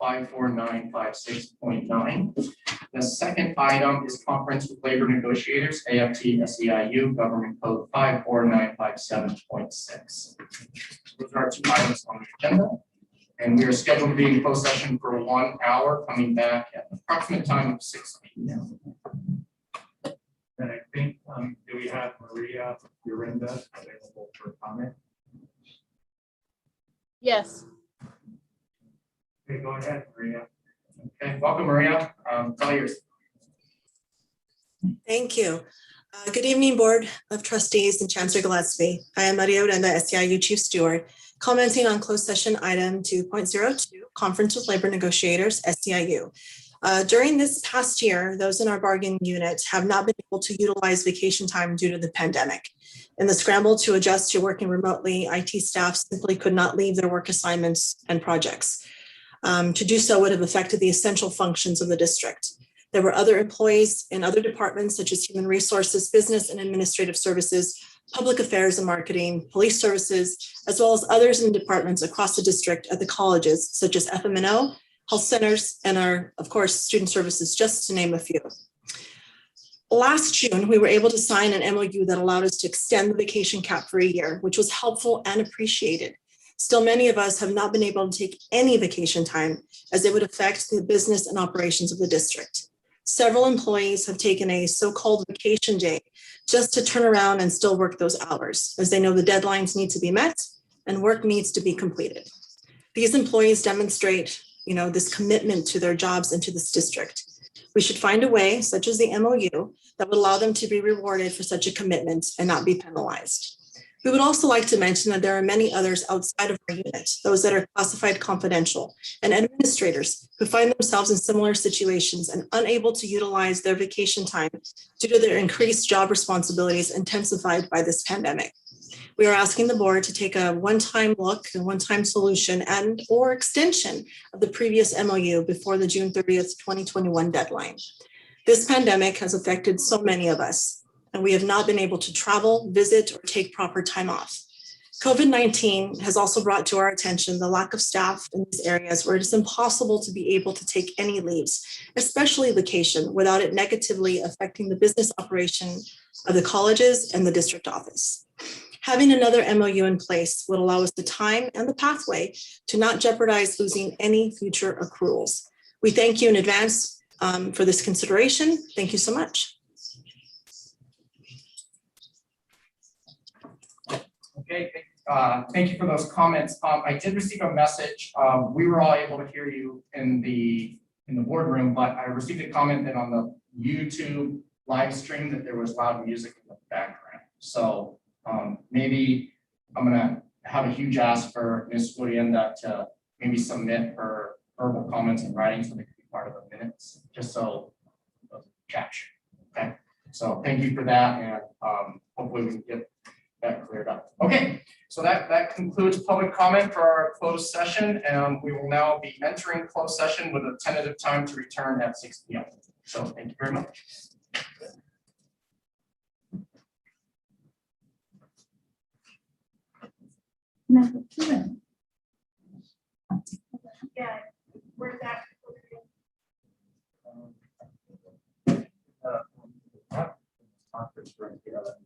54956.9. The second item is Conference with Labor Negotiators, AFT SEIU, Government Code 54957.6. Those are our two items on the agenda. And we are scheduled to be in closed session for 1 hour, coming back at the approximate time of 6 p.m. And I think, do we have Maria Urinda available for comment? Yes. Okay, go ahead, Maria. Okay, welcome, Maria. It's all yours. Thank you. Good evening, Board of Trustees and Chancellor Gillespie. I am Maria Urenda, SEIU Chief Steward, commenting on closed session item 2.02, Conference with Labor Negotiators, SEIU. During this past year, those in our bargaining unit have not been able to utilize vacation time due to the pandemic. In the scramble to adjust to working remotely, IT staff simply could not leave their work assignments and projects. To do so would have affected the essential functions of the district. There were other employees in other departments such as human resources, business and administrative services, public affairs and marketing, police services, as well as others in departments across the district at the colleges such as FMNO, health centers, and our, of course, student services, just to name a few. Last June, we were able to sign an MOU that allowed us to extend the vacation cap for a year, which was helpful and appreciated. Still, many of us have not been able to take any vacation time as it would affect the business and operations of the district. Several employees have taken a so-called vacation day just to turn around and still work those hours, as they know the deadlines need to be met and work needs to be completed. These employees demonstrate, this commitment to their jobs and to this district. We should find a way, such as the MOU, that would allow them to be rewarded for such a commitment and not be penalized. We would also like to mention that there are many others outside of our unit, those that are classified confidential, and administrators who find themselves in similar situations and unable to utilize their vacation time due to their increased job responsibilities intensified by this pandemic. We are asking the board to take a one-time look and one-time solution and or extension of the previous MOU before the June 30th, 2021 deadline. This pandemic has affected so many of us, and we have not been able to travel, visit, or take proper time off. COVID-19 has also brought to our attention the lack of staff in these areas where it is impossible to be able to take any leaves, especially vacation, without it negatively affecting the business operation of the colleges and the district office. Having another MOU in place would allow us the time and the pathway to not jeopardize losing any future accruals. We thank you in advance for this consideration. Thank you so much. Okay, thank you for those comments. I did receive a message. We were all able to hear you in the boardroom, but I received a comment that on the YouTube live stream that there was loud music in the background. So maybe I'm gonna have a huge ask for Ms. Urienda to maybe submit her verbal comments in writing so they can be part of the minutes, just so capture. Okay, so thank you for that, and hopefully we can get that cleared up. Okay, so that concludes public comment for our closed session, and we will now be entering closed session with a tentative time to return at 6 p.m. So thank you very much. Yeah, where's that? Conference room together.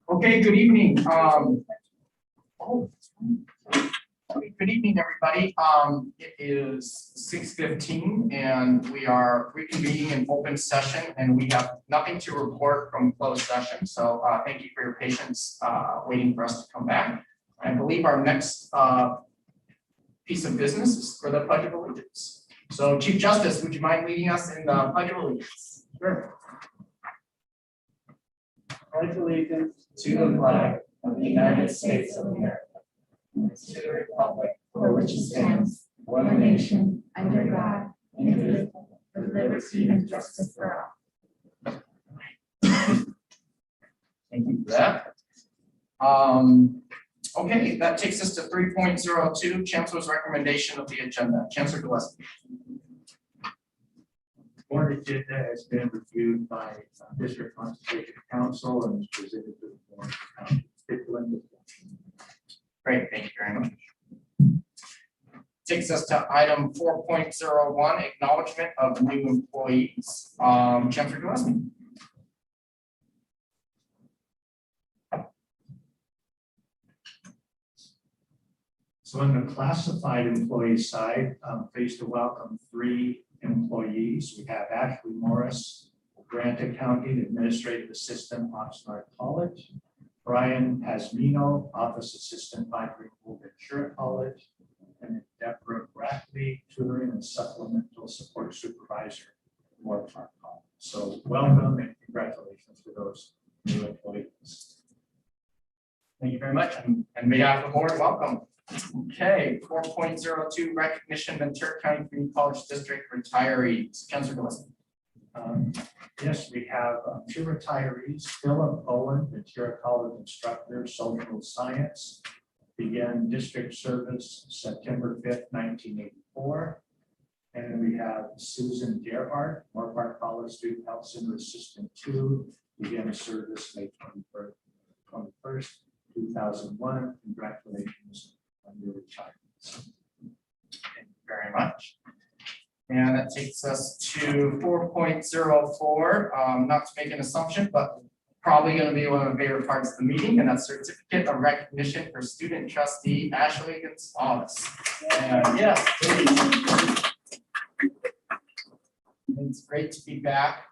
Okay, good evening. Good evening, everybody. It is 6:15 and we are reconvening in open session and we have nothing to report from closed session. So thank you for your patience waiting for us to come back. I believe our next piece of business is for the Pledge of Allegiance. So Chief Justice, would you mind leading us in the Pledge of Allegiance? Sure. Pledge allegiance to the flag of the United States of America, and to the republic for which it stands, one nation, under God, indivisible, with liberty and justice for all. Thank you for that. Okay, that takes us to 3.02, Chancellor's recommendation of the agenda. Chancellor Gillespie. Board agenda has been reviewed by District Consultation Council and is presented to the board. Great, thank you very much. Takes us to item 4.01, acknowledgement of new employees. Chancellor Gillespie. So on the classified employee side, I'm pleased to welcome 3 employees. We have Ashley Morris, Grant Accounting Administrative Assistant, Oxnard College. Brian Pasmino, Office Assistant, Vibrant Ventura College. And Deborah Brackley, Tutoring and Supplemental Support Supervisor, Moore Park College. So welcome and congratulations to those new employees. Thank you very much. And on behalf of the board, welcome. Okay, 4.02, recognition Ventura County Community College District retirees. Chancellor Gillespie. Yes, we have 2 retirees, Philip Owen, Ventura College instructor, social science, began district service September 5th, 1984. And then we have Susan Gerhardt, Moore Park College Student Health Center Assistant 2, began service May 21st, 2001. Congratulations on your retirement. Thank you very much. And that takes us to 4.04, not to make an assumption, but probably going to be one of the favorite parts of the meeting, and that's certificate of recognition for student trustee Ashley Gonzalez. And yes, it's great to be back.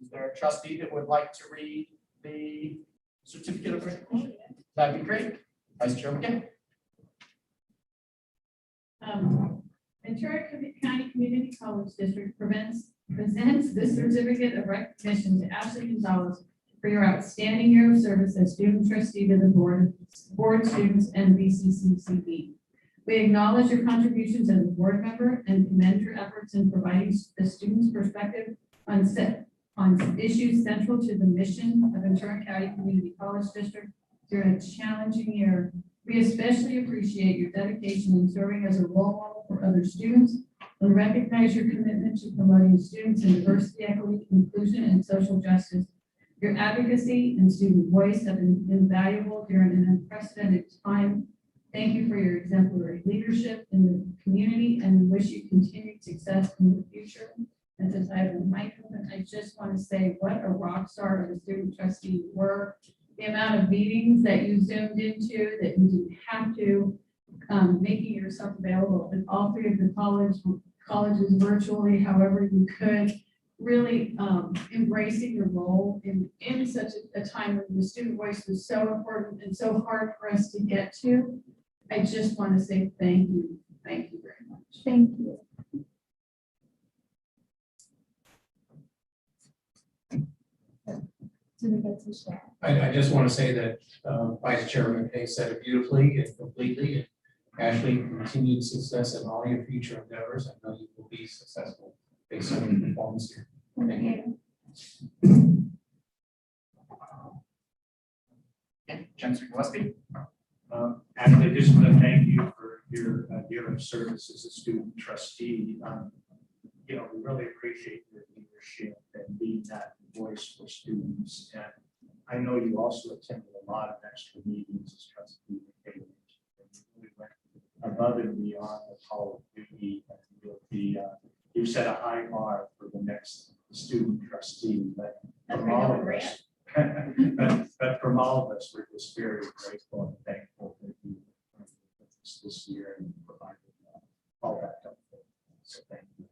Is there a trustee that would like to read the certificate of recognition? That'd be great. Vice Chair McKay. Ventura County Community College District presents the certificate of recognition to Ashley Gonzalez for your outstanding year of service as student trustee to the board students and VCCCD. We acknowledge your contributions as a board member and commend your efforts in providing the students' perspective on issues central to the mission of Ventura County Community College District during a challenging year. We especially appreciate your dedication in serving as a role model for other students and recognize your commitment to promoting students in diversity, equity, inclusion, and social justice. Your advocacy and student voice have been invaluable during an unprecedented time. Thank you for your exemplary leadership in the community and wish you continued success in the future. And since I have a microphone, I just want to say what a rock star of a student trustee you were. The amount of meetings that you zoomed into that you didn't have to, making yourself available in all 3 of the colleges virtually, however you could, really embracing your role in such a time when the student voice was so important and so hard for us to get to. I just want to say thank you. Thank you very much. Thank you. Do we get to share? I just want to say that Vice Chairman McKay said it beautifully and completely. And Ashley, continued success in all your future endeavors. I know you will be successful based on your performance here. Thank you. Okay, Chancellor Gillespie. Ashley, I just want to thank you for your year of service as a student trustee. We really appreciate your leadership and being that voice for students. And I know you also attended a lot of extra meetings as trustee. And you really went above and beyond the call of duty. And you set a high bar for the next student trustee. But from all of us, but all of us, we're just very grateful and thankful that you this year and provided all that help. So thank you.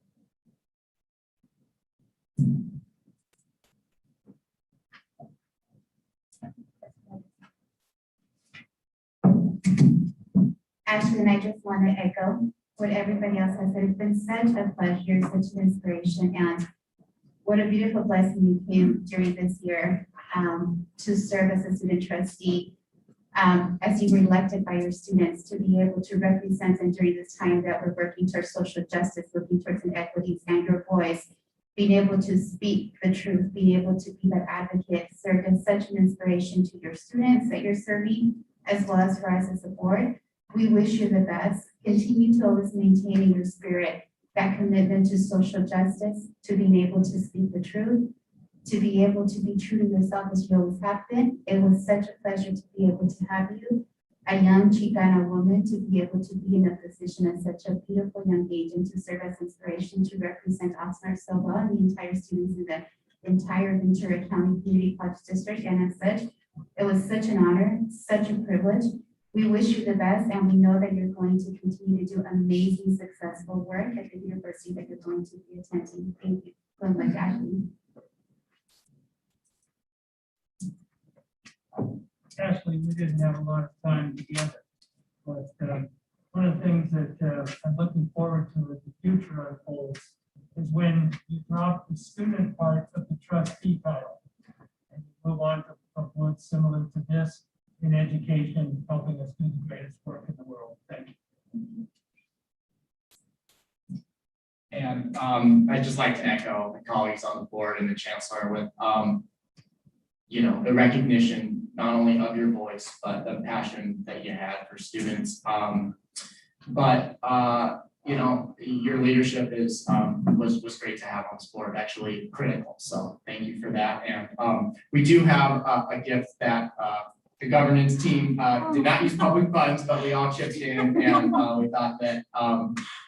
Ashley, and I just want to echo what everybody else has said. It's been such a pleasure, such an inspiration, and what a beautiful blessing you came during this year to serve as a student trustee, as you were elected by your students to be able to represent them during this time that we're working towards social justice, looking towards inequities, and your voice, being able to speak the truth, being able to be that advocate, served as such an inspiration to your students that you're serving, as well as for us as a board. We wish you the best. Continue to always maintain in your spirit that commitment to social justice, to being able to speak the truth, to be able to be true to yourself as you always have been. It was such a pleasure to be able to have you, a young Chicana woman, to be able to be in a position at such a beautiful young age and to serve as inspiration to represent Oxnard so well and the entire students in the entire Ventura County Community College District. And as such, it was such an honor, such a privilege. We wish you the best, and we know that you're going to continue to do amazing, successful work at the university that you're going to be attending. Thank you so much, Ashley. Ashley, we didn't have a lot of time together, but one of the things that I'm looking forward to as the future unfolds is when you drop the student part of the trustee title and you move on to what's similar to this in education, helping us do the greatest work in the world. Thank you. And I'd just like to echo my colleagues on the board and the chancellor with, you know, the recognition not only of your voice, but the passion that you had for students. You know, your leadership is was great to have on this board, actually critical. So thank you for that. And we do have a gift that the governance team did not use public funds, but we all chipped in, and we thought that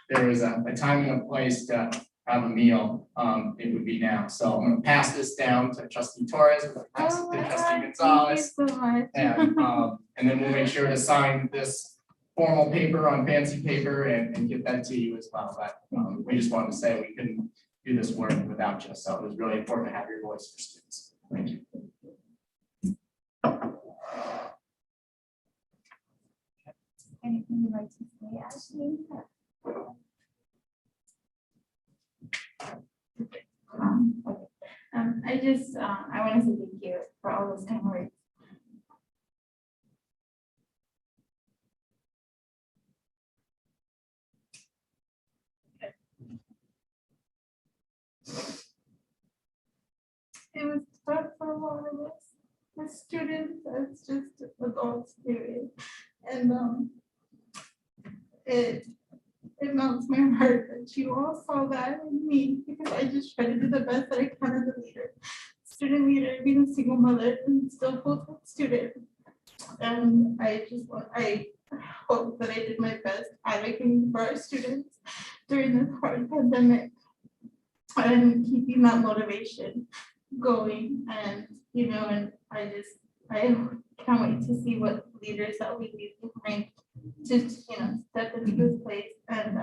there was a time and a place to have a meal. It would be now. So I'm going to pass this down to Trustee Torres, to Trustee Gonzalez, Thank you so much. and then we'll make sure to sign this formal paper on fancy paper and get that to you as well. But we just wanted to say we couldn't do this work without you, so it was really important to have your voice for students. Thank you. Anything you'd like to say, Ashley? I want to say thank you for all those kind words. It was tough for a lot of us, the students, as just adults, period. And it melts my heart that you all saw that in me, because I just try to do the best that I can as a leader, student leader, being a single mother and still full-time student. And I hope that I did my best advocating for our students during this hard pandemic and keeping that motivation going. And and I can't wait to see what leaders that we leave behind to step into this place. And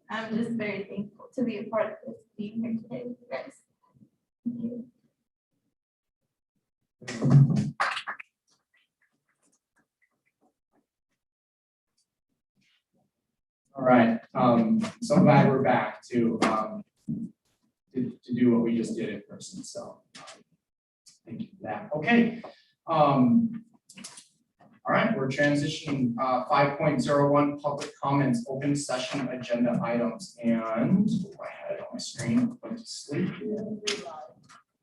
I'm just very thankful to be a part of this, being here today with you guys. Thank you. All right, so glad we're back to do what we just did in person. So thank you for that. Okay. All right, we're transitioning 5.01 public comments, open session agenda items, and I had it on my screen. Went to sleep.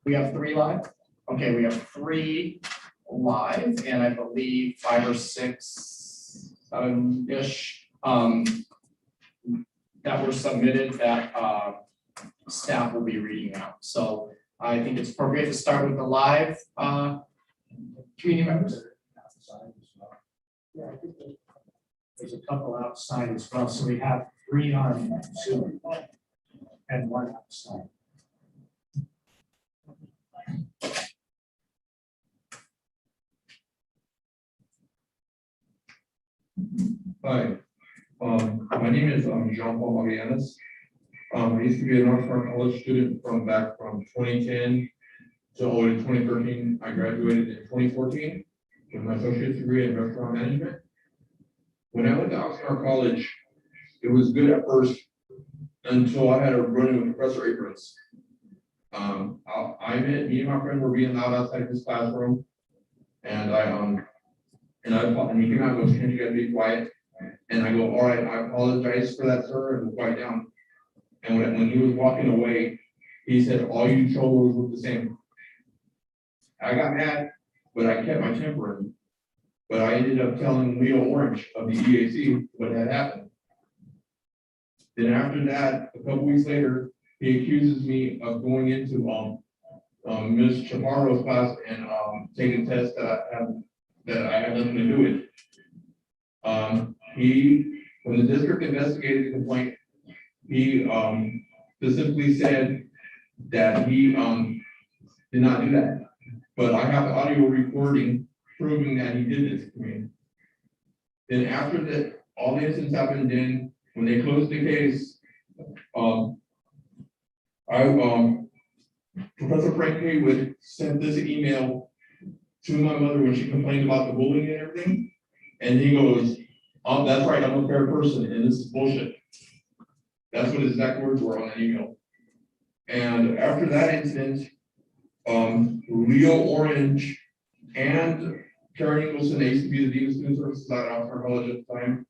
We have 3 live. Okay, we have 3 live, and I believe 5 or 6, 7-ish that were submitted that staff will be reading out. So I think it's appropriate to start with the live community members. Yeah, I think there's a couple outside as well. So we have 3 on Zoom and 1 outside. Hi, my name is Jean Paul Magallanes. I used to be an Oxford College student from 2010 to 2013. I graduated in 2014 with my associate's degree in restaurant management. When I went to Oxford College, it was good at first until I had a run with Professor Abrams. Me and my friend were being loud outside of his classroom, and he came out and goes, "Can you guys be quiet?" And I go, "All right, I apologize for that, sir," and quiet down. And when he was walking away, he said, "All you cholos look the same." I got mad, but I kept my temper. But I ended up telling Leo Orange of the EAC what had happened. Then after that, a couple weeks later, he accuses me of going into Ms. Chaparro's class and taking tests that I had nothing to do with. When the district investigated the complaint, he specifically said that he did not do that. But I have the audio recording proving that he did this to me. Then after that, all the incidents happened, then when they closed the case, Professor Frank Haywood sent this email to my mother when she complained about the bullying and everything. And he goes, "That's right, I'm a fair person, and this is bullshit." That's what his exact words were on that email. And after that incident, Leo Orange and Karen Ingleson, they used to be the Dean of Student Services at Oxford College at the time,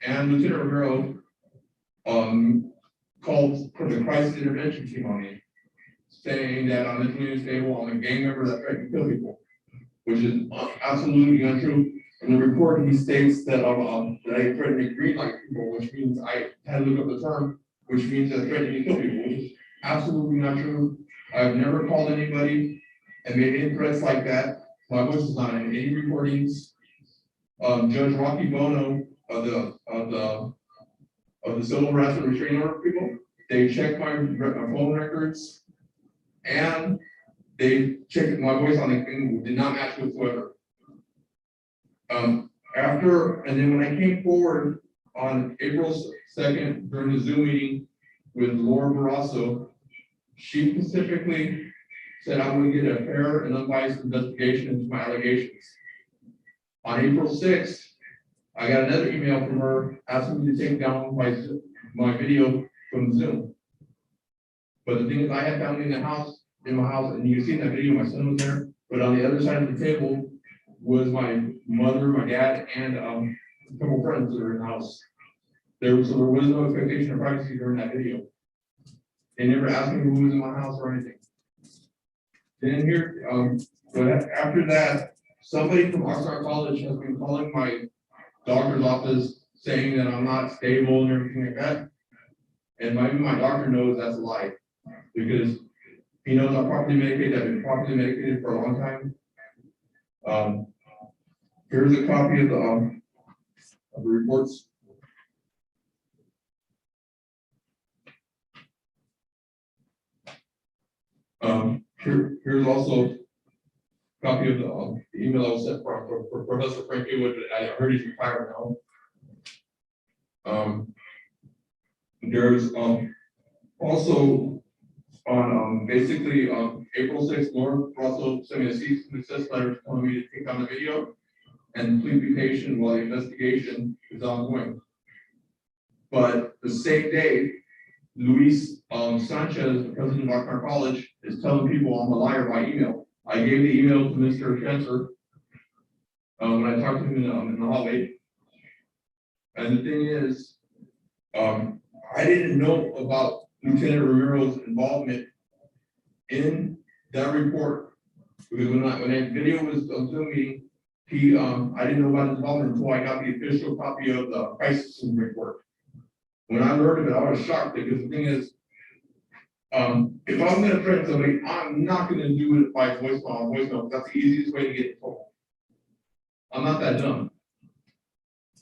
and Lieutenant Romero called for the crisis intervention team on me, saying that I'm mentally unstable, I'm a gang member that threatened to kill people, which is absolutely untrue. In the report, he states that that I threatened to green light people, which means I had to look up the term, which means that threatening to kill people, which is absolutely not true. I've never called anybody and made any threats like that. My voice is not in any recordings. Judge Rocky Bono of the civil harassment restraining order people, they checked my phone records, and they checked my voice on the thing, did not match whatsoever. And then when I came forward on April 2nd during the Zoom meeting with Laura Barrasso, she specifically said I would get a fair and unbiased investigation into my allegations. On April 6th, I got another email from her asking me to take down my video from Zoom. But the thing is, I had found in my house, and you can see in that video, my son was there, but on the other side of the table was my mother, my dad, and a couple friends that were in the house. So there was no expectation of privacy during that video. They never asked me who was in my house or anything. Then here, but after that, somebody from Oxford College has been calling my doctor's office saying that I'm not stable and everything like that. And even my doctor knows that's a lie, because he knows I'm properly medicated. I've been properly medicated for a long time. Here's a copy of the reports. Here's also a copy of the email I was sent for Professor Frank Haywood. I heard he's retired now. There's also on basically April 6th, Laura also sent me a cease and desist letter telling me to take down the video and please be patient while the investigation is ongoing. But the same day, Luis Sanchez, the president of Oxford College, is telling people I'm a liar by email. I gave the email to Mr. Spencer when I talked to him in the hallway. And the thing is, I didn't know about Lieutenant Romero's involvement in that report, because when that video was Zoom meeting, I didn't know about his involvement until I got the official copy of the crisis report. When I learned of it, I was shocked, because the thing is, if I'm going to threaten somebody, I'm not going to do it by voicemail. That's the easiest way to get in trouble. I'm not that dumb.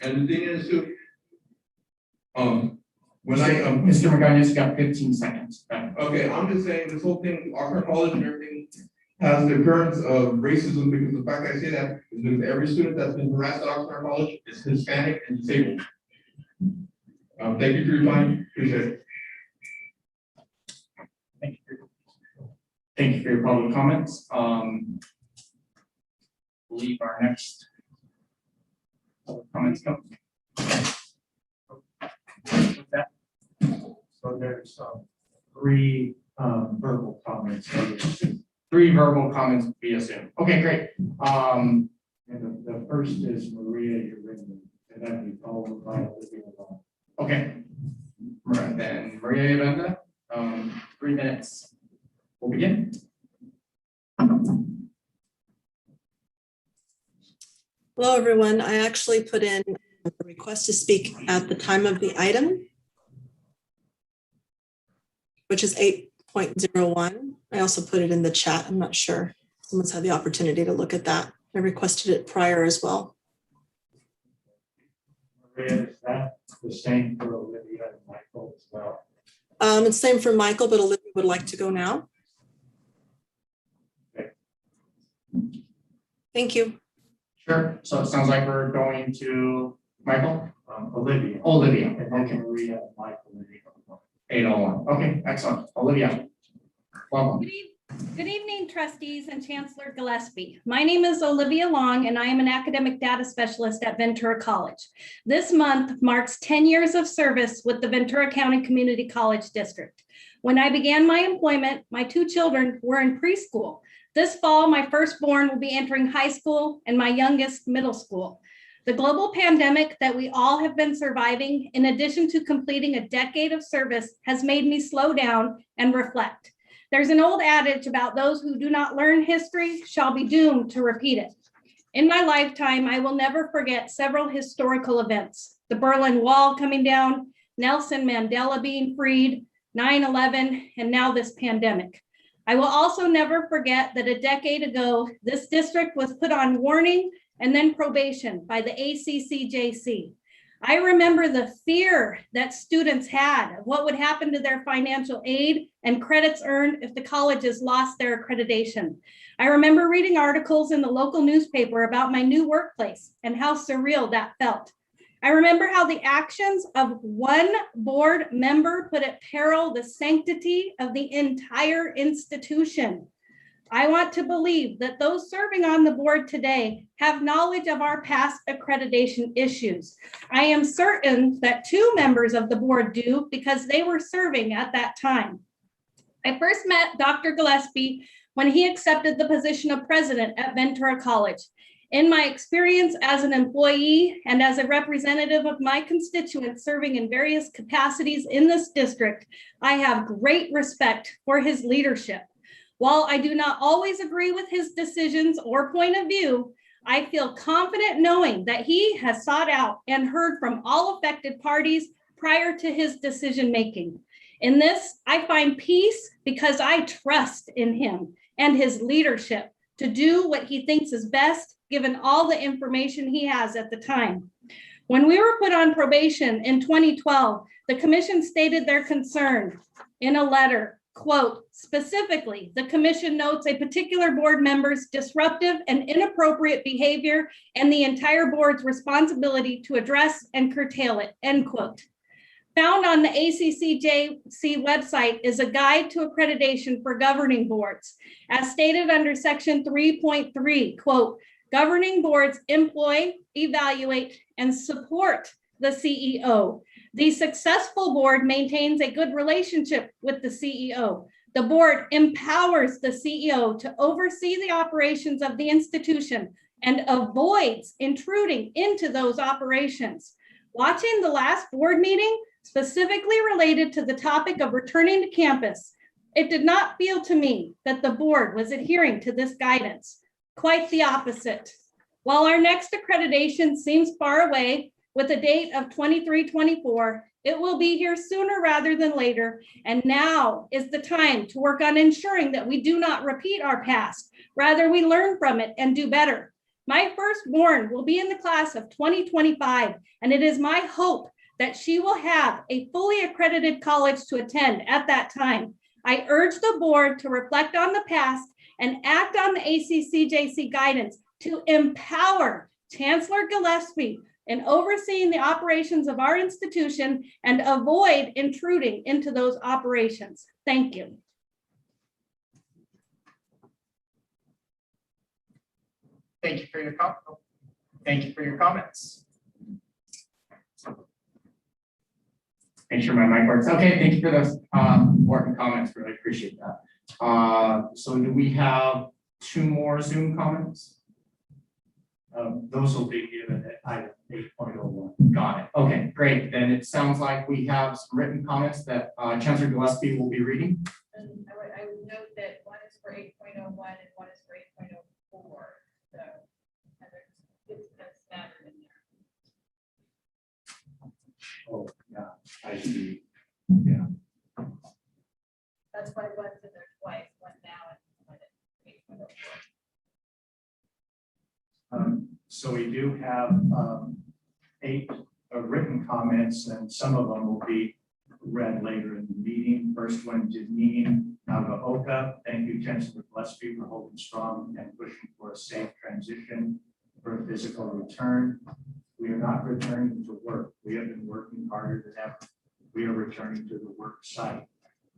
And the thing is, too, when Mr. Magallanes, you got 15 seconds. Okay, I'm just saying this whole thing, Oxford College and everything has the occurrence of racism, because the fact I say that is because every student that's been harassed at Oxnard College is Hispanic and disabled. Thank you for your time, appreciate it. Thank you for your public comments. Believe our next public comments come. With that, So there's three verbal comments. three verbal comments via Zoom. Okay, great. And the first is Maria Uringa, and that'd be followed by Olivia Long. Okay. Right, then Maria Yolanda, 3 minutes. We'll begin. Hello, everyone. I actually put in a request to speak at the time of the item, which is 8.01. I also put it in the chat. I'm not sure. Someone's had the opportunity to look at that. I requested it prior as well. Maria, is that the same for Olivia and Michael as well? It's same for Michael, but Olivia would like to go now. Okay. Thank you. Sure. So it sounds like we're going to Michael. Olivia. Olivia. And then Okay. Maria and Michael. and Olivia. 801. Okay, excellent. Olivia. Welcome. Good evening, trustees and Chancellor Gillespie. My name is Olivia Long, and I am an academic data specialist at Ventura College. This month marks 10 years of service with the Ventura County Community College District. When I began my employment, my 2 children were in preschool. This fall, my firstborn will be entering high school and my youngest middle school. The global pandemic that we all have been surviving, in addition to completing a decade of service, has made me slow down and reflect. There's an old adage about those who do not learn history shall be doomed to repeat it. In my lifetime, I will never forget several historical events: the Berlin Wall coming down, Nelson Mandela being freed, 9/11, and now this pandemic. I will also never forget that a decade ago, this district was put on warning and then probation by the ACCJC. I remember the fear that students had of what would happen to their financial aid and credits earned if the colleges lost their accreditation. I remember reading articles in the local newspaper about my new workplace and how surreal that felt. I remember how the actions of one board member put at peril the sanctity of the entire institution. I want to believe that those serving on the board today have knowledge of our past accreditation issues. I am certain that 2 members of the board do, because they were serving at that time. I first met Dr. Gillespie when he accepted the position of president at Ventura College. In my experience as an employee and as a representative of my constituents serving in various capacities in this district, I have great respect for his leadership. While I do not always agree with his decisions or point of view, I feel confident knowing that he has sought out and heard from all affected parties prior to his decision-making. In this, I find peace because I trust in him and his leadership to do what he thinks is best, given all the information he has at the time. When we were put on probation in 2012, the commission stated their concern in a letter. Quote, specifically, the commission notes a particular board member's disruptive and inappropriate behavior and the entire board's responsibility to address and curtail it, end quote. Found on the ACCJC website is a guide to accreditation for governing boards. As stated under section 3.3, quote, governing boards employ, evaluate, and support the CEO. The successful board maintains a good relationship with the CEO. The board empowers the CEO to oversee the operations of the institution and avoids intruding into those operations. Watching the last board meeting, specifically related to the topic of returning to campus, it did not feel to me that the board was adhering to this guidance. Quite the opposite. While our next accreditation seems far away, with a date of 23-24, it will be here sooner rather than later, and now is the time to work on ensuring that we do not repeat our past. Rather, we learn from it and do better. My firstborn will be in the class of 2025, and it is my hope that she will have a fully accredited college to attend at that time. I urge the board to reflect on the past and act on the ACCJC guidance to empower Chancellor Gillespie in overseeing the operations of our institution and avoid intruding into those operations. Thank you. Thank you for your comments. Make sure my mic works. Okay, thank you for those important comments. Really appreciate that. So do we have 2 more Zoom comments? Those will be given at item 8.01. Got it. Okay, great. Then it sounds like we have some written comments that Chancellor Gillespie will be reading. And I would note that one is for 8.01 and one is for 8.04. So and it's scattered in there. Oh, yeah, I see. Yeah. That's why one's in there twice, one now and one at 8.04. So we do have 8 written comments, and some of them will be read later in the meeting. First one, Janine Nagaoka. Thank you, Chancellor Gillespie, for holding strong and pushing for a safe transition for a physical return. We are not returning to work. We have been working harder than ever. We are returning to the work site.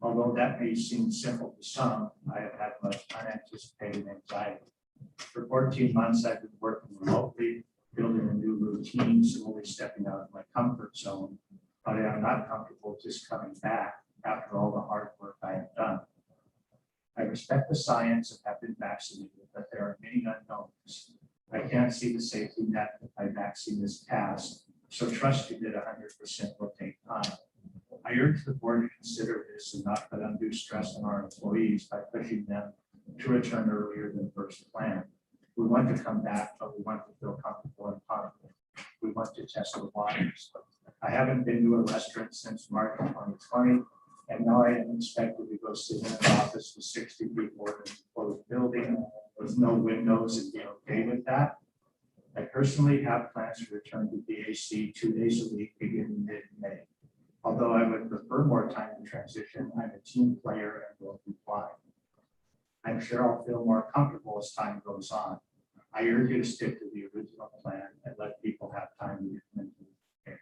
Although that may seem simple to some, I have had much unanticipated anxiety. For 14 months, I've been working remotely, building a new routine, slowly stepping out of my comfort zone. But I am not comfortable just coming back after all the hard work I have done. I respect the science and have been vaccinated, but there are many unknowns. I can't see the safety net that my vaccine is passed, so trusting that 100% will take time. I urge the board to consider this and not put undue stress on our employees by pushing them to return earlier than first planned. We want to come back, but we want to feel comfortable and confident. We want to test the waters. I haven't been to a restaurant since March 2020, and now I am expected to go sit in an office with 60 people in an enclosed building with no windows and be okay with that. I personally have plans to return to BAC 2 days a week beginning mid-May. Although I would prefer more time to transition, I'm a team player and will comply. I'm sure I'll feel more comfortable as time goes on. I urge you to stick to the original plan and let people have time to get mentally prepared.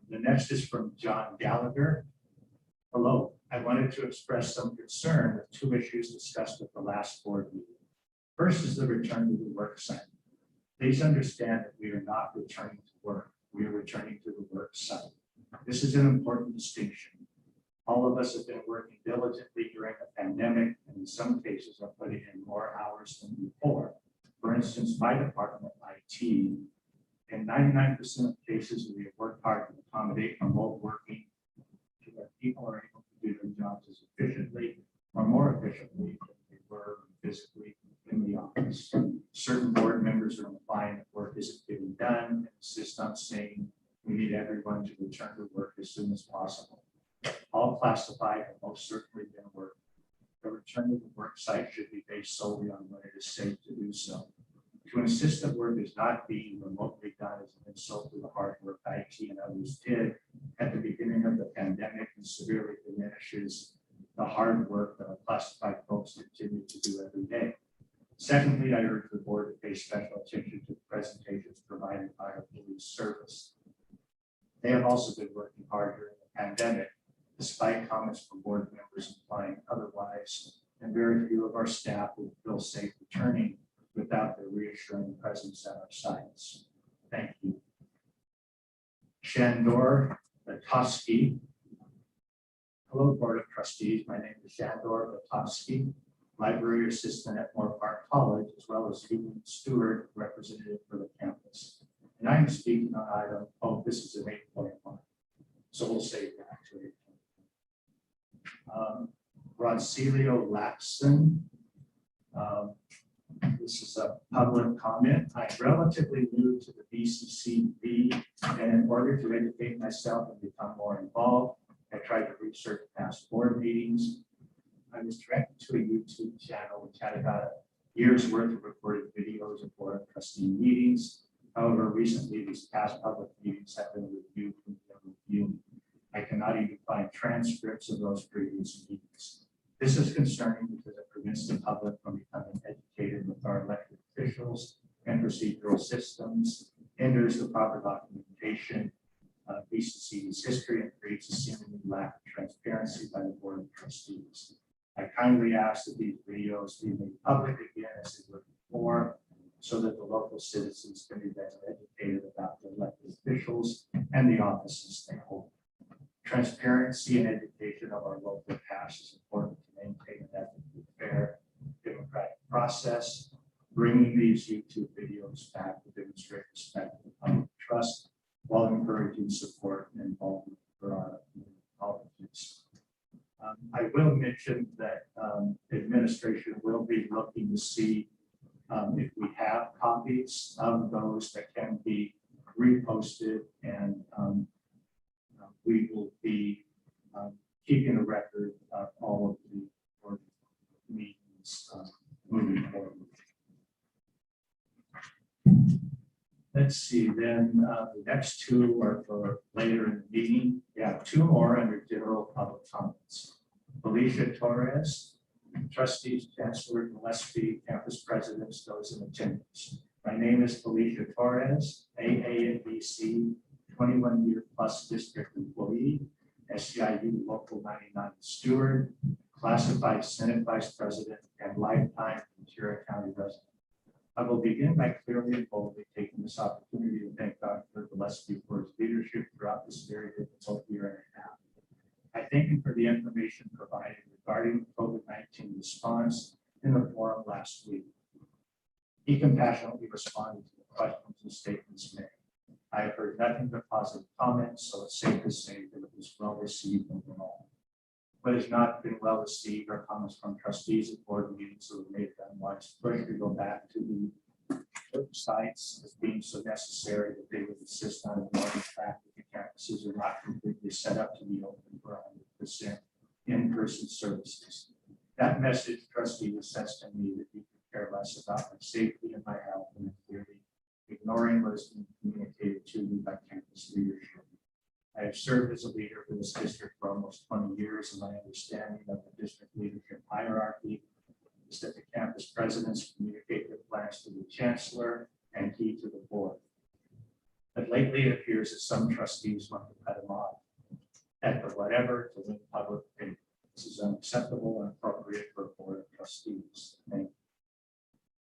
The next is from John Gallagher. Hello, I wanted to express some concern with 2 issues discussed at the last board meeting. First is the return to the work site. Please understand that we are not returning to work. We are returning to the work site. This is an important distinction. All of us have been working diligently during the pandemic, and in some cases are putting in more hours than before. For instance, my department, IT, in 99% of cases, we have worked hard to accommodate remote working so that people are able to do their jobs as efficiently or more efficiently than they were physically in the office. Certain board members are implying that work isn't getting done and insist on saying we need everyone to return to work as soon as possible. All classified and most certainly been work. The return to the work site should be based solely on when it is safe to do so. To insist that work is not being remotely done is an insult to the hard work IT and others did at the beginning of the pandemic and severely diminishes the hard work that our classified folks continue to do every day. Secondly, I urge the board to pay special attention to the presentations provided by our police service. They have also been working hard during the pandemic, despite comments from board members implying otherwise, and very few of our staff will feel safe returning without their reassuring presence at our sites. Thank you. Shandor Batovsky. Hello, Board of Trustees. My name is Shandor Batovsky, library assistant at Moore Park College, as well as student steward representative for the campus. And I'm speaking on item, this is an 8.1. So we'll save that to 8.1. Rodcelio Lapson. This is a public comment. I'm relatively new to the VCCCD, and in order to educate myself and become more involved, I tried to research past board meetings. I was directed to a YouTube channel which had about a year's worth of recorded videos of board of trustee meetings. However, recently these past public meetings have been reviewed from the review. I cannot even find transcripts of those previous meetings. This is concerning because it prevents the public from becoming educated with our elected officials and procedural systems, hinders the proper documentation, VCCCD's history, and creates a seemingly lack of transparency by the Board of Trustees. I kindly ask that these videos be made public again as they were before, so that the local citizens can be better educated about the elected officials and the offices they hold. Transparency and education of our local past is important to maintain an ethically fair democratic process. Bringing these YouTube videos back to demonstrate respect for public trust while encouraging support and involvement for our community politics. I will mention that administration will be looking to see if we have copies of those that can be reposted, and we will be keeping a record of all of the board meetings moving forward. Let's see, then the next two are for later in the meeting. We have two more under general public comments. Felicia Torres, Trustees, Chancellor Gillespie, Campus Presidents, those in attendance. My name is Felicia Torres, AA and BC, 21-year plus district employee, SEIU Local 99 steward, classified Senate Vice President, and lifetime Ventura County resident. I will begin by clearly and boldly taking this opportunity to thank Dr. Gillespie for his leadership throughout this very difficult year and a half. I thank him for the information provided regarding the COVID-19 response in the forum last week. He compassionately responded to the questions and statements made. I have heard nothing but positive comments, so it's safe to say that it was well received overall. What has not been well received are comments from trustees at board meetings who have made them widespread to go back to the sites as being so necessary that they would insist on ignoring the fact that the campuses are not completely set up to be open for 100% in-person services. That message, trustee, was sent to me that you could care less about my safety and my health, and clearly ignoring what has been communicated to me by campus leadership. I have served as a leader for this district for almost 20 years, and my understanding of the district leadership hierarchy is that the campus presidents communicate their plans to the chancellor and he to the board. But lately it appears that some trustees want to cut him off at the whatever to win public favor. This is unacceptable and appropriate for a board of trustees. Thank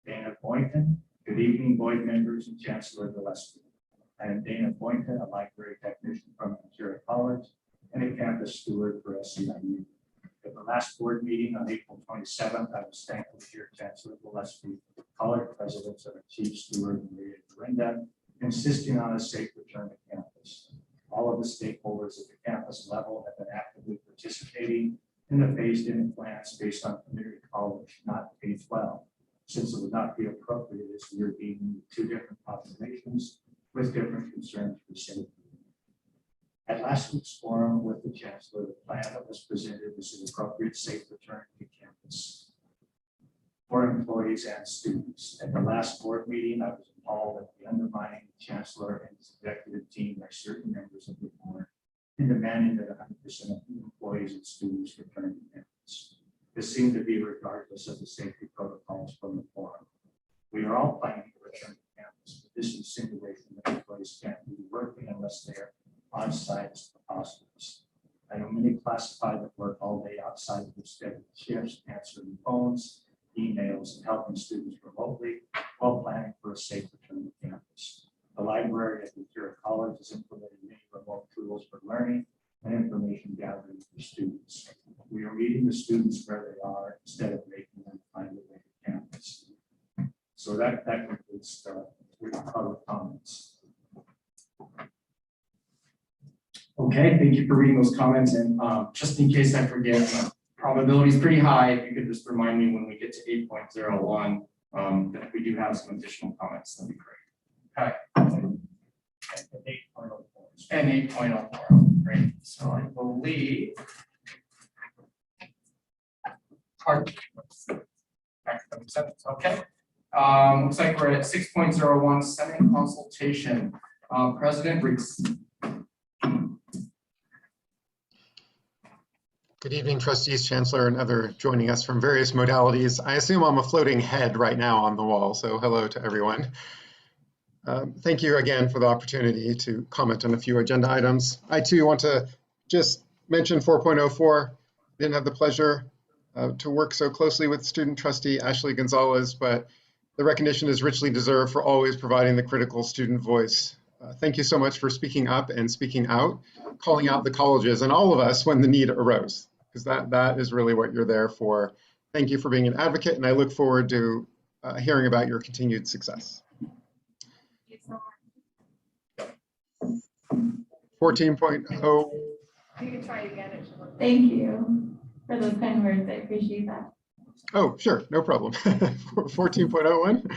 you. Dana Boynton, good evening, board members and Chancellor Gillespie. I am Dana Boynton, a library technician from Ventura College and a campus steward for SEIU. At the last board meeting on April 27th, I was thankful to hear Chancellor Gillespie, college presidents and our chief steward, Maria Dorinda, insisting on a safe return to campus. All of the stakeholders at the campus level have been actively participating in the phased-in plans based on community college, not K-12, since it would not be appropriate as we are dealing with two different populations with different concerns for safety. At last week's forum with the chancellor, the plan that was presented was an appropriate safe return to campus for employees and students. At the last board meeting, I was appalled at the undermining the chancellor and his executive team by certain members of the board in demanding that 100% of employees and students return to campus. This seemed to be regardless of the safety protocols from the forum. We are all planning to return to campus, but this insinuation that employees can't be working unless they're on site is preposterous. I know many classified that work all day outside of their scheduled shifts, answering phones, emails, and helping students remotely while planning for a safe return to campus. The library at Ventura College has implemented many remote tools for learning and information gathering for students. We are meeting the students where they are instead of making them find their way to campus. So that concludes the public comments. Okay, thank you for reading those comments, and just in case I forget, probability is pretty high. If you could just remind me when we get to 8.01, that if we do have some additional comments, that'd be great. Okay. And 8.04, great. So I believe. Okay. Looks like we're at 6.01, Senate consultation. President Reese. Good evening, trustees, chancellor, and other joining us from various modalities. I assume I'm a floating head right now on the wall, so hello to everyone. Thank you again for the opportunity to comment on a few agenda items. I too want to just mention 4.04. Didn't have the pleasure to work so closely with student trustee Ashley Gonzalez, but the recognition is richly deserved for always providing the critical student voice. Thank you so much for speaking up and speaking out, calling out the colleges and all of us when the need arose, because that is really what you're there for. Thank you for being an advocate, and I look forward to hearing about your continued success. 14.0. You can try again. Thank you for those kind words. I appreciate that. Oh, sure, no problem. 14.01,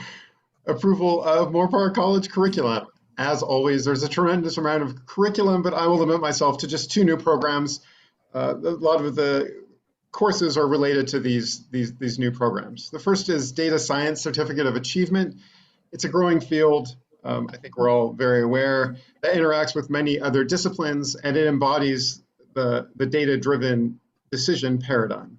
approval of Moorpark College curriculum. As always, there's a tremendous amount of curriculum, but I will limit myself to just 2 new programs. A lot of the courses are related to these new programs. The first is Data Science Certificate of Achievement. It's a growing field. I think we're all very aware that interacts with many other disciplines, and it embodies the data-driven decision paradigm.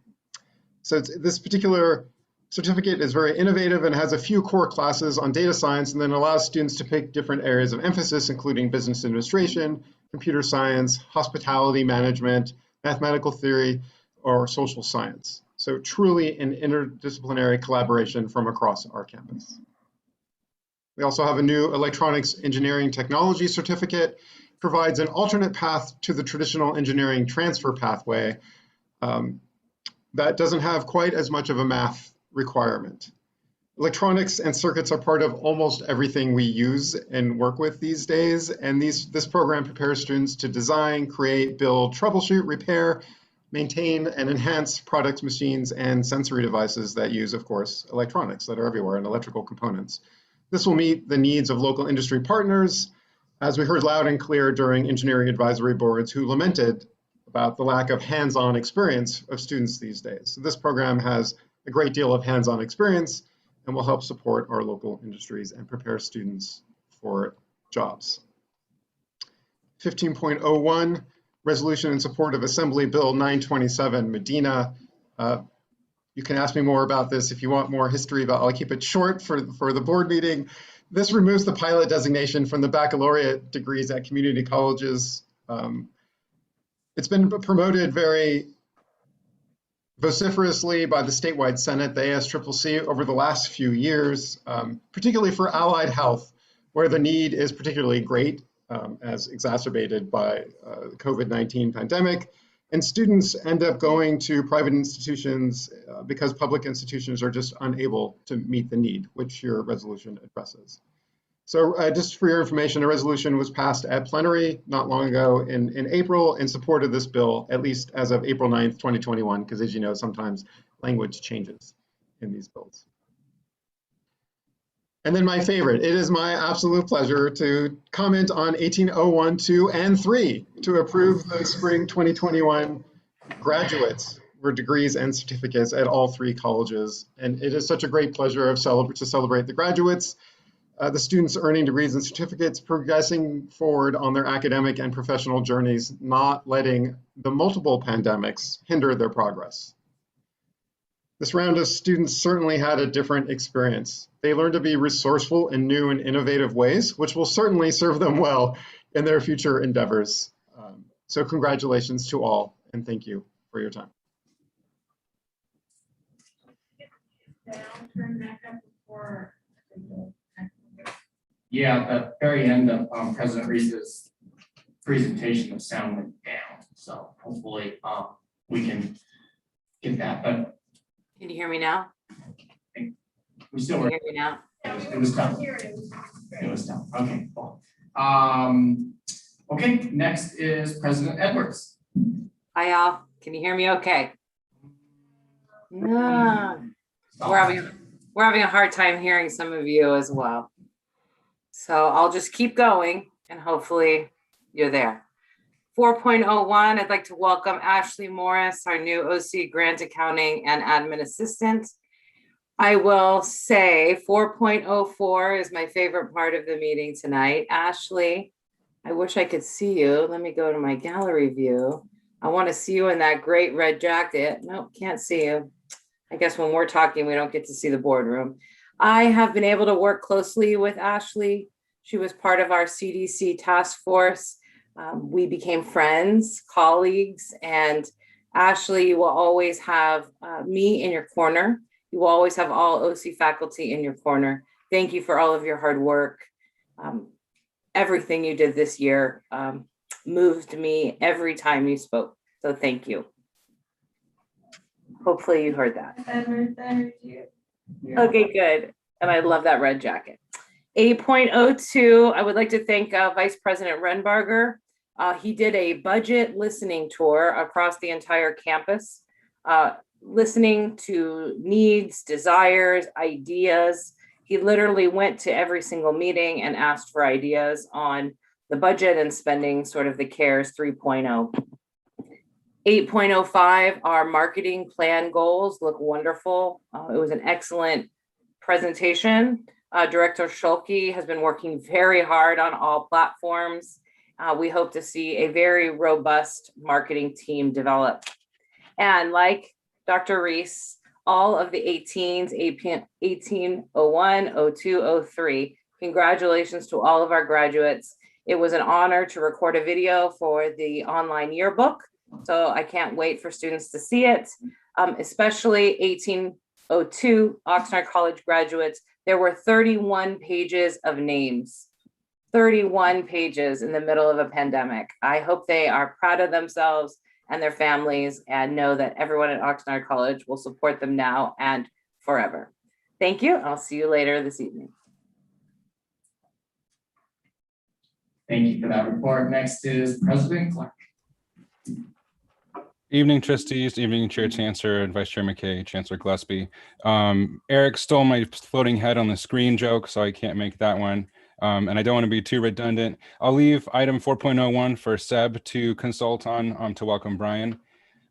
So this particular certificate is very innovative and has a few core classes on data science, and then allows students to pick different areas of emphasis, including business administration, computer science, hospitality management, mathematical theory, or social science. So truly an interdisciplinary collaboration from across our campus. We also have a new electronics engineering technology certificate, provides an alternate path to the traditional engineering transfer pathway that doesn't have quite as much of a math requirement. Electronics and circuits are part of almost everything we use and work with these days, and this program prepares students to design, create, build, troubleshoot, repair, maintain, and enhance products, machines, and sensory devices that use, of course, electronics that are everywhere and electrical components. This will meet the needs of local industry partners, as we heard loud and clear during engineering advisory boards who lamented about the lack of hands-on experience of students these days. So this program has a great deal of hands-on experience and will help support our local industries and prepare students for jobs. 15.01, resolution in support of Assembly Bill 927 Medina. You can ask me more about this if you want more history, but I'll keep it short for the board meeting. This removes the pilot designation from the baccalaureate degrees at community colleges. It's been promoted very vociferously by the statewide Senate, the ASCCC, over the last few years, particularly for allied health, where the need is particularly great, as exacerbated by the COVID-19 pandemic. And students end up going to private institutions because public institutions are just unable to meet the need, which your resolution addresses. So just for your information, a resolution was passed at plenary not long ago in April in support of this bill, at least as of April 9th, 2021, because as you know, sometimes language changes in these bills. And then my favorite, it is my absolute pleasure to comment on 1801, 2, and 3 to approve the spring 2021 graduates for degrees and certificates at all 3 colleges. And it is such a great pleasure to celebrate the graduates, the students earning degrees and certificates, progressing forward on their academic and professional journeys, not letting the multiple pandemics hinder their progress. This round of students certainly had a different experience. They learned to be resourceful in new and innovative ways, which will certainly serve them well in their future endeavors. So congratulations to all, and thank you for your time. Yeah, at the very end of President Reese's presentation, the sound went down. So hopefully we can get that, but Can you hear me now? we still Can were. you hear me now? It was tough. It was tough. Okay, cool. Okay, next is President Edwards. Hi, y'all. Can you hear me okay? No. We're having a hard time hearing some of you as well. So I'll just keep going and hopefully you're there. 4.01, I'd like to welcome Ashley Morris, our new OC Grant Accounting and Admin Assistant. I will say 4.04 is my favorite part of the meeting tonight. Ashley, I wish I could see you. Let me go to my gallery view. I want to see you in that great red jacket. Nope, can't see you. I guess when we're talking, we don't get to see the boardroom. I have been able to work closely with Ashley. She was part of our CDC task force. We became friends, colleagues, and Ashley, you will always have me in your corner. You will always have all OC faculty in your corner. Thank you for all of your hard work. Everything you did this year moved me every time you spoke. So thank you. Hopefully you heard that. I heard you. Okay, good. And I love that red jacket. 8.02, I would like to thank Vice President Renbarger. He did a budget listening tour across the entire campus, listening to needs, desires, ideas. He literally went to every single meeting and asked for ideas on the budget and spending sort of the CARES 3.0. 8.05, our marketing plan goals look wonderful. It was an excellent presentation. Director Schulke has been working very hard on all platforms. We hope to see a very robust marketing team develop. And like Dr. Reese, all of the 18s, 1801, 02, 03, congratulations to all of our graduates. It was an honor to record a video for the online yearbook. So I can't wait for students to see it, especially 1802 Oxnard College graduates. There were 31 pages of names, 31 pages in the middle of a pandemic. I hope they are proud of themselves and their families and know that everyone at Oxnard College will support them now and forever. Thank you. I'll see you later this evening. Thank you for that report. Next is President Clark. Evening, trustees, evening, Chair Chancellor and Vice Chair McKay, Chancellor Gillespie. Eric stole my floating head on the screen joke, so I can't make that one. And I don't want to be too redundant. I'll leave item 4.01 for Seb to consult on to welcome Brian.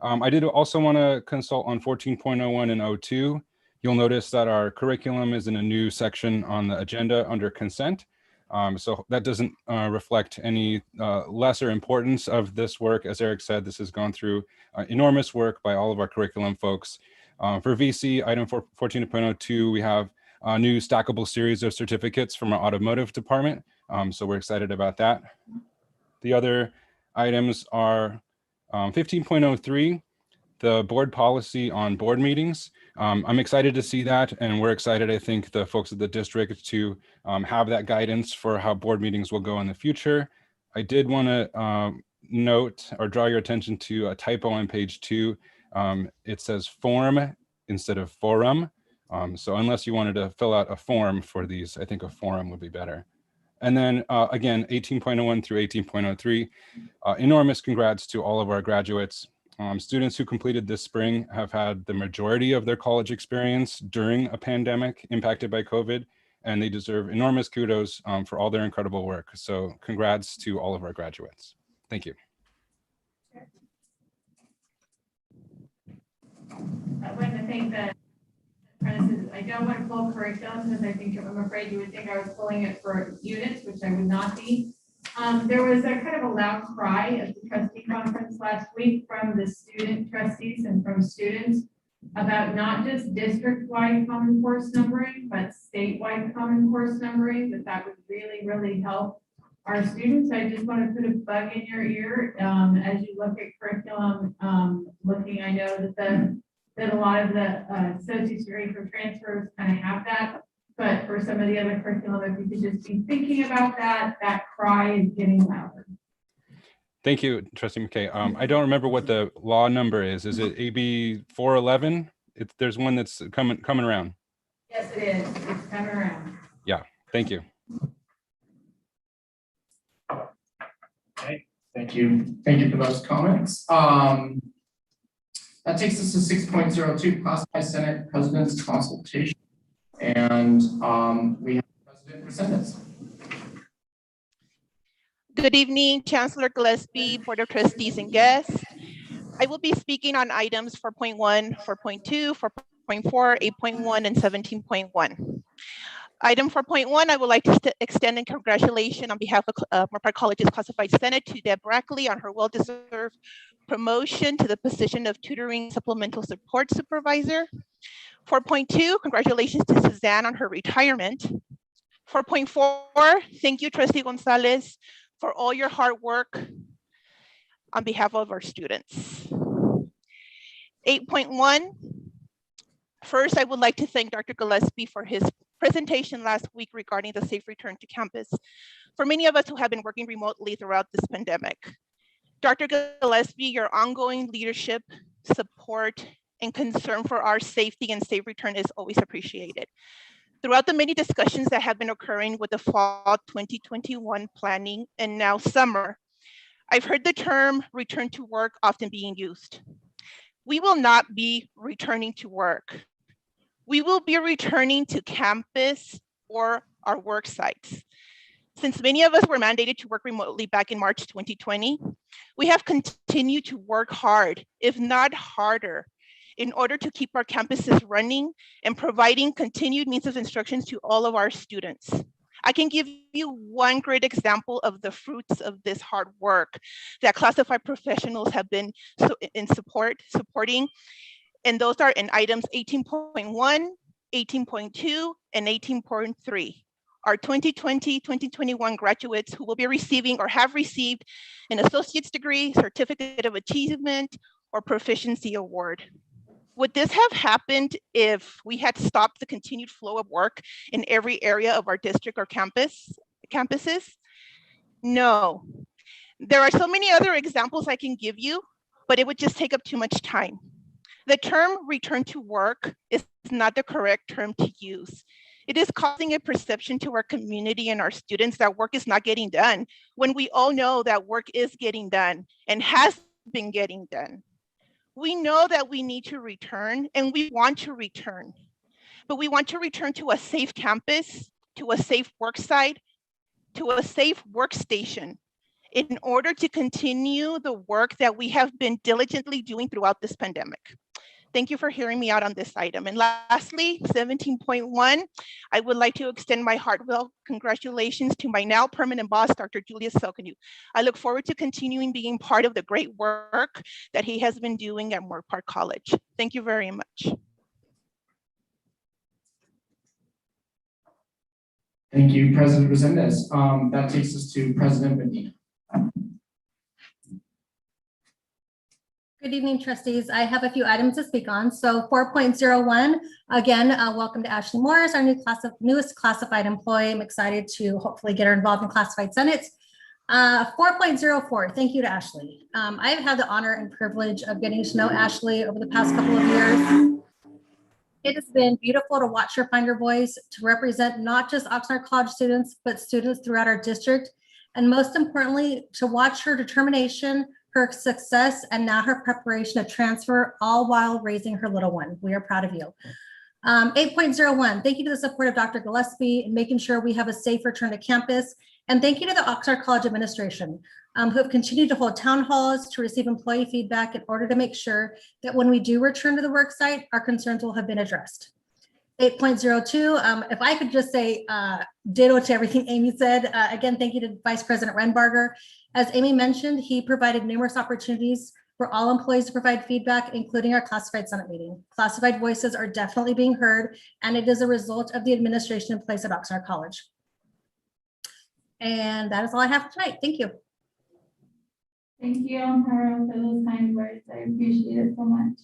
I did also want to consult on 14.01 and 02. You'll notice that our curriculum is in a new section on the agenda under consent. So that doesn't reflect any lesser importance of this work. As Eric said, this has gone through enormous work by all of our curriculum folks. For VC, item 14.02, we have a new stackable series of certificates from our automotive department. So we're excited about that. The other items are 15.03, the board policy on board meetings. I'm excited to see that, and we're excited, I think, the folks at the district to have that guidance for how board meetings will go in the future. I did want to note or draw your attention to a typo on page 2. It says form instead of forum. So unless you wanted to fill out a form for these, I think a forum would be better. And then again, 18.01 through 18.03, enormous congrats to all of our graduates. Students who completed this spring have had the majority of their college experience during a pandemic impacted by COVID, and they deserve enormous kudos for all their incredible work. So congrats to all of our graduates. Thank you. I want to thank the apprentices. I don't want to pull curriculum because I think I'm afraid you would think I was pulling it for units, which I would not be. There was a kind of a loud cry at the trustee conference last week from the student trustees and from students about not just district-wide common course numbering, but statewide common course numbering, that would really, really help our students. I just want to put a bug in your ear as you look at curriculum, I know that a lot of the associates degree for transfers kind of have that. But for some of the other curriculum, if you could just be thinking about that, that cry is getting louder. Thank you, Trustee McKay. I don't remember what the law number is. Is it AB 411? There's one that's coming around. Yes, it is. It's coming around. Yeah, thank you. Okay, thank you. Thank you for those comments. That takes us to 6.02, classified Senate President's Consultation. And we have President Resendez. Good evening, Chancellor Gillespie, Board of Trustees and guests. I will be speaking on items 4.1, 4.2, 4.4, 8.1, and 17.1. Item 4.1, I would like to extend a congratulations on behalf of Moore Park College's Classified Senate to Deb Brackley on her well-deserved promotion to the position of tutoring supplemental support supervisor. 4.2, congratulations to Suzanne on her retirement. 4.4, thank you, Trustee Gonzalez, for all your hard work on behalf of our students. 8.1, first, I would like to thank Dr. Gillespie for his presentation last week regarding the safe return to campus for many of us who have been working remotely throughout this pandemic. Dr. Gillespie, your ongoing leadership, support, and concern for our safety and safe return is always appreciated. Throughout the many discussions that have been occurring with the fall 2021 planning and now summer, I've heard the term return to work often being used. We will not be returning to work. We will be returning to campus or our work sites. Since many of us were mandated to work remotely back in March 2020, we have continued to work hard, if not harder, in order to keep our campuses running and providing continued means of instruction to all of our students. I can give you one great example of the fruits of this hard work that classified professionals have been supporting, and those are in items 18.1, 18.2, and 18.3. Our 2020-2021 graduates who will be receiving or have received an associate's degree, certificate of achievement, or proficiency award. Would this have happened if we had stopped the continued flow of work in every area of our district or campuses? No. There are so many other examples I can give you, but it would just take up too much time. The term return to work is not the correct term to use. It is causing a perception to our community and our students that work is not getting done, when we all know that work is getting done and has been getting done. We know that we need to return and we want to return, but we want to return to a safe campus, to a safe work site, to a safe workstation in order to continue the work that we have been diligently doing throughout this pandemic. Thank you for hearing me out on this item. And lastly, 17.1, I would like to extend my heartfelt congratulations to my now permanent boss, Dr. Julius Selkanu. I look forward to continuing being part of the great work that he has been doing at Moorpark College. Thank you very much. Thank you, President Resendez. That takes us to President Medina. Good evening, trustees. I have a few items to speak on. So 4.01, again, welcome to Ashley Morris, our newest classified employee. I'm excited to hopefully get her involved in classified senates. 4.04, thank you to Ashley. I've had the honor and privilege of getting to know Ashley over the past couple of years. It has been beautiful to watch her find her voice, to represent not just Oxnard College students, but students throughout our district. And most importantly, to watch her determination, her success, and now her preparation to transfer, all while raising her little one. We are proud of you. 8.01, thank you to the support of Dr. Gillespie in making sure we have a safe return to campus. And thank you to the Oxnard College administration who have continued to hold town halls to receive employee feedback in order to make sure that when we do return to the work site, our concerns will have been addressed. 8.02, if I could just say ditto to everything Amy said. Again, thank you to Vice President Renbarger. As Amy mentioned, he provided numerous opportunities for all employees to provide feedback, including our classified Senate meeting. Classified voices are definitely being heard, and it is a result of the administration in place at Oxnard College. And that is all I have tonight. Thank you. Thank you, Amparo, for those kind words. I appreciate it so much.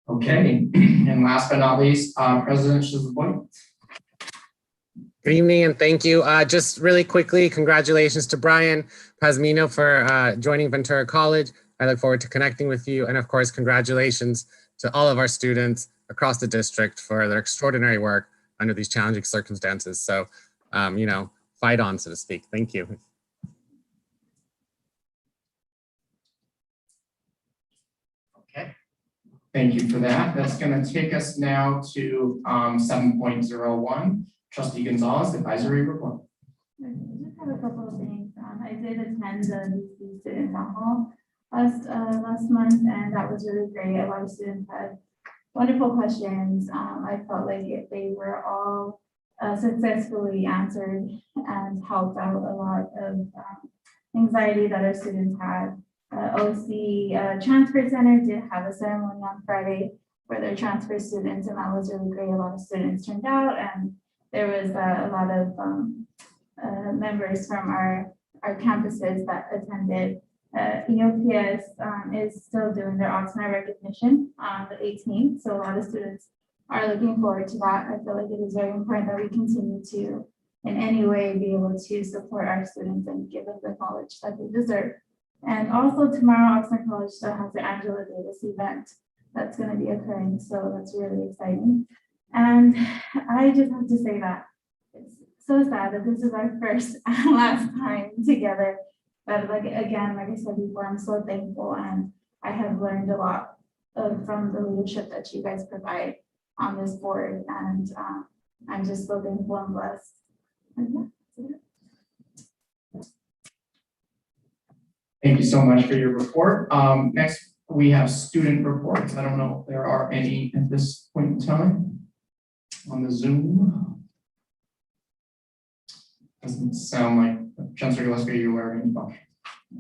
Okay, and last but not least, President Shazaboy. Good evening and thank you. Just really quickly, congratulations to Brian Pazmino for joining Ventura College. I look forward to connecting with you. And of course, congratulations to all of our students across the district for their extraordinary work under these challenging circumstances. So, you know, fight on, so to speak. Thank you. Okay, thank you for that. That's going to take us now to 7.01. Trustee Gonzalez, advisory report. I just have a couple of things. I did attend the VC student town hall last month, and that was really great. A lot of students had wonderful questions. I felt like they were all successfully answered and helped out a lot of anxiety that our students had. OC Transfer Center did have a ceremony on Friday for their transfer students, and that was really great. A lot of students turned out, and there was a lot of members from our campuses that attended. EOPS is still doing their Oxnard recognition on the 18th, so a lot of students are looking forward to that. I feel like it is very important that we continue to, in any way, be able to support our students and give them the knowledge that they deserve. And also tomorrow, Oxnard College still has the Angela Davis event that's going to be occurring, so that's really exciting. And I just have to say that it's so sad that this is our first and last time together. But like again, like I said before, I'm so thankful, and I have learned a lot from the leadership that you guys provide on this board, and I'm just so thankful and blessed. And yeah. Thank you so much for your report. Next, we have student reports. I don't know if there are any at this point in time on the Zoom. Doesn't sound like Chancellor Gillespie, you're aware of any. All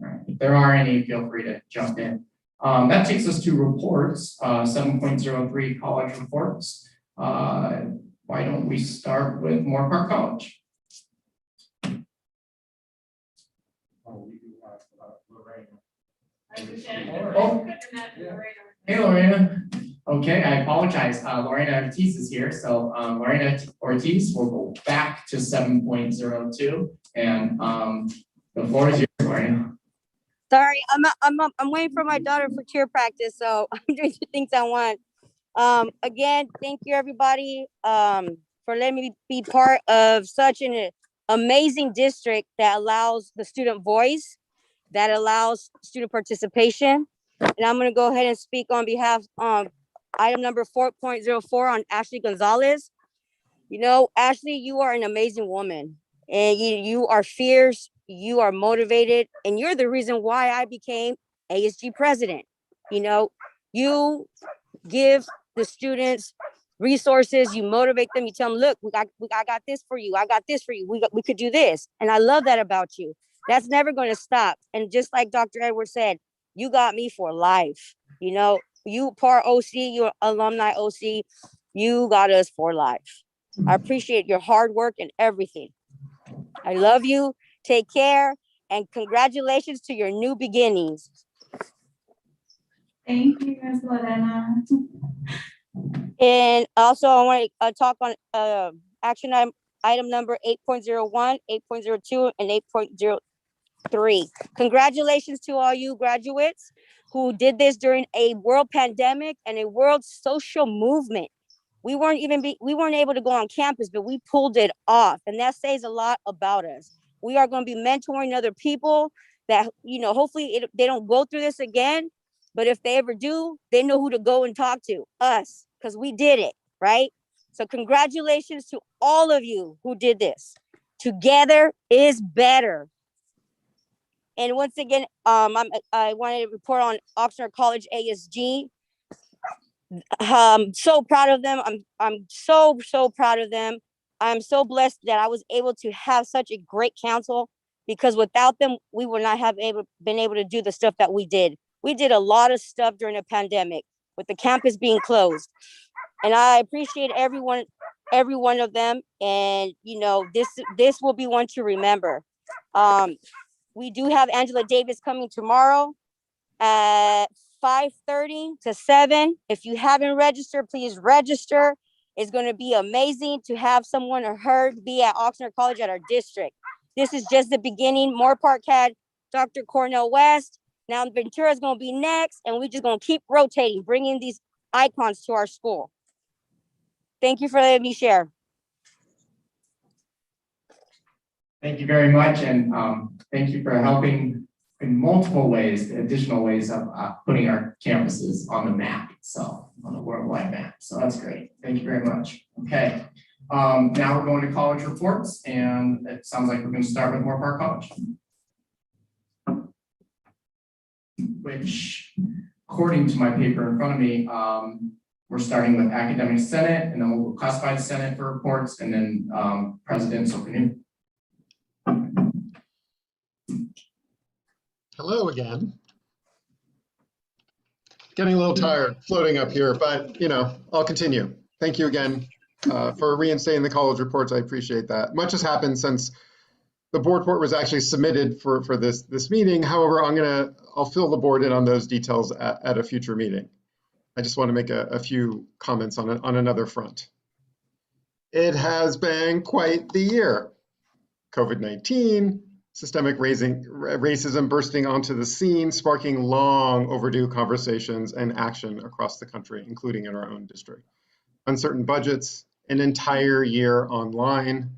right. If there are any, feel free to jump in. That takes us to reports, 7.03 college reports. Why don't we start with Moore Park College? Oh, we do have Lorena. Oh, hey, Lorena. Okay, I apologize. Lorena Ortiz is here. So Lorena Ortiz will go back to 7.02. And the floor is yours, Lorena. Sorry, I'm waiting for my daughter for cheer practice, so I'm doing the things I want. Again, thank you everybody for letting me be part of such an amazing district that allows the student voice, that allows student participation. And I'm going to go ahead and speak on behalf of item number 4.04 on Ashley Gonzalez. You know, Ashley, you are an amazing woman, and you are fierce, you are motivated, and you're the reason why I became ASG president. You know, you give the students resources, you motivate them, you tell them, look, I got this for you, I got this for you, we could do this. And I love that about you. That's never going to stop. And just like Dr. Edwards said, you got me for life. You know, you part OC, you're alumni OC, you got us for life. I appreciate your hard work and everything. I love you. Take care, and congratulations to your new beginnings. Thank you, Ms. Lorena. And also, I want to talk on action item number 8.01, 8.02, and 8.03. Congratulations to all you graduates who did this during a world pandemic and a world social movement. We weren't able to go on campus, but we pulled it off, and that says a lot about us. We are going to be mentoring other people that, you know, hopefully they don't go through this again, but if they ever do, they know who to go and talk to, us, because we did it, right? So congratulations to all of you who did this. Together is better. And once again, I wanted to report on Oxnard College ASG. So proud of them. I'm so proud of them. I'm so blessed that I was able to have such a great council, because without them, we would not have been able to do the stuff that we did. We did a lot of stuff during the pandemic with the campus being closed. And I appreciate every one of them. And, you know, this will be one to remember. We do have Angela Davis coming tomorrow at 5:30 to 7. If you haven't registered, please register. It's going to be amazing to have someone or her be at Oxnard College at our district. This is just the beginning. Moore Park had Dr. Cornell West. Now Ventura is going to be next, and we're just going to keep rotating, bringing these icons to our school. Thank you for letting me share. Thank you very much, and thank you for helping in multiple ways, additional ways of putting our campuses on the map, so on the worldwide map. So that's great. Thank you very much. Okay, now we're going to college reports, and it sounds like we're going to start with Moore Park College, which, according to my paper in front of me, we're starting with academic senate, and then we'll classify the senate for reports, and then president's opinion. Hello again. Getting a little tired floating up here, but I'll continue. Thank you again for reinstating the college reports. I appreciate that. Much has happened since the board report was actually submitted for this meeting. However, I'll fill the board in on those details at a future meeting. I just want to make a few comments on another front. It has been quite the year. COVID-19, systemic racism bursting onto the scene, sparking long overdue conversations and action across the country, including in our own district. Uncertain budgets, an entire year online,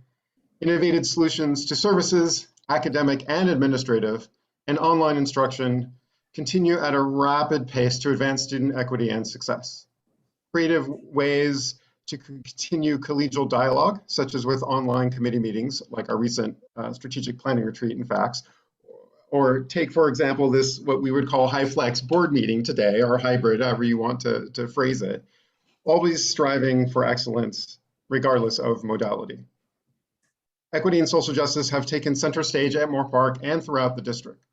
innovative solutions to services, academic and administrative, and online instruction continue at a rapid pace to advance student equity and success. Creative ways to continue collegial dialogue, such as with online committee meetings, like our recent strategic planning retreat in FACS, or take, for example, this, what we would call high flex board meeting today, or hybrid, however you want to phrase it, always striving for excellence, regardless of modality. Equity and social justice have taken center stage at Moore Park and throughout the district,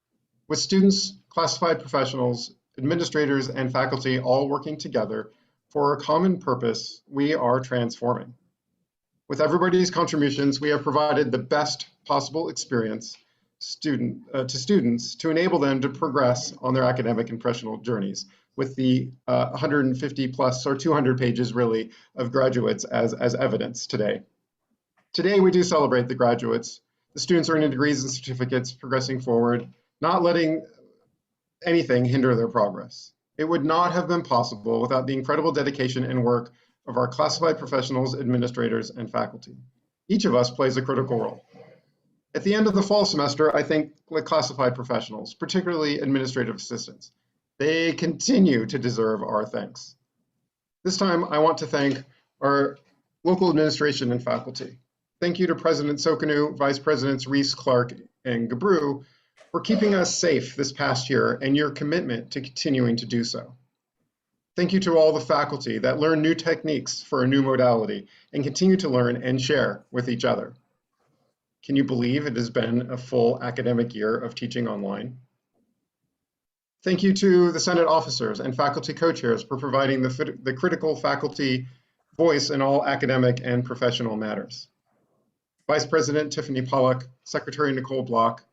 with students, classified professionals, administrators, and faculty all working together for a common purpose. We are transforming. With everybody's contributions, we have provided the best possible experience to students to enable them to progress on their academic and professional journeys, with the 150 plus or 200 pages really of graduates as evidence today. Today, we do celebrate the graduates, the students earning degrees and certificates, progressing forward, not letting anything hinder their progress. It would not have been possible without the incredible dedication and work of our classified professionals, administrators, and faculty. Each of us plays a critical role. At the end of the fall semester, I think with classified professionals, particularly administrative assistants, they continue to deserve our thanks. This time, I want to thank our local administration and faculty. Thank you to President Sokanu, Vice Presidents Reese, Clark, and Gabru for keeping us safe this past year and your commitment to continuing to do so. Thank you to all the faculty that learn new techniques for a new modality and continue to learn and share with each other. Can you believe it has been a full academic year of teaching online? Thank you to the Senate officers and faculty co-chairs for providing the critical faculty voice in all academic and professional matters. Vice President Tiffany Pollock, Secretary Nicole Block,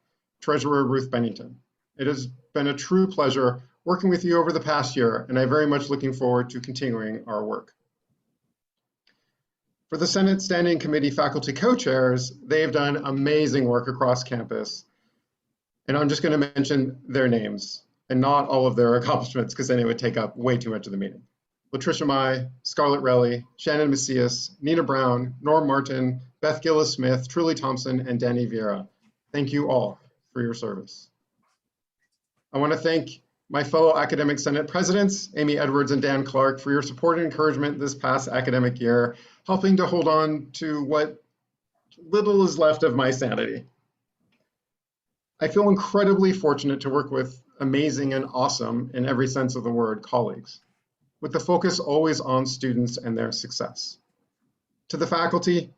Treasurer Ruth Bennington. It has been a true pleasure working with you over the past year, and I'm very much looking forward to continuing our work. For the Senate Standing Committee faculty co-chairs, they have done amazing work across campus, and I'm just going to mention their names and not all of their accomplishments, because then it would take up way too much of the meeting. Latricia Mai, Scarlett Relly, Shannon Macias, Nina Brown, Norm Martin, Beth Gillis-Smith, Truly Thompson, and Danny Vieira. Thank you all for your service. I want to thank my fellow academic Senate presidents, Amy Edwards and Dan Clark, for your support and encouragement this past academic year, helping to hold on to what little is left of my sanity. I feel incredibly fortunate to work with amazing and awesome, in every sense of the word, colleagues, with the focus always on students and their success. To the faculty,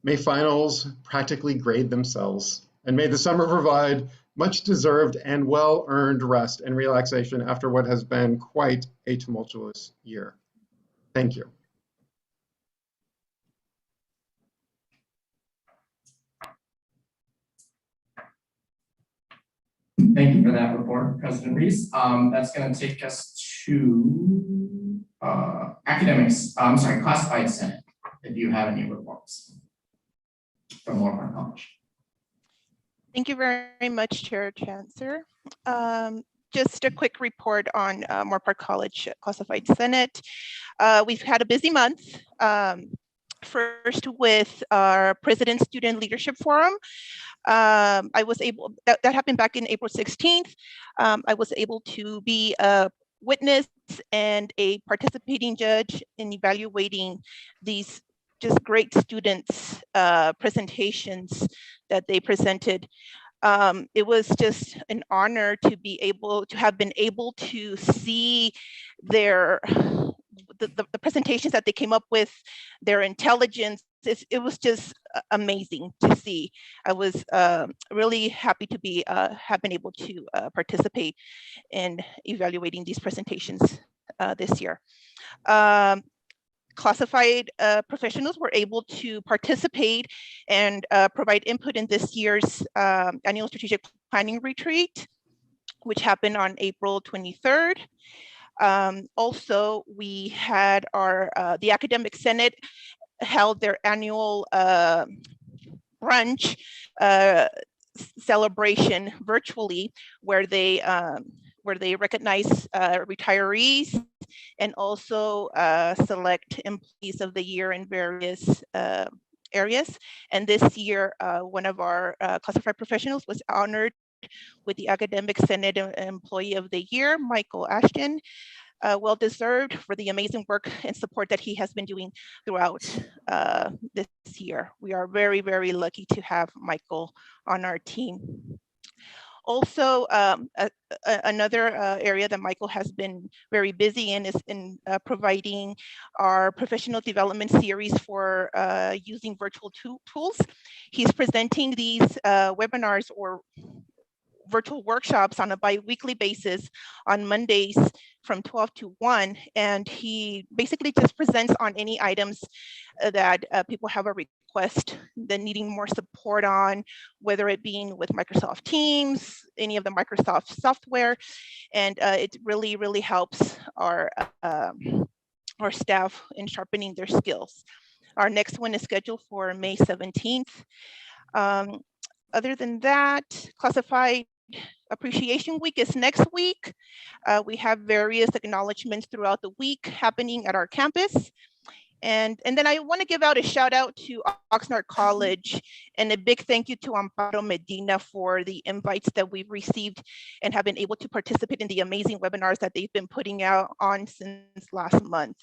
may finals practically grade themselves, and may the summer provide much deserved and well-earned rest and relaxation after what has been quite a tumultuous year. Thank you. Thank you for that report, President Reese. That's going to take us to classified Senate, if you have any reports from Moore Park College. Thank you very much, Chair Chancellor. Just a quick report on Moore Park College Classified Senate. We've had a busy month. First with our President's Student Leadership Forum. I was able, that happened back in April 16th. I was able to be a witness and a participating judge in evaluating these just great students' presentations that they presented. It was just an honor to be able to have been able to see their the presentations that they came up with, their intelligence, it was just amazing to see. I was really happy to be have been able to participate in evaluating these presentations this year. Classified professionals were able to participate and provide input in this year's annual strategic planning retreat, which happened on April 23rd. Also, we had the Academic Senate held their annual brunch celebration virtually, where they recognize retirees and also select employees of the year in various areas. And this year, one of our classified professionals was honored with the Academic Senate Employee of the Year, Michael Ashton. Well deserved for the amazing work and support that he has been doing throughout this year. We are very, very lucky to have Michael on our team. Also, another area that Michael has been very busy in is in providing our professional development series for using virtual tools. He's presenting these webinars or virtual workshops on a bi-weekly basis on Mondays from 12 to 1. And he basically just presents on any items that people have a request, that needing more support on, whether it being with Microsoft Teams, any of the Microsoft software. And it really, really helps our staff in sharpening their skills. Our next one is scheduled for May 17th. Other than that, Classified Appreciation Week is next week. We have various acknowledgements throughout the week happening at our campus. And then I want to give out a shout out to Oxnard College and a big thank you to Amparo Medina for the invites that we've received and have been able to participate in the amazing webinars that they've been putting out on since last month.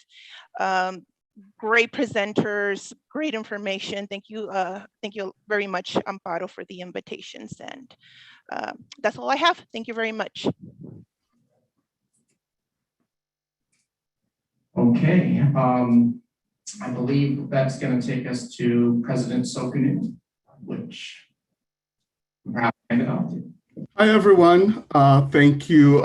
Great presenters, great information. Thank you very much, Amparo, for the invitations. And that's all I have. Thank you very much. Okay, I believe that's going to take us to President Sokunu, which perhaps hand it off to. Hi, everyone. Thank you,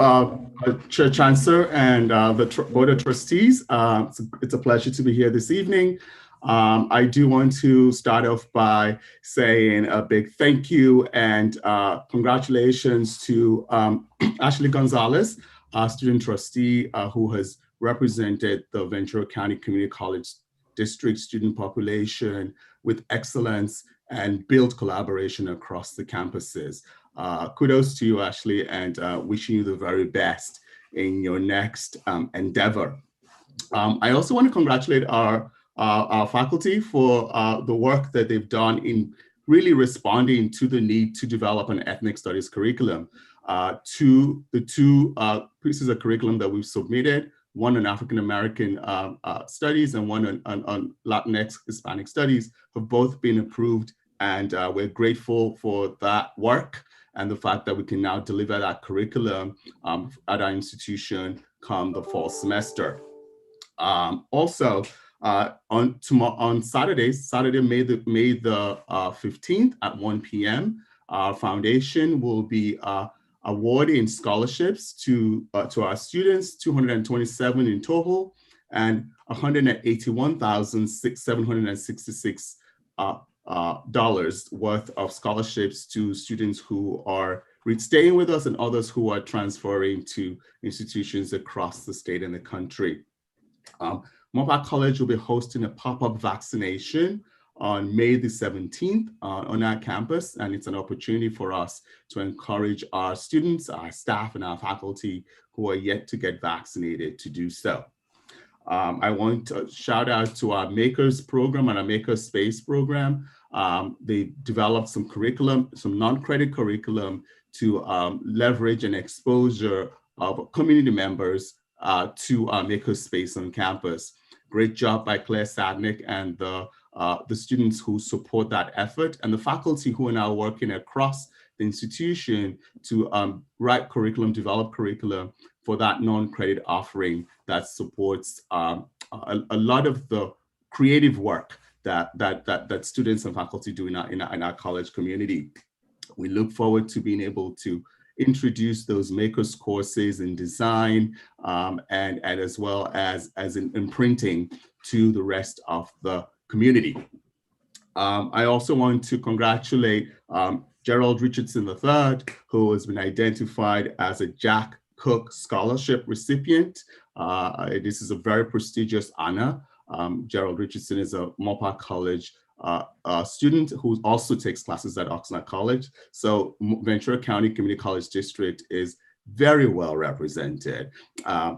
Chair Chancellor and the Board of Trustees. It's a pleasure to be here this evening. I do want to start off by saying a big thank you and congratulations to Ashley Gonzalez, our student trustee who has represented the Ventura County Community College District student population with excellence and build collaboration across the campuses. Kudos to you, Ashley, and wishing you the very best in your next endeavor. I also want to congratulate our faculty for the work that they've done in really responding to the need to develop an ethnic studies curriculum. To the two pieces of curriculum that we've submitted, one on African American studies and one on Latinx Hispanic studies, have both been approved, and we're grateful for that work and the fact that we can now deliver that curriculum at our institution come the fall semester. Also, on Saturday, May the 15th at 1 p.m., our foundation will be awarding scholarships to our students, 227 in total, and $181,766 dollars worth of scholarships to students who are staying with us and others who are transferring to institutions across the state and the country. Moorpark College will be hosting a pop-up vaccination on May the 17th on our campus, and it's an opportunity for us to encourage our students, our staff, and our faculty who are yet to get vaccinated to do so. I want to shout out to our Makers program and our Makers Space program. They developed some curriculum, some non-credit curriculum to leverage and exposure of community members to our Makers Space on campus. Great job by Claire Sadnick and the students who support that effort, and the faculty who are now working across the institution to write curriculum, develop curriculum for that non-credit offering that supports a lot of the creative work that students and faculty do in our college community. We look forward to being able to introduce those makers courses in design and as well as in printing to the rest of the community. I also want to congratulate Gerald Richardson III, who has been identified as a Jack Cook Scholarship recipient. This is a very prestigious honor. Gerald Richardson is a Moorpark College student who also takes classes at Oxnard College. So Ventura County Community College District is very well represented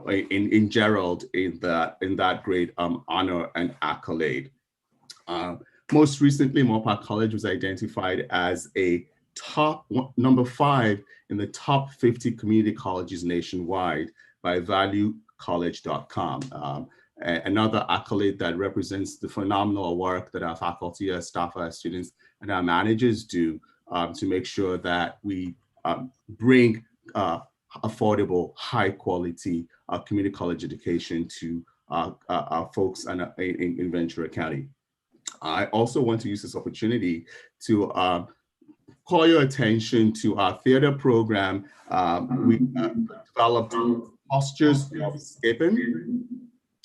in Gerald in that great honor and accolade. Most recently, Moorpark College was identified as a number 5 in the top 50 community colleges nationwide by valuecollege.com. Another accolade that represents the phenomenal work that our faculty, our staff, our students, and our managers do to make sure that we bring affordable, high quality community college education to our folks in Ventura County. I also want to use this opportunity to call your attention to our theater program. We developed Postures of Escaping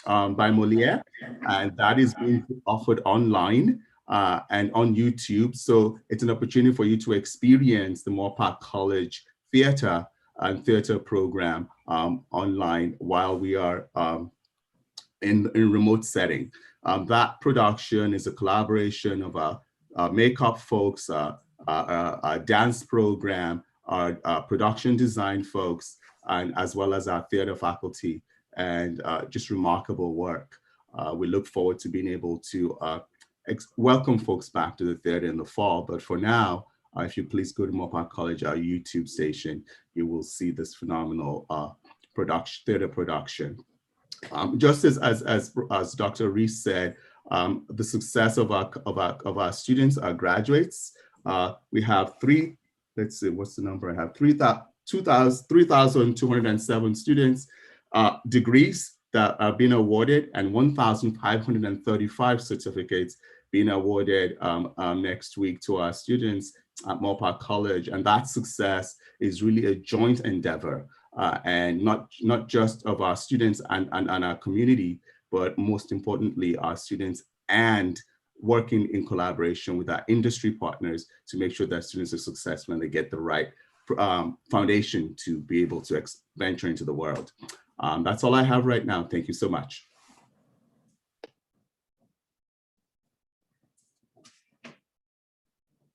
by Moliere, and that is being offered online and on YouTube. So it's an opportunity for you to experience the Moorpark College theater and theater program online while we are in remote setting. That production is a collaboration of our makeup folks, our dance program, our production design folks, and as well as our theater faculty, and just remarkable work. We look forward to being able to welcome folks back to the theater in the fall. But for now, if you please go to Moorpark College, our YouTube station, you will see this phenomenal theater production. Just as Dr. Reese said, the success of our students, our graduates, we have let's see, what's the number I have? 3,207 students, degrees that are being awarded, and 1,535 certificates being awarded next week to our students at Moorpark College. And that success is really a joint endeavor. And not just of our students and our community, but most importantly, our students, and working in collaboration with our industry partners to make sure that students are successful and they get the right foundation to be able to venture into the world. That's all I have right now. Thank you so much.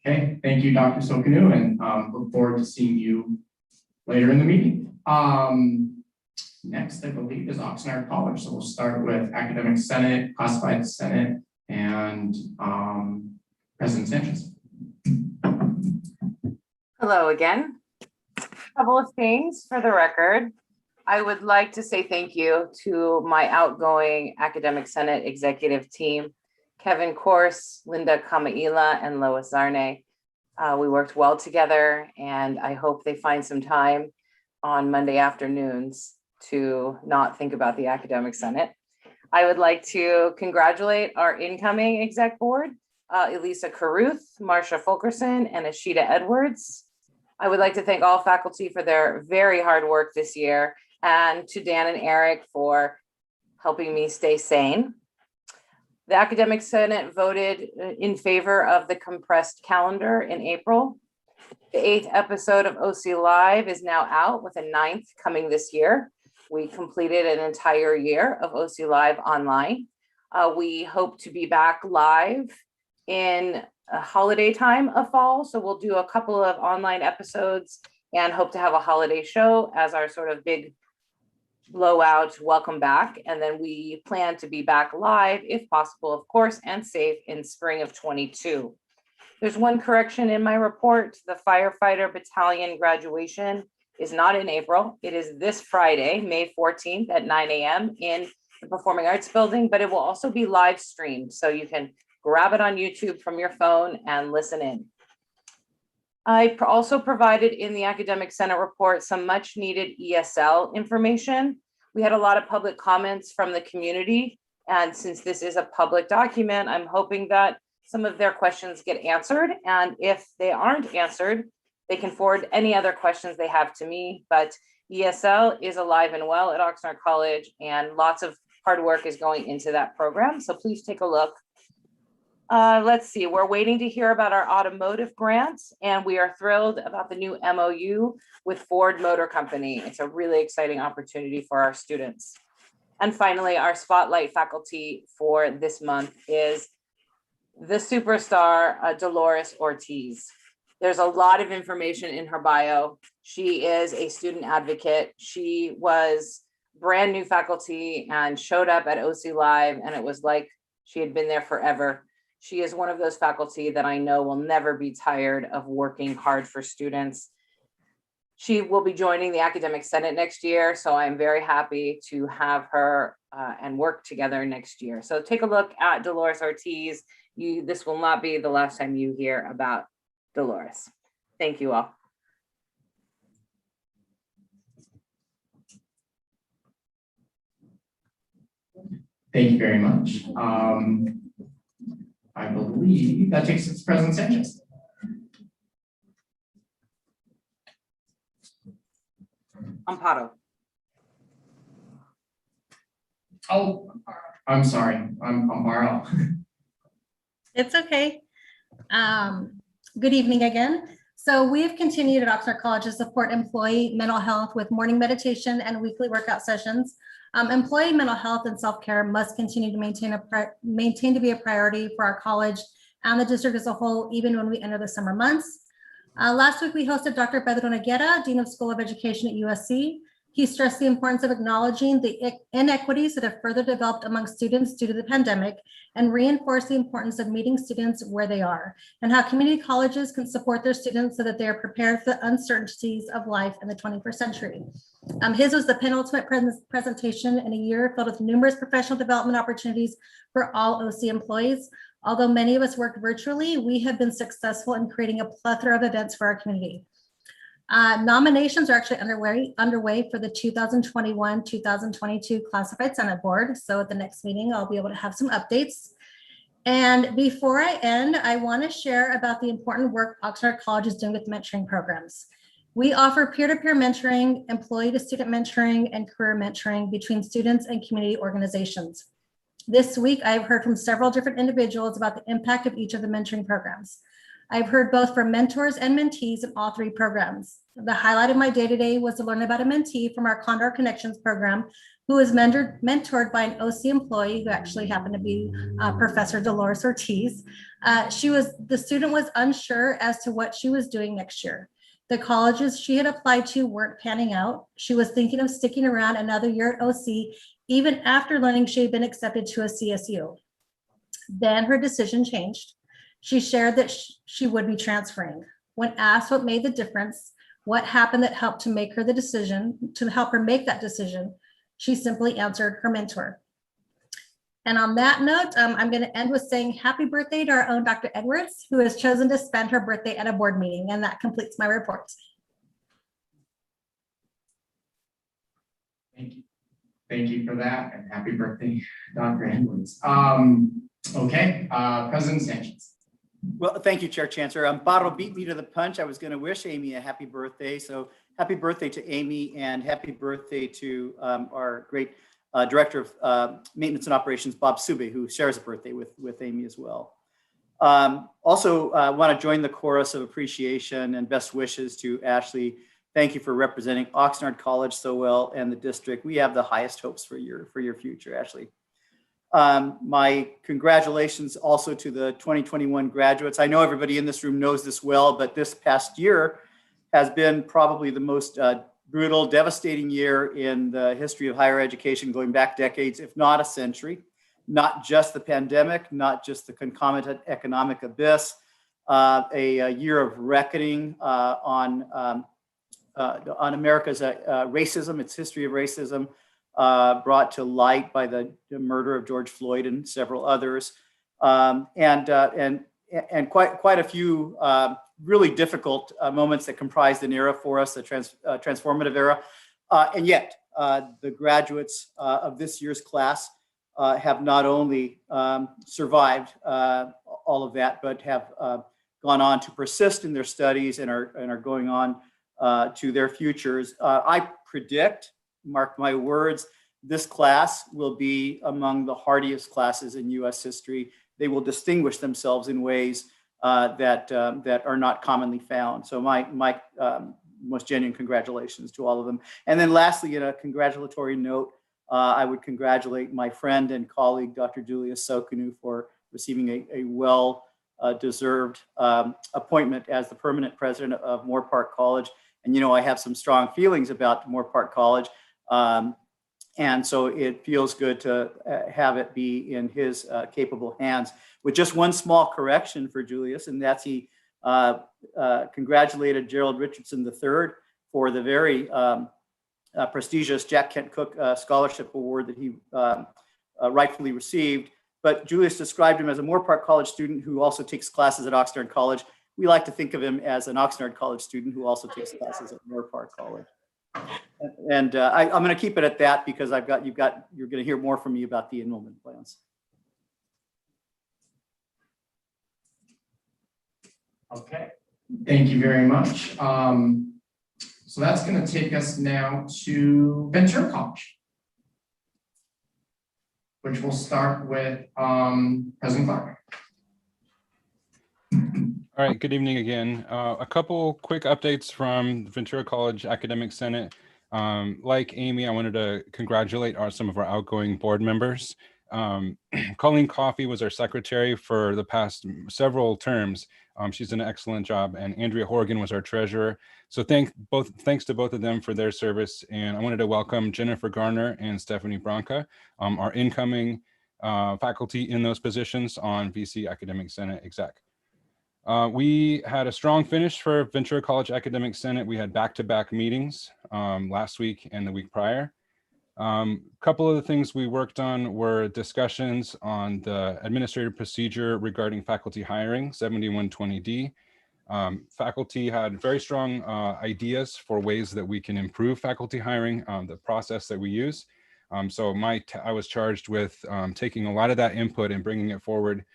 Okay, thank you, Dr. Sokanu, and look forward to seeing you later in the meeting. Next, I believe, is Oxnard College. So we'll start with Academic Senate, Classified Senate, and President Sanchez. Hello again. A couple of things for the record. I would like to say thank you to my outgoing Academic Senate executive team, Kevin Korse, Linda Kamaila, and Lois Zarne. We worked well together, and I hope they find some time on Monday afternoons to not think about the Academic Senate. I would like to congratulate our incoming exec board, Elisa Caruth, Marcia Fulkerson, and Ashita Edwards. I would like to thank all faculty for their very hard work this year, and to Dan and Eric for helping me stay sane. The Academic Senate voted in favor of the compressed calendar in April. The 8th episode of OC Live is now out, with a 9th coming this year. We completed an entire year of OC Live online. We hope to be back live in a holiday time of fall. So we'll do a couple of online episodes and hope to have a holiday show as our sort of big blowout welcome back. And then we plan to be back live, if possible, of course, and safe in spring of 22. There's one correction in my report. The firefighter battalion graduation is not in April. It is this Friday, May 14th at 9 a.m. in the Performing Arts Building, but it will also be live streamed. So you can grab it on YouTube from your phone and listen in. I also provided in the Academic Senate report some much needed ESL information. We had a lot of public comments from the community And since this is a public document, I'm hoping that some of their questions get answered. And if they aren't answered, they can forward any other questions they have to me. But ESL is alive and well at Oxnard College, and lots of hard work is going into that program. So please take a look. Let's see, we're waiting to hear about our automotive grants, and we are thrilled about the new MOU with Ford Motor Company. It's a really exciting opportunity for our students. And finally, our spotlight faculty for this month is the superstar Dolores Ortiz. There's a lot of information in her bio. She is a student advocate. She was brand new faculty and showed up at OC Live, and it was like she had been there forever. She is one of those faculty that I know will never be tired of working hard for students. She will be joining the Academic Senate next year, so I'm very happy to have her and work together next year. So take a look at Dolores Ortiz. This will not be the last time you hear about Dolores. Thank you all. Thank you very much. I believe that takes us to President Sanchez. Amparo. Oh, I'm sorry. I'm Amparo. It's okay. Good evening again. So we've continued at Oxnard College to support employee mental health with morning meditation and weekly workout sessions. Employee mental health and self-care must continue to maintain to be a priority for our college and the district as a whole, even when we enter the summer months. Last week, we hosted Dr. Pedro Noguera, Dean of School of Education at USC. He stressed the importance of acknowledging the inequities that have further developed among students due to the pandemic and reinforced the importance of meeting students where they are and how community colleges can support their students so that they are prepared for the uncertainties of life in the 21st century. His was the penultimate presentation in a year filled with numerous professional development opportunities for all OC employees. Although many of us worked virtually, we have been successful in creating a plethora of events for our community. Nominations are actually underway for the 2021-2022 Classified Senate Board. So at the next meeting, I'll be able to have some updates. And before I end, I want to share about the important work Oxnard College is doing with mentoring programs. We offer peer-to-peer mentoring, employee-to-student mentoring, and career mentoring between students and community organizations. This week, I've heard from several different individuals about the impact of each of the mentoring programs. I've heard both from mentors and mentees in all three programs. The highlight of my day-to-day was to learn about a mentee from our Condor Connections program who was mentored by an OC employee who actually happened to be Professor Dolores Ortiz. The student was unsure as to what she was doing next year. The colleges she had applied to weren't panning out. She was thinking of sticking around another year at OC, even after learning she had been accepted to a CSU. Then her decision changed. She shared that she would be transferring. When asked what made the difference, what happened that helped to make her the decision, to help her make that decision, she simply answered her mentor. And on that note, I'm going to end with saying happy birthday to our own Dr. Edwards, who has chosen to spend her birthday at a board meeting. And that completes my report. Thank you. Thank you for that, and happy birthday, Dr. Edwards. Okay, President Sanchez. Well, thank you, Chair Chancellor. Bottle beat me to the punch. I was going to wish Amy a happy birthday. So happy birthday to Amy, and happy birthday to our great Director of Maintenance and Operations, Bob Sube, who shares a birthday with Amy as well. Also, I want to join the chorus of appreciation and best wishes to Ashley. Thank you for representing Oxnard College so well and the district. We have the highest hopes for your future, Ashley. My congratulations also to the 2021 graduates. I know everybody in this room knows this well, but this past year has been probably the most brutal, devastating year in the history of higher education, going back decades, if not a century. Not just the pandemic, not just the concomitant economic abyss, a year of reckoning on America's racism, its history of racism, brought to light by the murder of George Floyd and several others, and quite a few really difficult moments that comprised an era for us, the transformative era. And yet, the graduates of this year's class have not only survived all of that, but have gone on to persist in their studies and are going on to their futures. I predict, mark my words, this class will be among the hardiest classes in U.S. history. They will distinguish themselves in ways that are not commonly found. So my most genuine congratulations to all of them. And then lastly, in a congratulatory note, I would congratulate my friend and colleague, Dr. Julius Sokunu, for receiving a well-deserved appointment as the permanent president of Moore Park College. And, you know, I have some strong feelings about Moore Park College. And so it feels good to have it be in his capable hands. With just one small correction for Julius, and that's he congratulated Gerald Richardson III for the very prestigious Jack Kent Cooke Scholarship Award that he rightfully received. But Julius described him as a Moore Park College student who also takes classes at Oxnard College. We like to think of him as an Oxnard College student who also takes classes at Moore Park College. And I'm going to keep it at that because you're going to hear more from me about the enrollment plans. Okay, thank you very much. So that's going to take us now to Ventura College, which will start with President Clark. All right, good evening again. A couple quick updates from Ventura College Academic Senate. Like Amy, I wanted to congratulate some of our outgoing board members. Colleen Coffey was our secretary for the past several terms. She's done an excellent job, and Andrea Horgan was our treasurer. So thanks to both of them for their service. And I wanted to welcome Jennifer Garner and Stephanie Branca, our incoming faculty in those positions on VC Academic Senate Exec. We had a strong finish for Ventura College Academic Senate. We had back-to-back meetings last week and the week prior. Couple of the things we worked on were discussions on the administrative procedure regarding faculty hiring, 7120D. Faculty had very strong ideas for ways that we can improve faculty hiring, the process that we use. So I was charged with taking a lot of that input and bringing it forward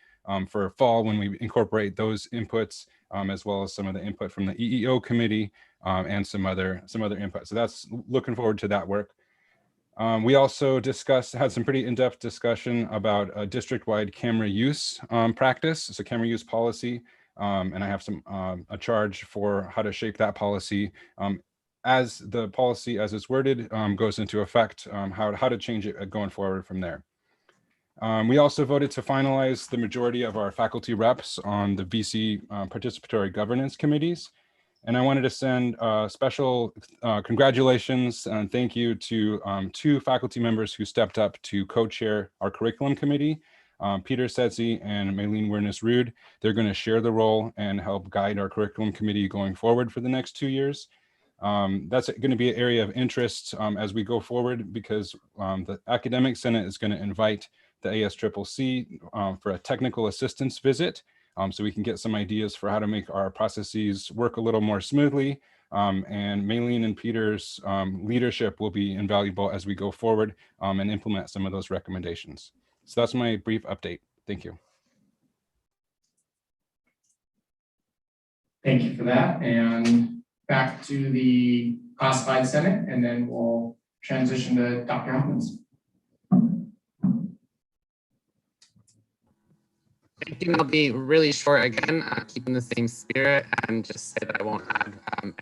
for fall when we incorporate those inputs, as well as some of the input from the EEO committee and some other input. So that's looking forward to that work. We also had some pretty in-depth discussion about a district-wide camera use practice, so camera use policy, and I have a charge for how to shape that policy as the policy, as it's worded, goes into effect, how to change it going forward from there. We also voted to finalize the majority of our faculty reps on the VC participatory governance committees. And I wanted to send special congratulations and thank you to two faculty members who stepped up to co-chair our curriculum committee, Peter Setzi and Maylene Wernes-Rude. They're going to share the role and help guide our curriculum committee going forward for the next 2 years. That's going to be an area of interest as we go forward because the Academic Senate is going to invite the ASCCC for a technical assistance visit. So we can get some ideas for how to make our processes work a little more smoothly. And Maylene and Peter's leadership will be invaluable as we go forward and implement some of those recommendations. So that's my brief update. Thank you. Thank you for that. And back to the classified Senate, and then we'll transition to Dr. Hopkins. Thank you. I'll be really short again, keeping the same spirit, and just say that I won't add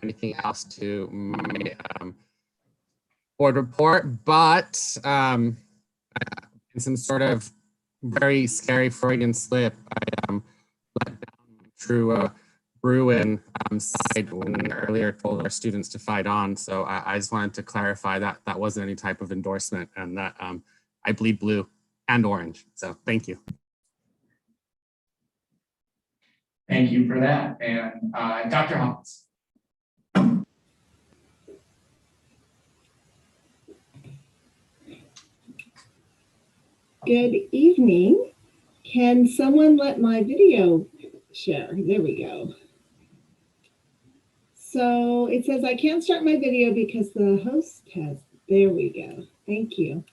anything else to my board report, but in some sort of very scary Freudian slip, I let down true Bruin side when we earlier told our students to fight on. So I just wanted to clarify that that wasn't any type of endorsement and that I bleed blue and orange. So thank you. Thank you for that. And Dr. Hopkins. Good evening. Can someone let my video share? There we go. So it says I can't start my video because the host has, there we go. Thank you.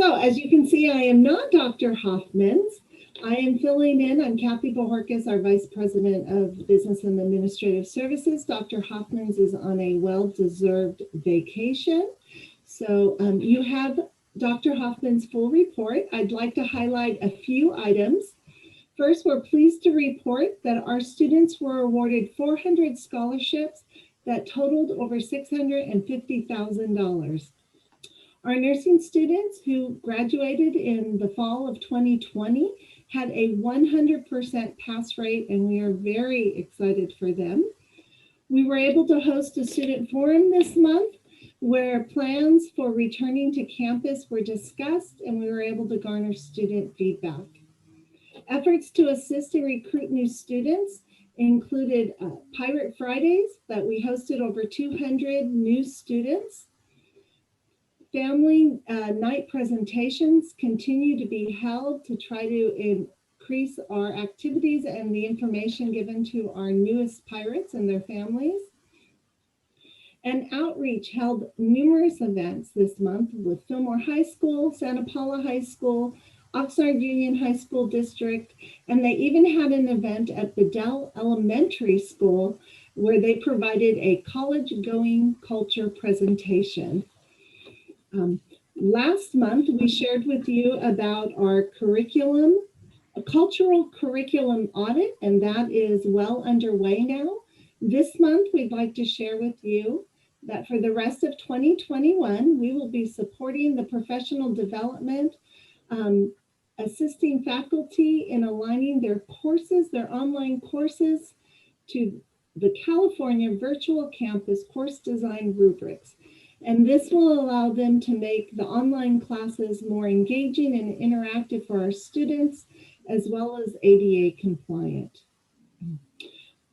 So as you can see, I am not Dr. Hoffman's. I am filling in. I'm Kathy Bohorkes, our Vice President of Business and Administrative Services. Dr. Hoffman's is on a well-deserved vacation. So you have Dr. Hoffman's full report. I'd like to highlight a few items. First, we're pleased to report that our students were awarded 400 scholarships that totaled over $650,000. Our nursing students who graduated in the fall of 2020 had a 100% pass rate, and we are very excited for them. We were able to host a student forum this month where plans for returning to campus were discussed, and we were able to garner student feedback. Efforts to assist and recruit new students included Pirate Fridays that we hosted over 200 new students. Family night presentations continue to be held to try to increase our activities and the information given to our newest pirates and their families. And Outreach held numerous events this month with Fillmore High School, Santa Paula High School, Oxnard Union High School District, and they even had an event at Bedell Elementary School where they provided a college-going culture presentation. Last month, we shared with you about our curriculum, a cultural curriculum audit, and that is well underway now. This month, we'd like to share with you that for the rest of 2021, we will be supporting the professional development, assisting faculty in aligning their courses, their online courses, to the California Virtual Campus course design rubrics. And this will allow them to make the online classes more engaging and interactive for our students, as well as ADA compliant.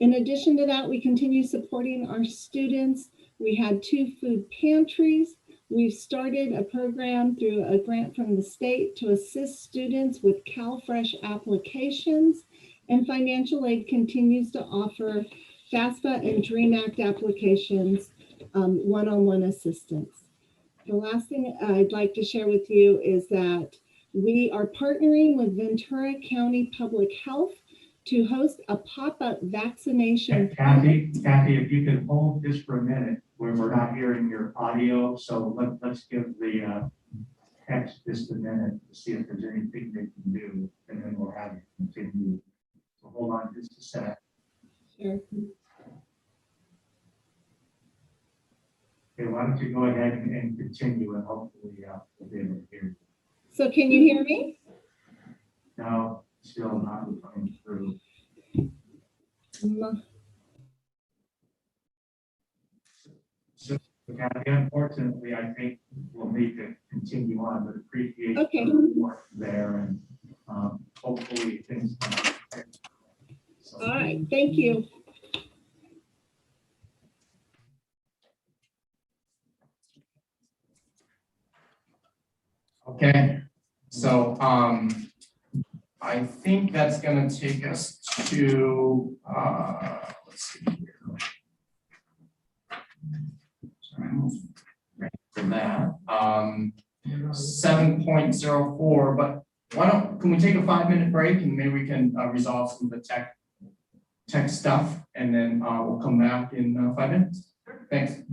In addition to that, we continue supporting our students. We had 2 food pantries. We've started a program through a grant from the state to assist students with CalFresh applications, and financial aid continues to offer FAFSA and DREAM Act applications, one-on-one assistance. The last thing I'd like to share with you is that we are partnering with Ventura County Public Health to host a pop-up vaccination. Kathy, if you could hold just for a minute where we're not hearing your audio. So let's give the text just a minute to see if there's anything they can do, and then we'll have it continue. So hold on just a sec. Sure. Okay, why don't you go ahead and continue, and hopefully we'll be able to hear you. So can you hear me? No, still not coming through. So, Kathy, unfortunately, I think we'll need to continue on, but appreciate the work there, and hopefully things can. So, all right, thank you. Okay, so I think that's going to take us to let's see here. Sorry, I'm ready for that. 7.04, but can we take a 5-minute break and maybe we can resolve some of the tech stuff, and then we'll come back in 5 minutes. Thanks.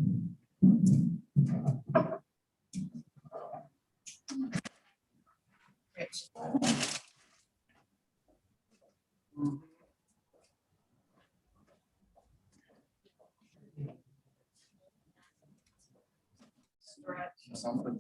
Something.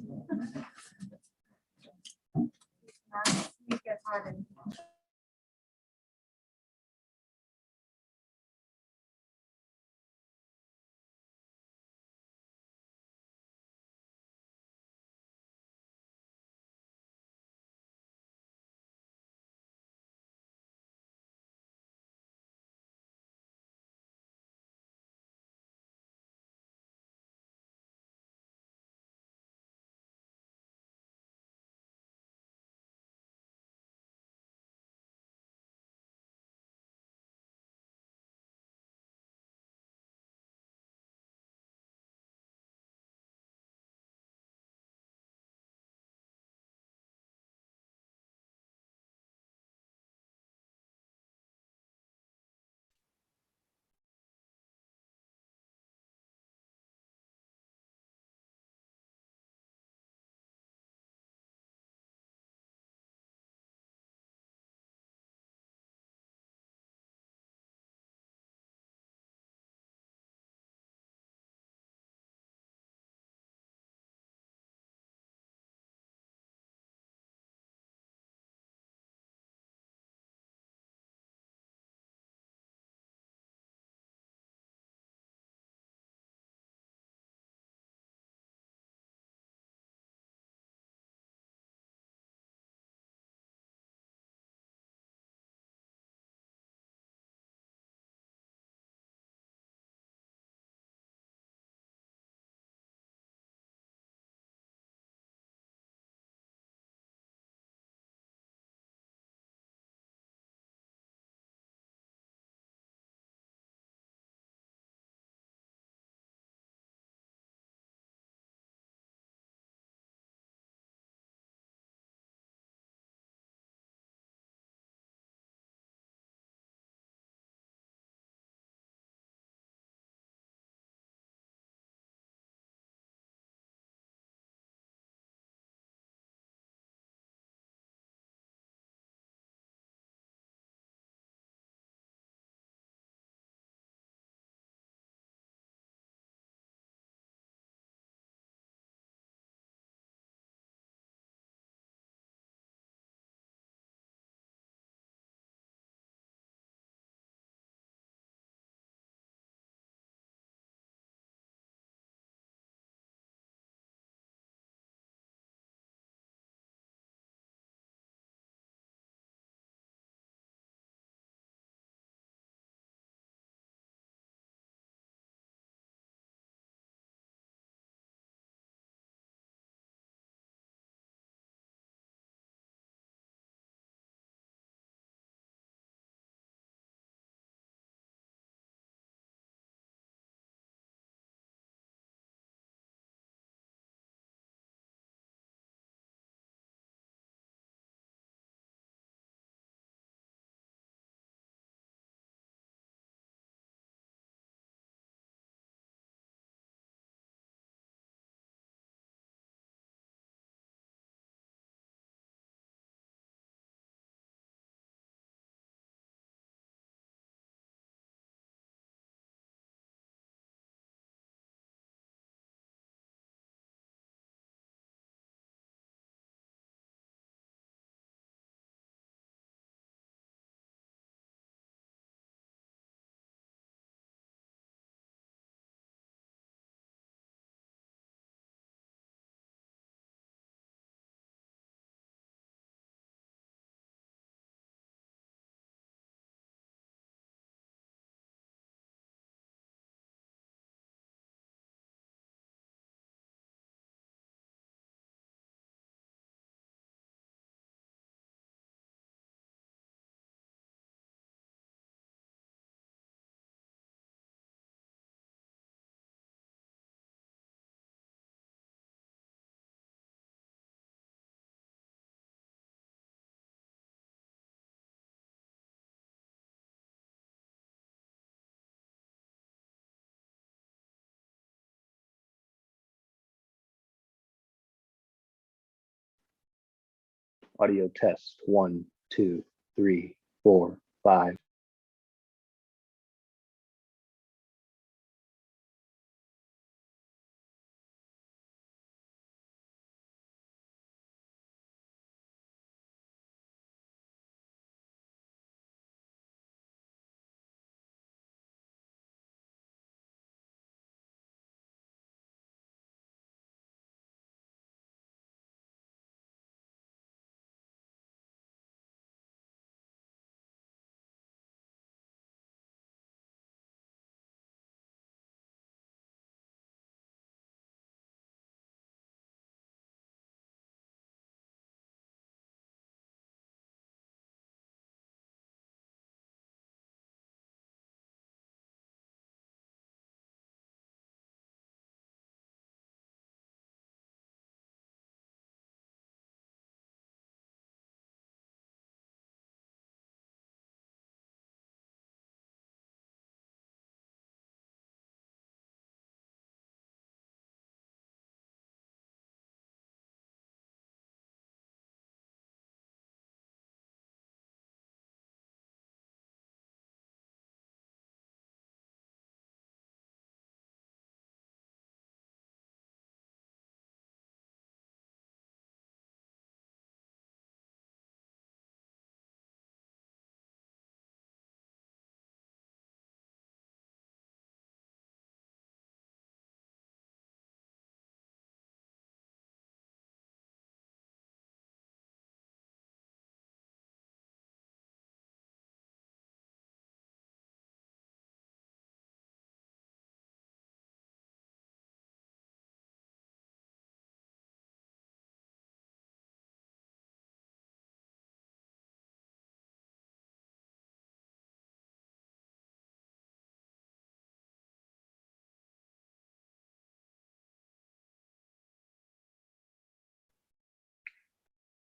Audio test. 1, 2, 3, 4, 5.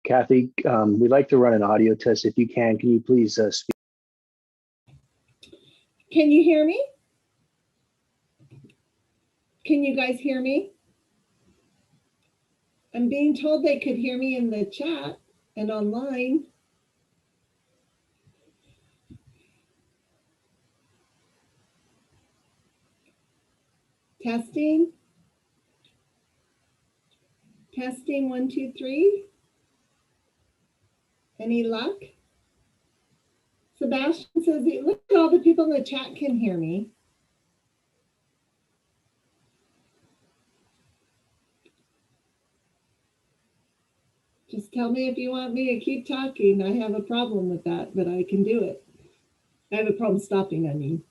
Kathy, we'd like to run an audio test. If you can you please speak? Can you hear me? Can you guys hear me? I'm being told they could hear me in the chat and online. Testing. Testing 1, 2, 3. Any luck? Sebastian says, look at all the people in the chat can hear me. Just tell me if you want me to keep talking. I have a problem with that, but I can do it. I have a problem stopping, I mean.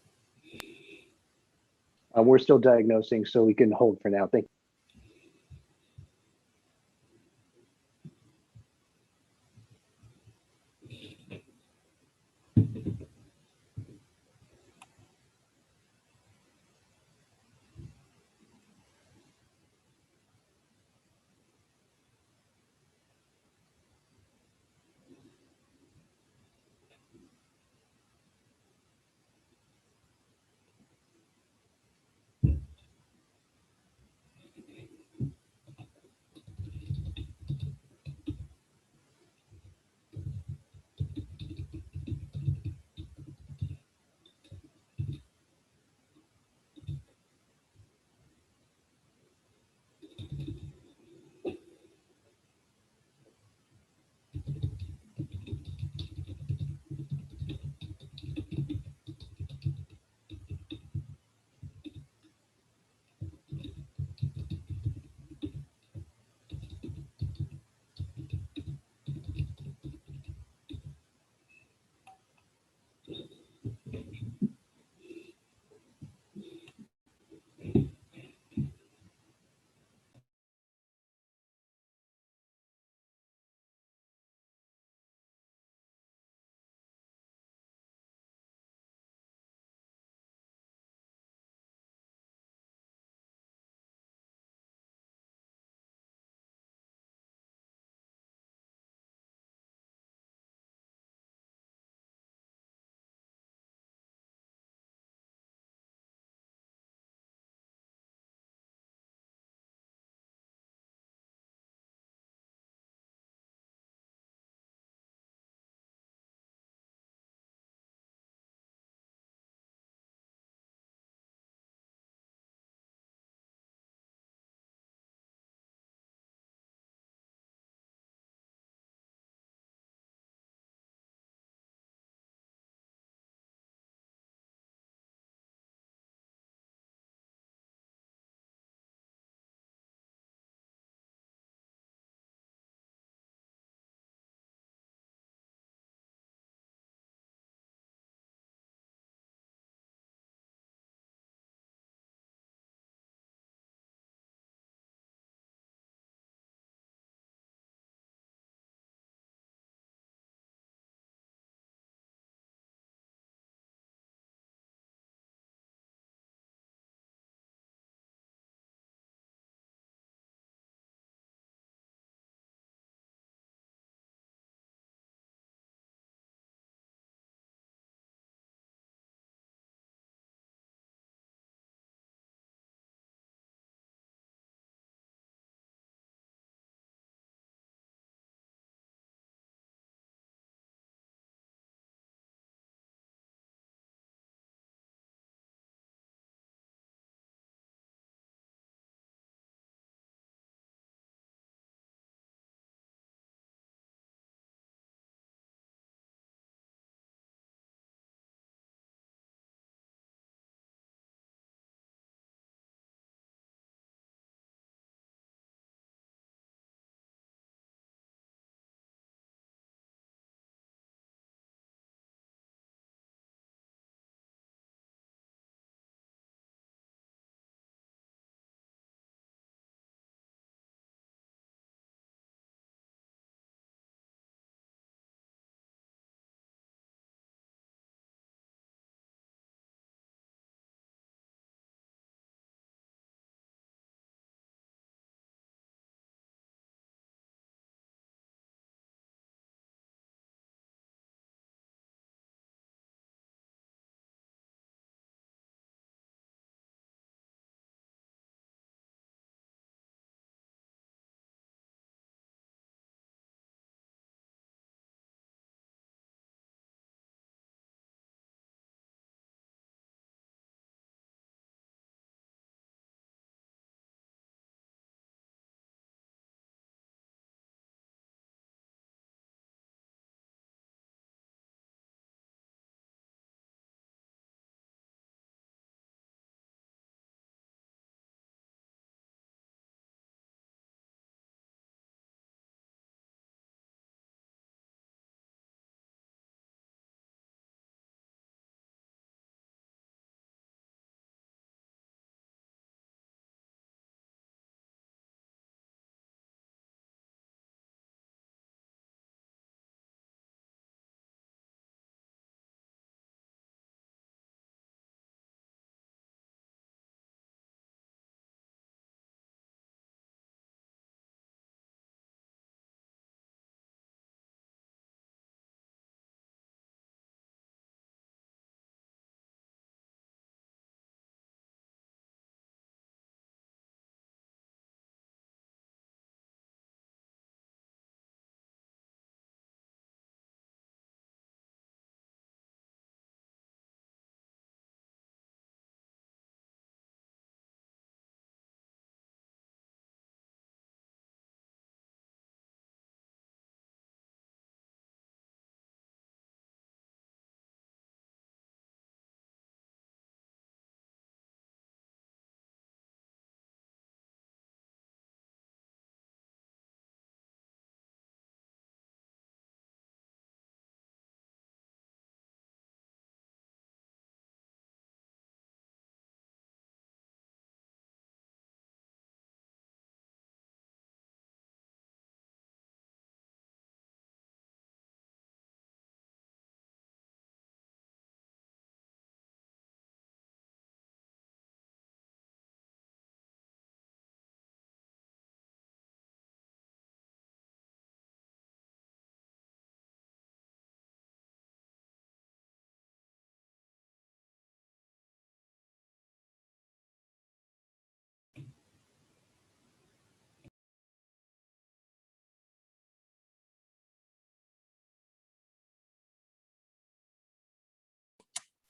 We're still diagnosing, so we can hold for now. Thank you.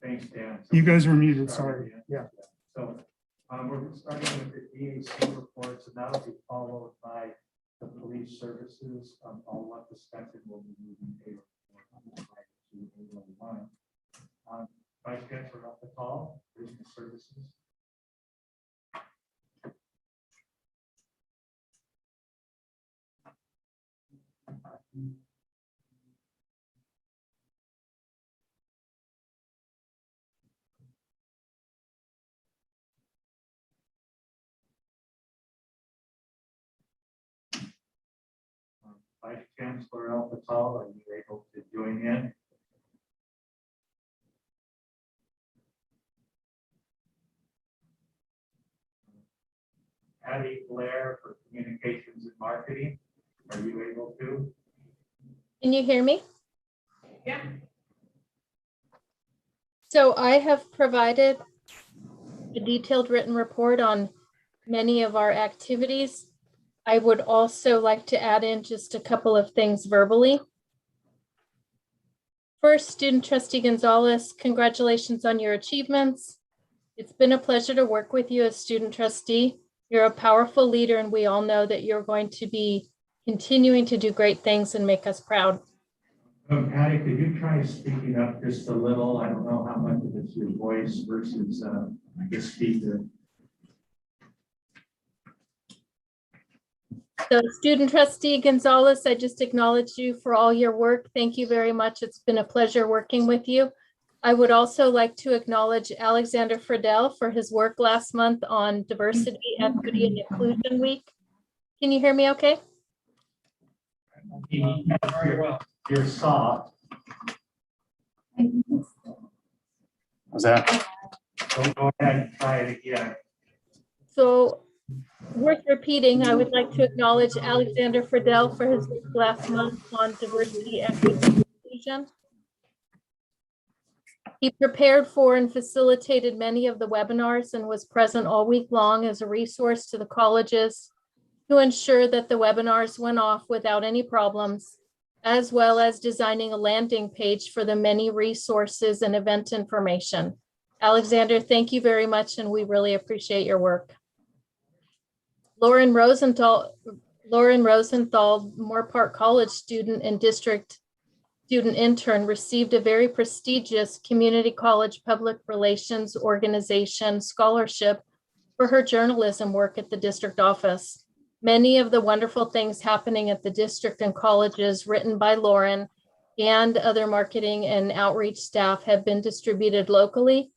Thanks, Dan. You guys were muted, sorry. Yeah. So we're starting with the DAC reports, and that'll be followed by the police services. All what discussing will be moving paper. Vice Chancellor up the call, business services. Vice Chancellor Al-Fattal, are you able to join in? Patty Blair for Communications and Marketing, are you able to? Can you hear me? Yeah. So I have provided a detailed written report on many of our activities. I would also like to add in just a couple of things verbally. First, Student Trustee Gonzalez, congratulations on your achievements. It's been a pleasure to work with you as Student Trustee. You're a powerful leader, and we all know that you're going to be continuing to do great things and make us proud. Patty, could you try speaking up just a little? I don't know how much of it's your voice versus the speaker. So Student Trustee Gonzalez, I just acknowledge you for all your work. Thank you very much. It's been a pleasure working with you. I would also like to acknowledge Alexander Friedel for his work last month on Diversity, Equity, and Inclusion Week. Can you hear me okay? Very well. You're soft. How's that? Go ahead and try it again. So worth repeating, I would like to acknowledge Alexander Friedel for his work last month on Diversity, Equity, and Inclusion. He prepared for and facilitated many of the webinars and was present all week long as a resource to the colleges to ensure that the webinars went off without any problems, as well as designing a landing page for the many resources and event information. Alexander, thank you very much, and we really appreciate your work. Lauren Rosenthal, Moore Park College student and district student intern, received a very prestigious Community College Public Relations Organization scholarship for her journalism work at the district office. Many of the wonderful things happening at the district and colleges written by Lauren and other marketing and outreach staff have been distributed locally,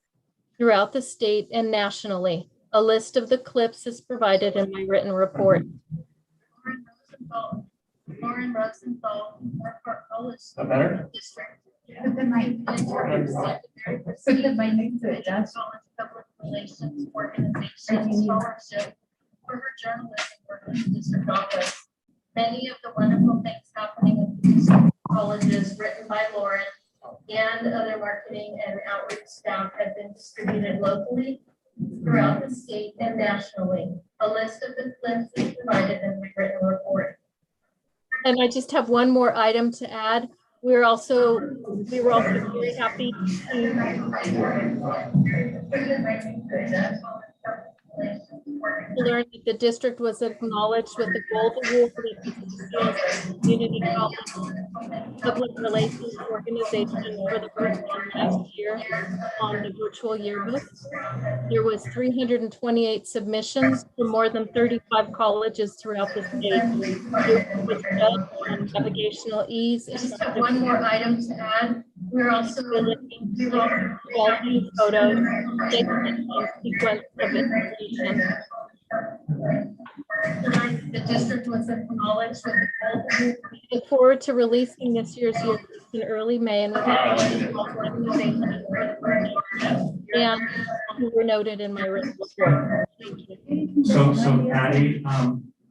throughout the state, and nationally. A list of the clips is provided in my written report. Lauren Rosenthal, Moore Park College District. Put the mic. Public Relations Organization scholarship for her journalism work in the district office. Many of the wonderful things happening at the district colleges written by Lauren and other marketing and outreach staff have been distributed locally, throughout the state, and nationally. A list of the clips is provided in my written report. And I just have one more item to add. We were also very happy to learn that the district was acknowledged with the Gold Award for the VCCCD Community College Public Relations Organization for the first time last year on the virtual yearbook. There was 328 submissions from more than 35 colleges throughout the state. Navigational ease. Just have one more item to add. We're also looking to quality photos, and sequence of information. The district was acknowledged with the gold. We look forward to releasing this year's yearbook in early May, and who were noted in my written report. Thank you. So Patty,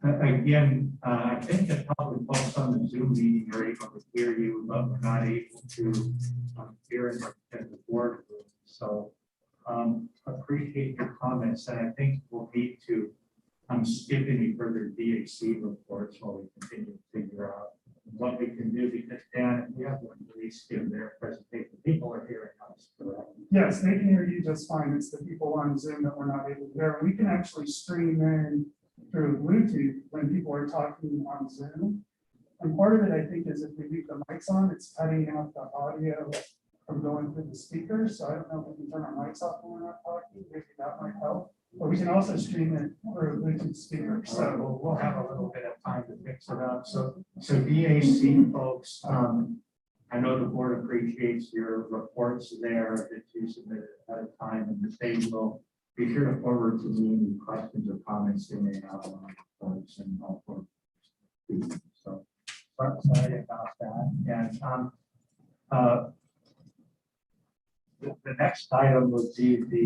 again, I think that probably folks on the Zoom meeting are able to hear you, but we're not able to hear in the board room. So appreciate your comments, and I think we'll need to skip any further DAC reports while we continue to figure out what we can do, because Dan, if we have one, at least give their presentation. People are hearing us. us, correct? Yes, they can hear you just fine. It's the people on Zoom that we're not able to hear. We can actually stream in through Bluetooth when people are talking on Zoom. And part of it, I think, is if we leave the mics on, it's cutting out the audio from going through the speakers. So I don't know if we can turn our mics off when we're not talking. Maybe that might help. But we can also stream it through Bluetooth speakers. So we'll have a little bit of time to fix it up. So VAC folks, I know the board appreciates your reports there that you submitted ahead of time, and that they will be sure to forward to me any questions or comments they may have on the reports and all for. So sorry about that. And the next item would be the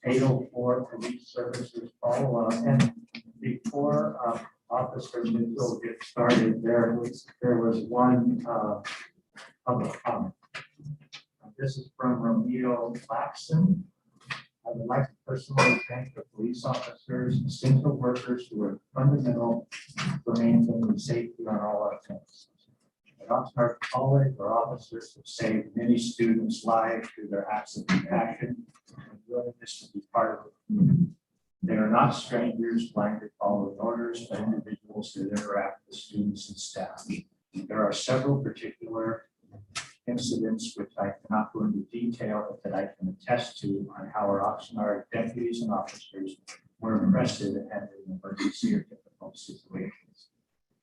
804 police services follow-up. And before Officer Mitchell gets started, there was one public comment. This is from Romeo Laxon. I would like to personally thank the police officers and essential workers who are fundamental for maintaining safety on all our campuses. At Oxnard College, our officers have saved many students' lives through their acts of compassion and willingness to be part of the community. They are not strangers blindly following orders, but individuals that interact with students and staff. There are several particular incidents which I cannot go into detail, but that I can attest to on how our Oxnard deputies and officers were impressive in handling emergency or difficult situations.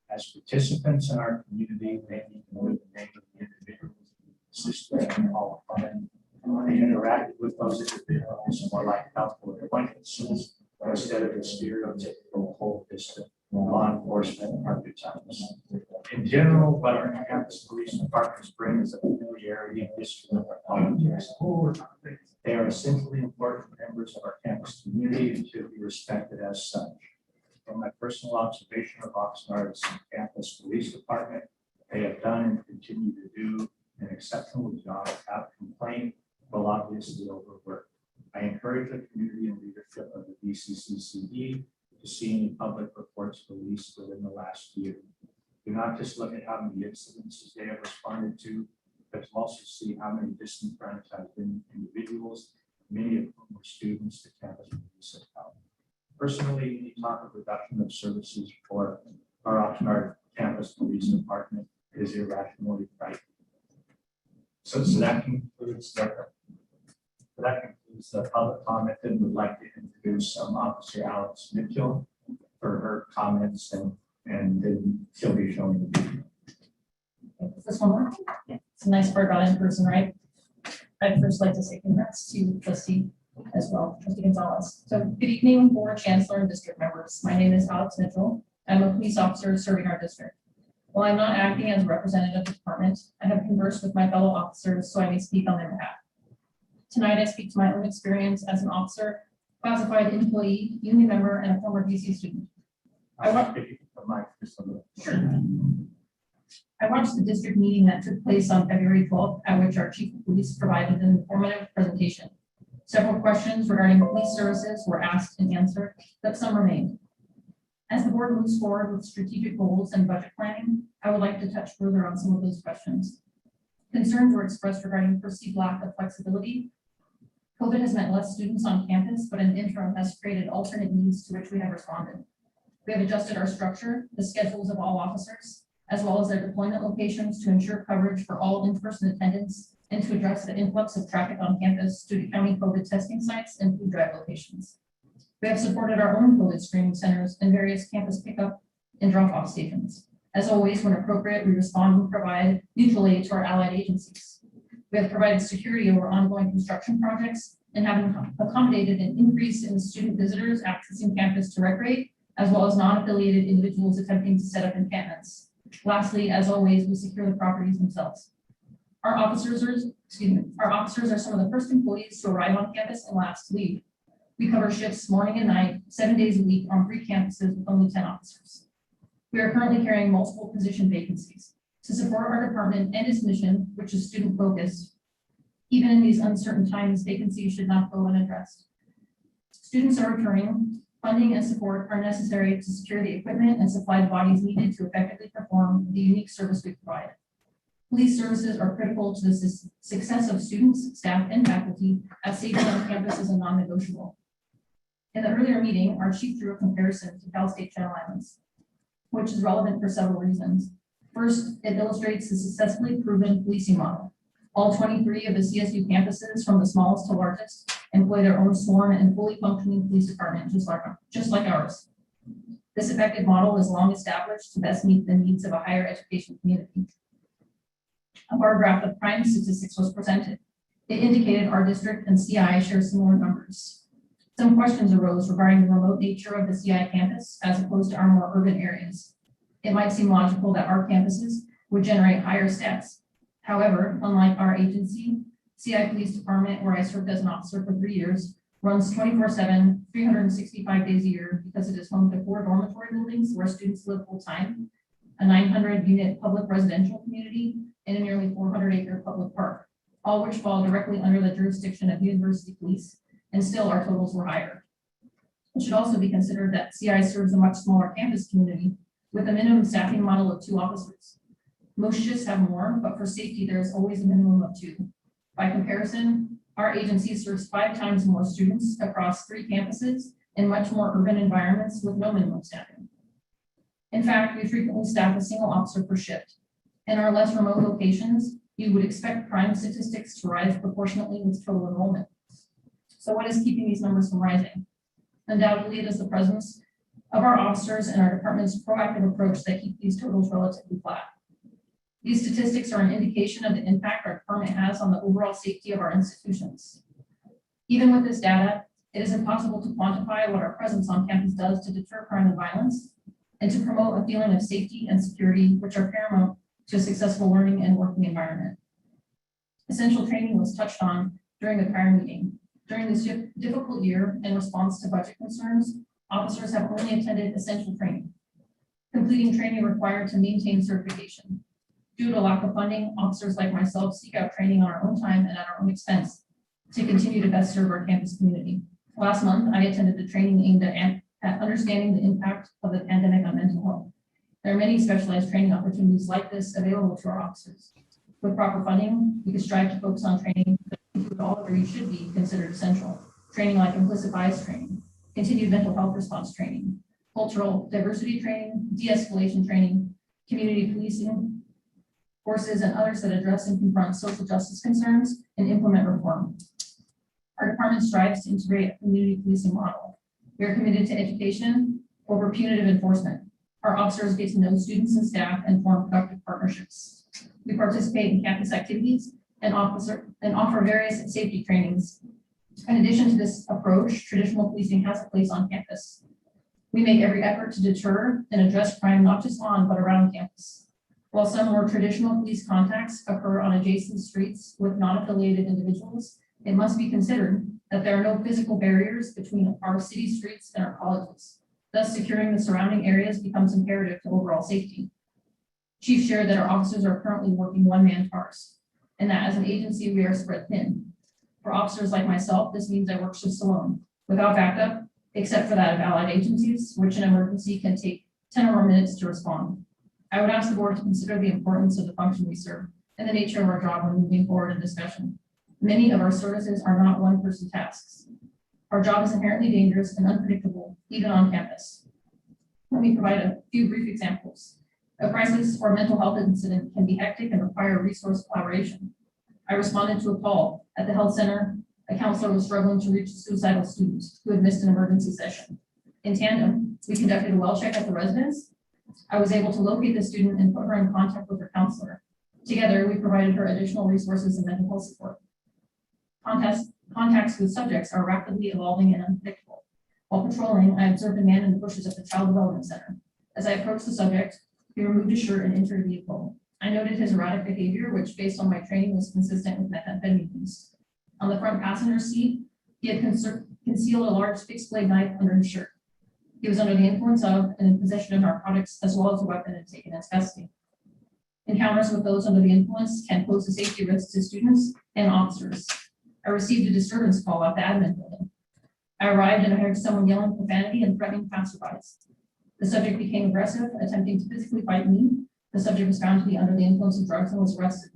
As participants in our community, they need to know the name of the individuals assisted in all fun. They interacted with those individuals more like helpful acquaintances instead of the stereotypical whole distant law enforcement archetypes. In general, what our campus police departments bring is a familiarity and history of our politics. They are essentially important members of our campus community and should be respected as such. From my personal observation of Oxnard's campus police department, they have done and continue to do an exceptional job without complaint, while obviously overworked. I encourage the community and leadership of the VCCCD to see any public reports released within the last year. Do not just look at how many incidences they have responded to, but also see how many disenfranchised individuals, many of whom were students, the campus police have helped. Personally, any talk of reduction of services for our Oxnard campus police department is irrationally frightening. So that concludes the public comment, and would like to introduce Officer Alex Mitchell for her comments, and then she'll be showing the video. Is this one more? Yeah. It's a nice part about in person, right? I'd first like to say congrats to Trustee as well, Trustee Gonzalez. So good evening, Board, Chancellor, and District members. My name is Alex Mitchell. I'm a police officer serving our district. While I'm not acting as a representative of the department, I have conversed with my fellow officers so I may speak on their behalf. Tonight, I speak to my own experience as an officer, classified employee, union member, and a former VC student. I watched the district meeting that took place on February 12th, at which our chief of police provided an informative presentation. Several questions regarding police services were asked and answered, but some remained. As the board moves forward with strategic goals and budget planning, I would like to touch further on some of those questions. Concerns were expressed regarding perceived lack of flexibility. COVID has meant less students on campus, but in the interim has created alternate needs to which we have responded. We have adjusted our structure, the schedules of all officers, as well as their deployment locations to ensure coverage for all in-person attendance and to address the influx of traffic on campus due to county COVID testing sites and food drive locations. We have supported our own COVID screening centers and various campus pickup and drop-off stations. As always, when appropriate, we respond and provide mutual aid to our allied agencies. We have provided security over ongoing construction projects and have accommodated an increase in student visitors accessing campus to recreate, as well as non-affiliated individuals attempting to set up encampments. Lastly, as always, we secure the properties themselves. Our officers are some of the first employees to arrive on campus and last to leave. We cover shifts morning and night, 7 days a week on 3 campuses with only 10 officers. We are currently carrying multiple position vacancies. To support our department and its mission, which is student focused, even in these uncertain times, vacancies should not go unaddressed. Students are returning, funding and support are necessary to secure the equipment and supply the bodies needed to effectively perform the unique service we provide. Police services are critical to the success of students, staff, and faculty, as safety on campus is a non-negotiable. In the earlier meeting, our chief drew a comparison to Cal State Channel Islands, which is relevant for several reasons. First, it illustrates the successfully proven policing model. All 23 of the CSU campuses, from the smallest to largest, employ their own sworn and fully functioning police department, just like ours. This effective model is long established to best meet the needs of a higher education community. A bar graph of crime statistics was presented. It indicated our district and CI share similar numbers. Some questions arose regarding the remote nature of the CI campus as opposed to our more urban areas. It might seem logical that our campuses would generate higher stats. However, unlike our agency, CI Police Department, where I served as an officer for 3 years, runs 24/7, 365 days a year because it is home to 4 dormitory buildings where students live full time, a 900-unit public residential community, and a nearly 400-acre public park, all which fall directly under the jurisdiction of university police, and still our totals were higher. It should also be considered that CI serves a much smaller campus community with a minimum staffing model of 2 officers. Most shifts have more, but for safety, there is always a minimum of 2. By comparison, our agency serves 5 times more students across 3 campuses in much more urban environments with no minimum staffing. In fact, we frequently staff a single officer per shift. In our less remote locations, you would expect crime statistics to rise proportionately with total enrollment. So what is keeping these numbers from rising? Undoubtedly, it is the presence of our officers and our department's proactive approach that keep these totals relatively flat. These statistics are an indication of the impact our department has on the overall safety of our institutions. Even with this data, it is impossible to quantify what our presence on campus does to deter crime and violence and to promote a feeling of safety and security, which are paramount to a successful learning and working environment. Essential training was touched on during the prior meeting. During this difficult year, in response to budget concerns, officers have only attended essential training, completing training required to maintain certification. Due to lack of funding, officers like myself seek out training on our own time and at our own expense to continue to best serve our campus community. Last month, I attended the training aimed at understanding the impact of the pandemic on mental health. There are many specialized training opportunities like this available to our officers. With proper funding, we can strive to focus on training that include all areas should be considered essential. Training like implicit bias training, continued mental health response training, cultural diversity training, de-escalation training, community policing courses, and others that address and confront social justice concerns and implement reform. Our department strives to integrate a community policing model. We are committed to education over punitive enforcement. Our officers get to know students and staff and form productive partnerships. We participate in campus activities and offer various safety trainings. In addition to this approach, traditional policing has a place on campus. We make every effort to deter and address crime not just on but around campus. While some more traditional police contacts occur on adjacent streets with non-affiliated individuals, it must be considered that there are no physical barriers between our city streets and our colleges. Thus, securing the surrounding areas becomes imperative to overall safety. Chief shared that our officers are currently working one-man cars, and that as an agency, we are spread thin. For officers like myself, this means I work shifts alone, without backup, except for that of allied agencies, which in emergency can take 10 or more minutes to respond. I would ask the board to consider the importance of the function we serve and the nature of our job when moving forward in discussion. Many of our services are not one-person tasks. Our job is inherently dangerous and unpredictable, even on campus. Let me provide a few brief examples. A crisis or mental health incident can be hectic and require resource collaboration. I responded to a call at the health center. A counselor was struggling to reach a suicidal student who had missed an emergency session. In tandem, we conducted a well check at the residence. I was able to locate the student and put her in contact with her counselor. Together, we provided her additional resources and mental health support. Contacts with subjects are rapidly evolving and unpredictable. While patrolling, I observed a man in the bushes at the Child Development Center. As I approached the subject, he removed his shirt and entered the vehicle. I noted his erratic behavior, which based on my training was consistent with methamphetamine use. On the front passenger seat, he had concealed a large fixed blade knife under his shirt. He was under the influence of and in possession of narcotics as well as a weapon and taken into custody. Encounters with those under the influence can pose a safety risk to students and officers. I received a disturbance call at the admin building. I arrived and I heard someone yelling profanity and threatening passerbys. The subject became aggressive, attempting to physically fight me, The subject was found to be under the influence of drugs and was arrested.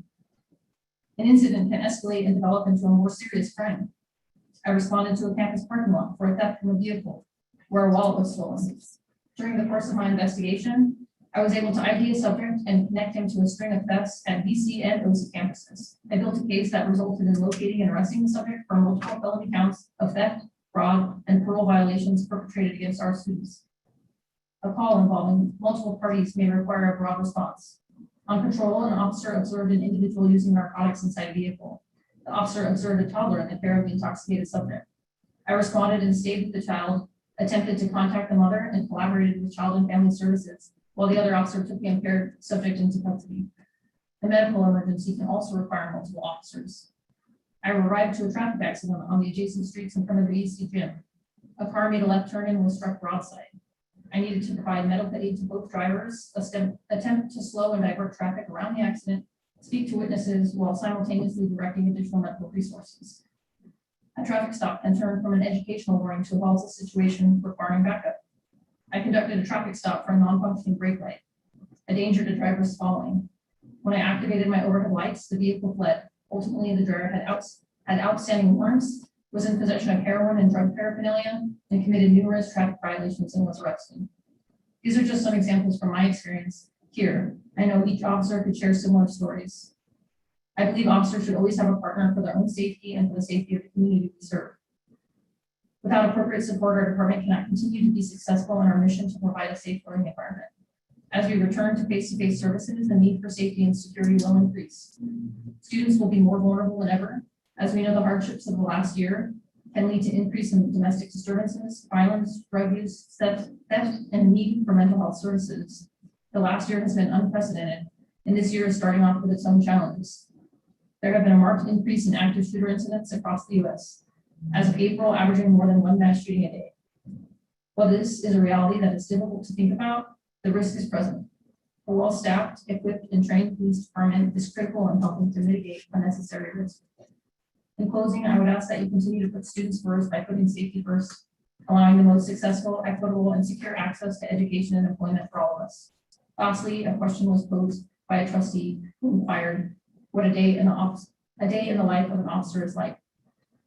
An incident can escalate and develop into a more serious crime. I responded to a campus parking lot for a theft from a vehicle where a wallet was stolen. During the course of my investigation, I was able to ID a subject and connect him to a string of thefts at VC and OC campuses. I built a case that resulted in locating and arresting the subject for multiple felony counts of theft, fraud, and parole violations perpetrated against our students. A call involving multiple parties may require a broad response. On patrol, an officer observed an individual using narcotics inside a vehicle. The officer observed a toddler in the care of the intoxicated subject. I responded and stayed with the child, attempted to contact the mother, and collaborated with Child and Family Services, while the other officer took the impaired subject into custody. A medical emergency can also require multiple officers. I arrived to a traffic accident on the adjacent streets in front of the EC gym. A car made a left turn and was struck broadside. I needed to provide medical aid to both drivers, attempt to slow and divert traffic around the accident, speak to witnesses while simultaneously directing additional medical resources. A traffic stop and turn from an educational warning to a volatile situation requiring backup. I conducted a traffic stop for a non-functioning brake light, a danger to drivers following. When I activated my overhead lights, the vehicle fled. Ultimately, the driver had outstanding warrants, was in possession of heroin and drug paraphernalia, and committed numerous traffic violations and was arrested. These are just some examples from my experience here. I know each officer could share similar stories. I believe officers should always have a partner for their own safety and for the safety of the community we serve. Without appropriate support, our department cannot continue to be successful in our mission to provide a safe learning environment. As we return to face-to-face services, the need for safety and security will increase. Students will be more vulnerable than ever. As we know, the hardships of the last year can lead to increase in domestic disturbances, violence, drug use, theft, and need for mental health services. The last year has been unprecedented, and this year is starting off with its own challenges. There have been a marked increase in active shooter incidents across the U.S. As of April, averaging more than one mass shooting a day. While this is a reality that is difficult to think about, the risk is present. A well-staffed, equipped, and trained police department is critical in helping to mitigate unnecessary risk. In closing, I would ask that you continue to put students first by putting safety first, allowing the most successful, equitable, and secure access to education and employment for all of us. Lastly, a question was posed by a trustee who inquired what a day in the life of an officer is like.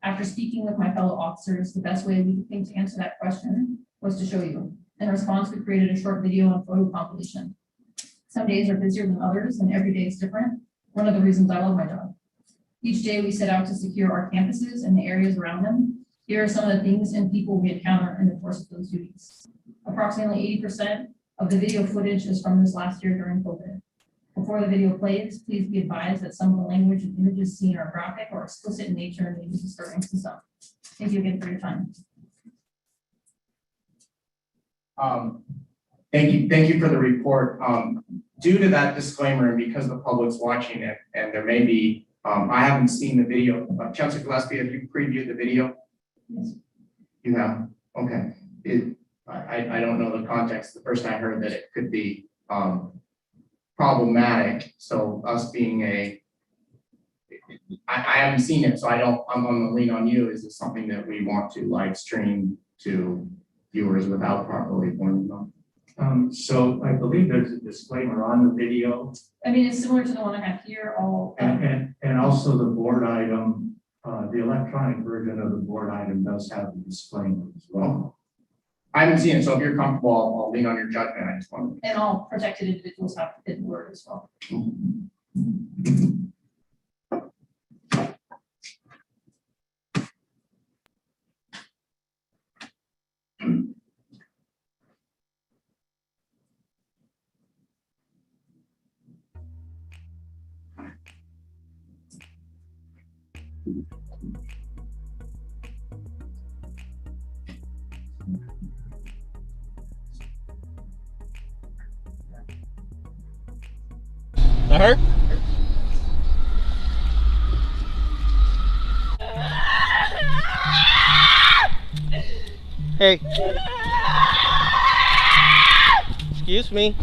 After speaking with my fellow officers, the best way we could think to answer that question was to show you. In response, we created a short video and photo compilation. Some days are busier than others, and every day is different. One of the reasons I love my job. Each day we set out to secure our campuses and the areas around them. Here are some of the things and people we encounter in the course of those duties. Approximately 80% of the video footage is from this last year during COVID. Before the video plays, please be advised that some of the language and images seen are graphic or explicit in nature and may be disturbing to some. Thank you again for your time. Thank you for the report. Due to that disclaimer, and because the public's watching it, and there may be, I haven't seen the video. Chancellor Gillespie, have you previewed the video? Yes. You have? Okay. I don't know the context. The first I heard that it could be problematic. So us being I haven't seen it, so I'm going to lean on you. Is this something that we want to live stream to viewers without properly warning them? So I believe there's a disclaimer on the video. I mean, it's similar to the one I have here. And also the board item, the electronic version of the board item does have the disclaimer as well. I haven't seen it, so if you're comfortable, I'll lean on your judgment. I just want And all protected individuals have the hidden word as well. That hurt? Hey. Excuse me.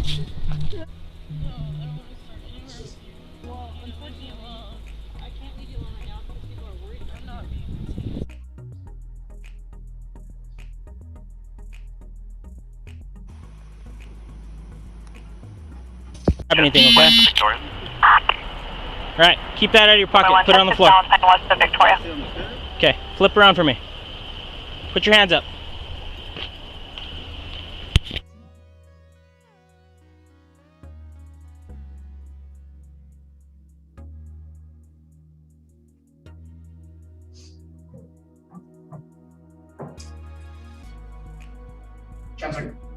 grab anything, okay? All right, keep that out of your pocket. Put it on the floor. Okay, flip around for me. Put your hands up.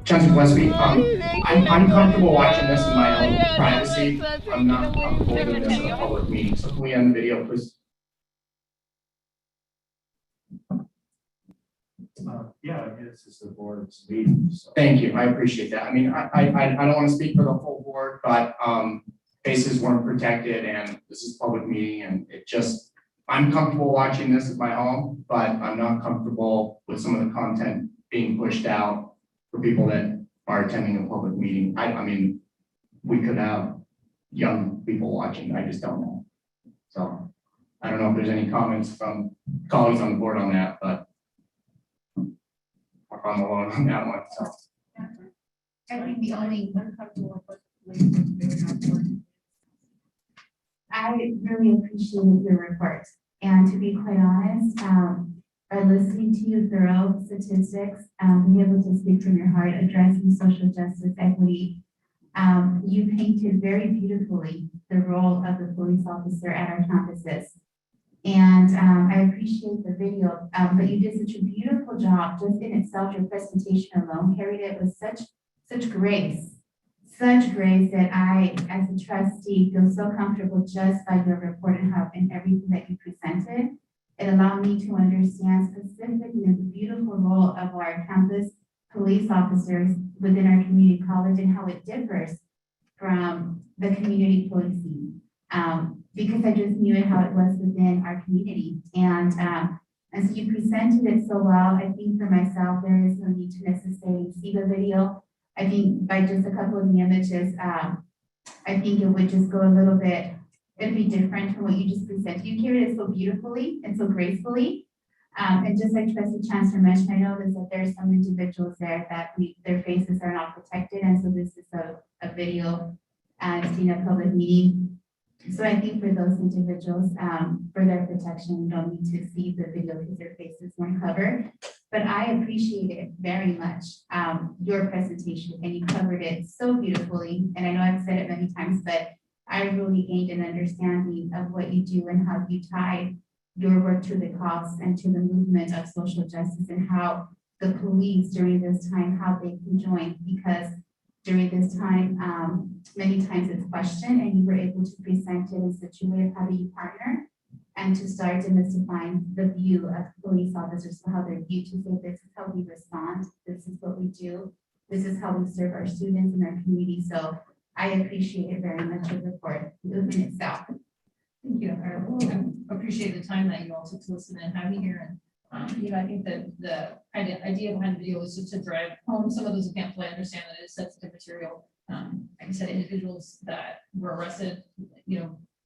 Chancellor Gillespie, I'm comfortable watching this in my own privacy. I'm not comfortable doing this in a public meeting. So can we end the video, please? Yeah, I mean, this is the board's meeting. So. Thank you. I appreciate that. I mean, I don't want to speak for the whole board, but faces weren't protected, and this is a public meeting, and it just, I'm comfortable watching this at my home, but I'm not comfortable with some of the content being pushed out for people that are attending a public meeting. I mean, we could have young people watching. I just don't know. So I don't know if there's any comments from colleagues on the board on that, but I'm alone on that one. So I think the only I really appreciated your report, and to be quite honest, by listening to you thorough statistics, being able to speak from your heart, addressing social justice, equity, you painted very beautifully the role of the police officer at our campuses. And I appreciate the video, but you did such a beautiful job just in itself. Your presentation alone carried it with such grace that I, as a trustee, feel so comfortable just by your report and how and everything that you presented. It allowed me to understand specifically the beautiful role of our campus police officers within our community college and how it differs from the community policing. Because I just knew it how it was within our community. And so you presented it so well. I think for myself, there is no need to necessarily see the video. I think by just a couple of the images, I think it would just go a little bit, it'd be different from what you just presented. You carried it so beautifully and so gracefully. And just like Trustee Chancellor mentioned, I noticed that there's some individuals there that their faces are not protected. And so this is a video and in a public meeting. So I think for those individuals, for their protection, you don't need to see the video because their faces weren't covered. But I appreciate it very much, your presentation, and you covered it so beautifully. And I know I've said it many times, but I really gained an understanding of what you do and how you tie your work to the cause and to the movement of social justice, and how the police during this time, how they can join, because during this time, many times it's questioned, and you were able to present it in such a way of how do you partner and to start demystifying the view of police officers, how they're viewed, to say this is how we respond, this is what we do, this is how we serve our students in our community. So I appreciate it very much, your report, movement itself. Thank you. I appreciate the time that you all took to listen and have me here. And I think that the idea behind the video is just to drive home some of those who can't fully understand that it is sensitive material. Like I said, individuals that were arrested,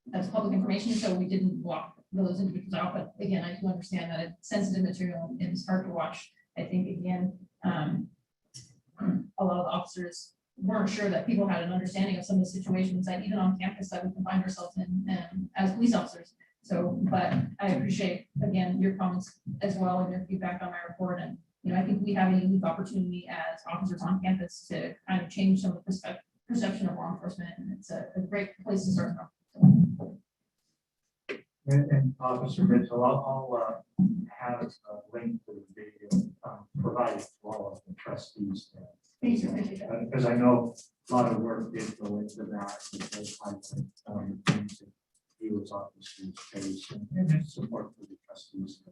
that's public information, so we didn't block those individuals out. But again, I do understand that it's sensitive material and it's hard to watch. I think again, a lot of the officers weren't sure that people had an understanding of some of the situations that even on campus that we can find ourselves in as police officers. So, but I appreciate again your comments as well and your feedback on my report. And I think we have a unique opportunity as officers on campus to kind of change some of the perception of law enforcement, and it's a great place to start from. And Officer Mitchell, I'll have a link to the video provided to all of the trustees. Because I know a lot of work did go into that. Things that he was officers face, and support for the trustees to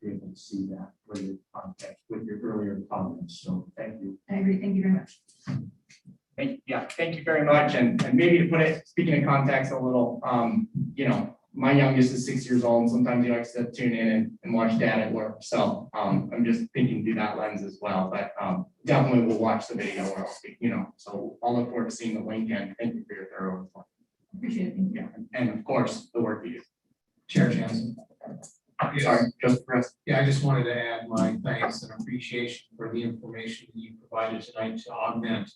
be able to see that with context with your earlier comments. So thank you. I agree. Thank you very much. Thank you very much. And maybe to put it, speaking in context a little, my youngest is 6 years old, and sometimes he likes to tune in and watch dad at work. So I'm just thinking through that lens as well. But definitely we'll watch the video or else, so I'll look forward to seeing the link, and thank you for your thorough response. Appreciate it. Thank you. And of course, the work you do. Chair Jansen. Sorry, just press. Yeah, I just wanted to add my thanks and appreciation for the information that you provided tonight to augment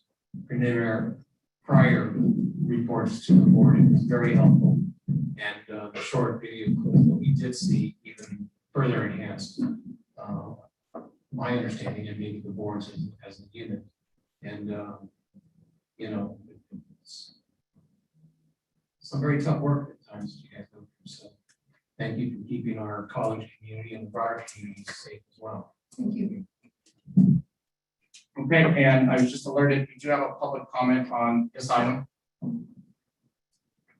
preliminary prior reports to the board. It was very helpful. And the short video clip that we did see even further enhanced my understanding and maybe the board's as a unit. And, you know, it's some very tough work at times that you guys go through. So thank you for keeping our college community and the broader community safe as well. Thank you. Okay, and I was just alerted, we do have a public comment on this item. I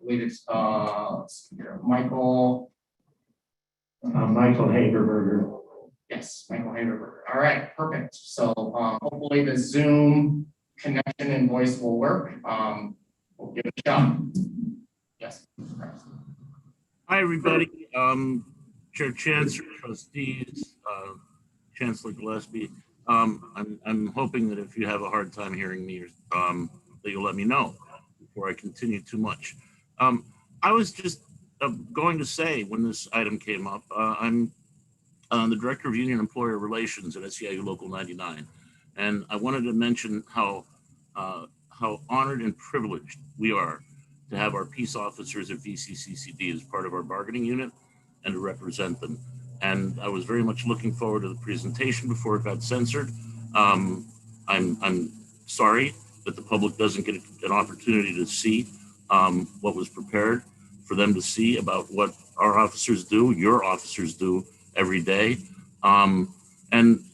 believe it's let's see here, Michael. Michael Hagerberger. Yes, Michael Hagerberger. All right, perfect. So hopefully the Zoom connection and voice will work. We'll give it a shot. Yes. Hi, everybody. Chair Chancellor, trustees, Chancellor Gillespie. I'm hoping that if you have a hard time hearing me, that you'll let me know before I continue too much. I was just going to say when this item came up, I'm the Director of Union Employer Relations at SEIU Local 99. And I wanted to mention how honored and privileged we are to have our peace officers at VCCCD as part of our bargaining unit and to represent them. And I was very much looking forward to the presentation before it got censored. I'm sorry that the public doesn't get an opportunity to see what was prepared for them to see about what our officers do, your officers do every day. And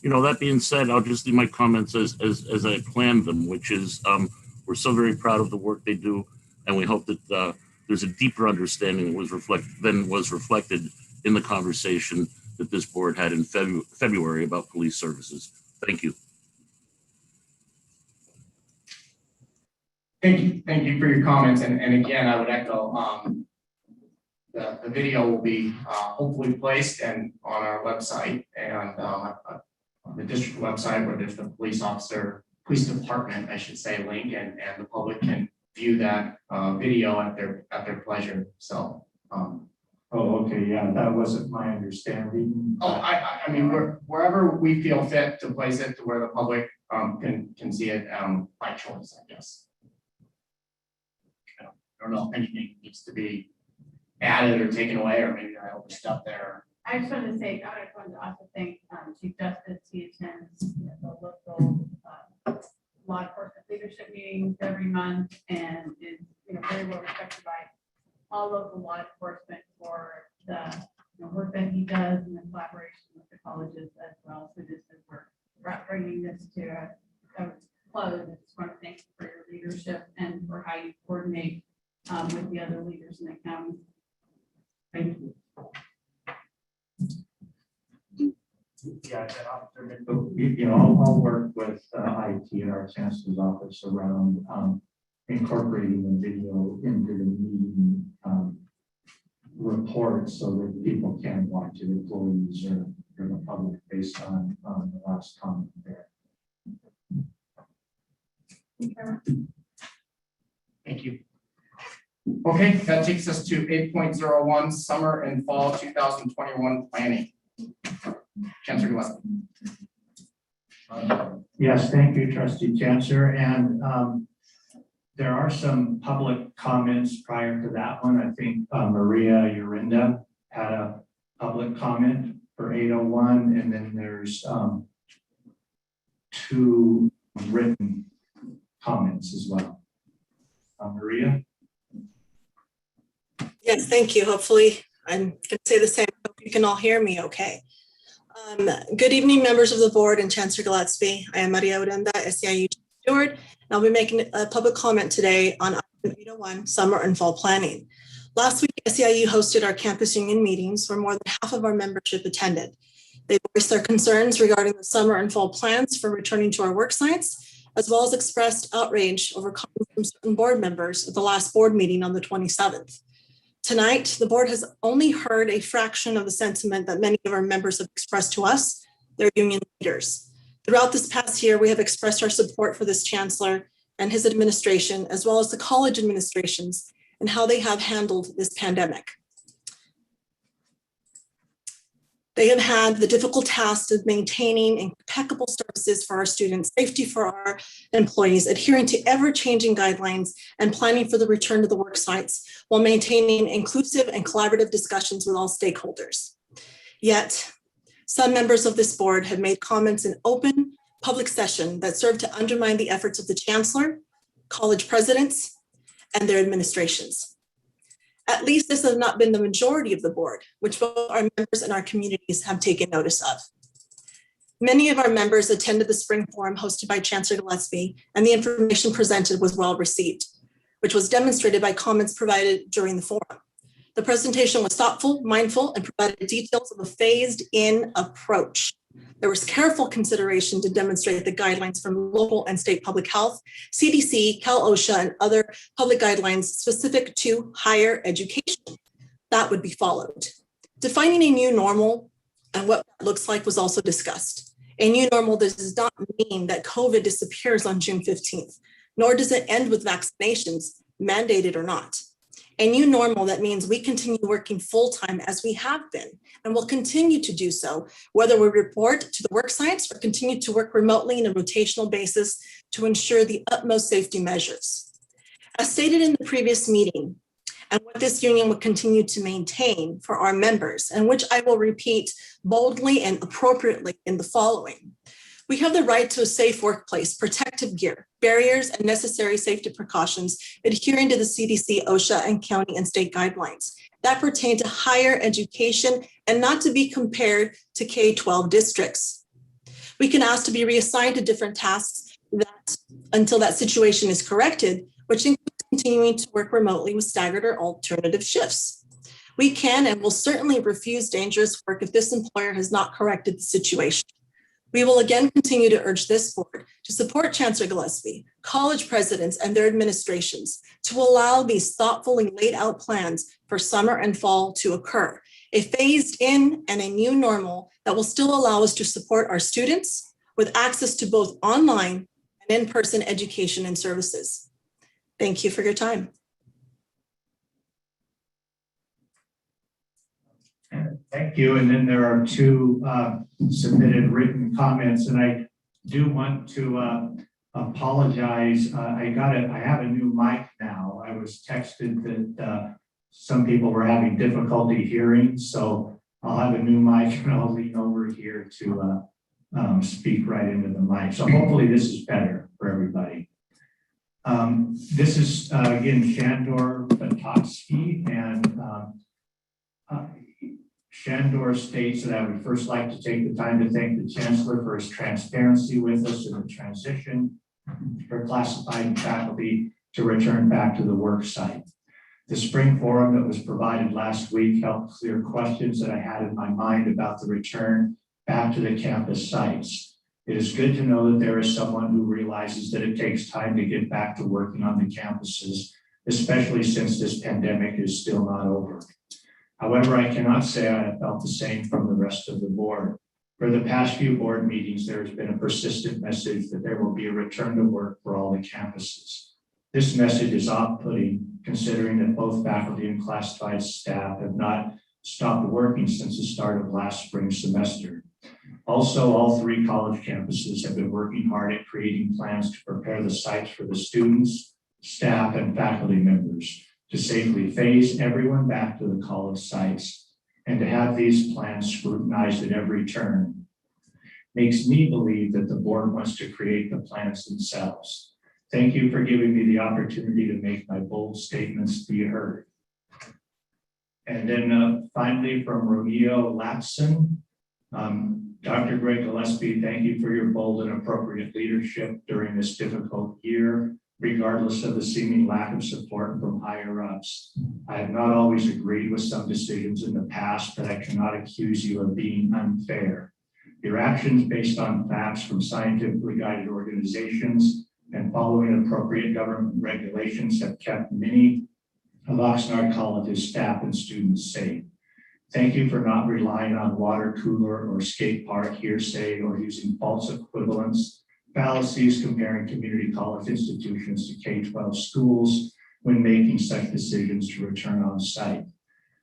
you know, that being said, I'll just leave my comments as I planned them, which is we're so very proud of the work they do, and we hope that there's a deeper understanding than was reflected in the conversation that this board had in February about police services. Thank you. Thank you for your comments. And again, I would echo the video will be hopefully placed and on our website and on the district website where there's the police department, I should say, link, and the public can view that video at their pleasure. So. Oh, okay, yeah, that wasn't my understanding. Oh, I mean, wherever we feel fit to place it to where the public can see it by choice, I guess. I don't know if anything needs to be added or taken away, or maybe I overstepped there. I just wanted to say, I wanted to also thank Chief Justice. He attends the local law enforcement leadership meetings every month and is very well respected by all local law enforcement for the work that he does and the collaboration with the colleges as well. So just as we're bringing this to a close, I just want to thank you for your leadership and for how you coordinate with the other leaders in the county. Thank you. Yeah, you know, I'll work with IT and our chancellor's office around incorporating the video into the meeting reports so that people can watch it, employees or the public, based on the last comment there. Thank you. Okay, that takes us to 8.01 summer and fall 2021 planning. Chancellor Gillespie. Yes, thank you, Trustee Chancellor. And there are some public comments prior to that one. I think Maria Urinda had a public comment for 801, and then there's 2 written comments as well. Maria? Yes, thank you. Hopefully I'm going to say the same. Hope you can all hear me okay. Good evening, members of the board and Chancellor Gillespie. I am Maria Urenda, SEIU Steward, and I'll be making a public comment today on item 801, summer and fall planning. Last week, SEIU hosted our campus union meetings where more than half of our membership attended. They voiced their concerns regarding the summer and fall plans for returning to our work sites, as well as expressed outrage over comments from certain board members at the last board meeting on the 27th. Tonight, the board has only heard a fraction of the sentiment that many of our members have expressed to us, their union leaders. Throughout this past year, we have expressed our support for this chancellor and his administration, as well as the college administrations, and how they have handled this pandemic. They have had the difficult task of maintaining impeccable services for our students, safety for our employees, adhering to ever-changing guidelines, and planning for the return to the work sites while maintaining inclusive and collaborative discussions with all stakeholders. Yet, some members of this board have made comments in open public session that serve to undermine the efforts of the chancellor, college presidents, and their administrations. At least this has not been the majority of the board, which both our members and our communities have taken notice of. Many of our members attended the spring forum hosted by Chancellor Gillespie, and the information presented was well received, which was demonstrated by comments provided during the forum. The presentation was thoughtful, mindful, and provided details of a phased-in approach. There was careful consideration to demonstrate the guidelines from local and state public health, CDC, Cal OSHA, and other public guidelines specific to higher education that would be followed. Defining a new normal and what that looks like was also discussed. A new normal does not mean that COVID disappears on June 15th, nor does it end with vaccinations, mandated or not. A new normal that means we continue working full-time as we have been and will continue to do so, whether we report to the work sites or continue to work remotely on a rotational basis to ensure the utmost safety measures. As stated in the previous meeting, and what this union will continue to maintain for our members, and which I will repeat boldly and appropriately in the following. We have the right to a safe workplace, protective gear, barriers, and necessary safety precautions adhering to the CDC, OSHA, and county and state guidelines that pertain to higher education and not to be compared to K-12 districts. We can ask to be reassigned to different tasks until that situation is corrected, which includes continuing to work remotely with staggered or alternative shifts. We can and will certainly refuse dangerous work if this employer has not corrected the situation. We will again continue to urge this board to support Chancellor Gillespie, college presidents, and their administrations to allow these thoughtfully laid out plans for summer and fall to occur, a phased in and a new normal that will still allow us to support our students with access to both online and in-person education and services. Thank you for your time. Thank you. And then there are two submitted written comments, and I do want to apologize. I have a new mic now. I was texted that some people were having difficulty hearing, so I'll have a new mic and I'll lean over here to speak right into the mic. So hopefully this is better for everybody. This is again Shandor Batatsky, and Shandor states that I would first like to take the time to thank the Chancellor for his transparency with us in the transition for classified faculty to return back to the work site. The spring forum that was provided last week helped clear questions that I had in my mind about the return back to the campus sites. It is good to know that there is someone who realizes that it takes time to get back to working on the campuses, especially since this pandemic is still not over. However, I cannot say I have felt the same from the rest of the board. For the past few board meetings, there has been a persistent message that there will be a return to work for all the campuses. This message is off-putting, considering that both faculty and classified staff have not stopped working since the start of last spring semester. Also, all three college campuses have been working hard at creating plans to prepare the sites for the students, staff, and faculty members to safely phase everyone back to the college sites and to have these plans scrutinized at every turn. Makes me believe that the board wants to create the plans themselves. Thank you for giving me the opportunity to make my bold statements be heard. And then finally from Romeo Lapson, Dr. Greg Gillespie, thank you for your bold and appropriate leadership during this difficult year, regardless of the seeming lack of support from higher ups. I have not always agreed with some decisions in the past, but I cannot accuse you of being unfair. Your actions based on facts from scientifically guided organizations and following appropriate government regulations have kept many of Oxnard College's staff and students safe. Thank you for not relying on water cooler or skate park hearsay or using false equivalents, fallacies comparing community college institutions to K-12 schools when making such decisions to return on site.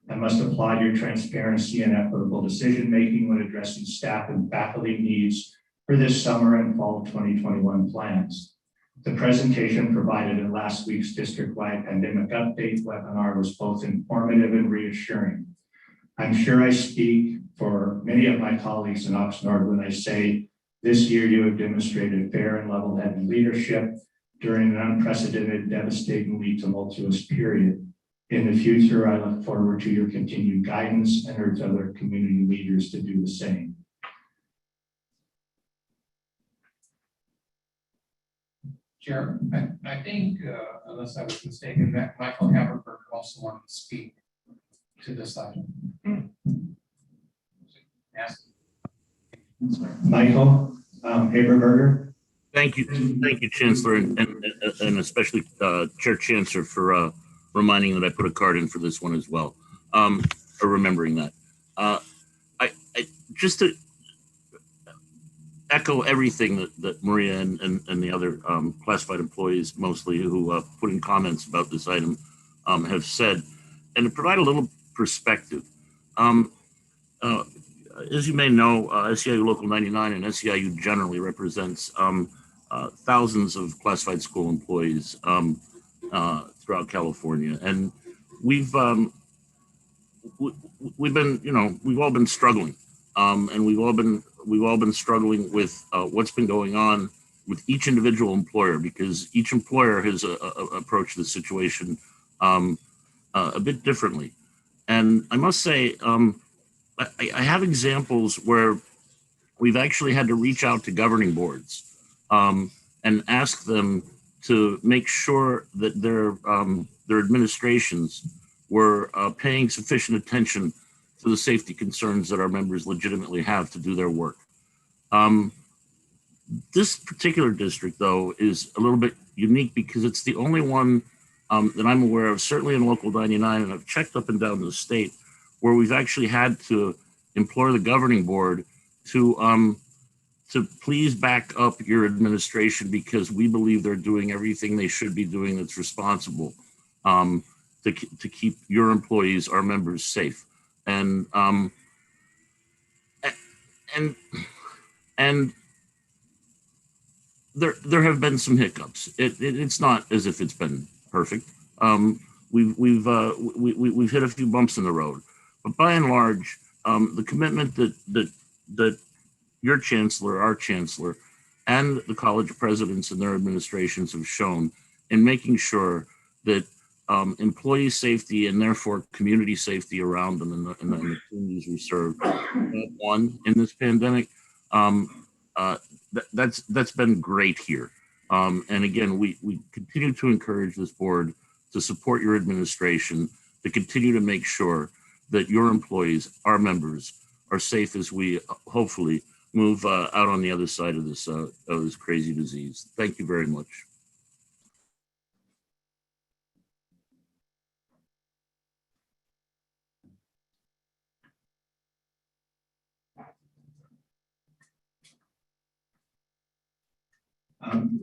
I must applaud your transparency and equitable decision-making when addressing staff and faculty needs for this summer and fall 2021 plans. The presentation provided in last week's district-wide pandemic update webinar was both informative and reassuring. I'm sure I speak for many of my colleagues in Oxnard when I say this year you have demonstrated fair and level-headed leadership during an unprecedented, devastatingly tumultuous period. In the future, I look forward to your continued guidance and urge other community leaders to do the same. Chair, I think, unless I was mistaken, that Michael Haberberg also wanted to speak to this item. Yes. Michael Haberberger. Thank you, Chancellor, and especially Chair Chancellor for reminding that I put a card in for this one as well, or remembering that. I just to echo everything that Maria and the other classified employees, mostly who put in comments about this item, have said, and to provide a little perspective. As you may know, SEIU Local 99 and SEIU generally represents thousands of classified school employees throughout California, and we've been, we've all been struggling, and we've all been struggling with what's been going on with each individual employer, because each employer has approached the situation a bit differently. And I must say, I have examples where we've actually had to reach out to governing boards and ask them to make sure that their administrations were paying sufficient attention to the safety concerns that our members legitimately have to do their work. This particular district, though, is a little bit unique because it's the only one that I'm aware of, certainly in Local 99, and I've checked up and down the state, where we've actually had to implore the governing board to please back up your administration, because we believe they're doing everything they should be doing that's responsible to keep your employees, our members, safe. And there have been some hiccups. It's not as if it's been perfect. We've hit a few bumps in the road, but by and large, the commitment that your chancellor, our chancellor, and the college presidents and their administrations have shown in making sure that employee safety and therefore community safety around them and the communities we serve won in this pandemic. That's been great here. And again, we continue to encourage this board to support your administration, to continue to make sure that your employees, our members, are safe as we hopefully move out on the other side of this crazy disease. Thank you very much.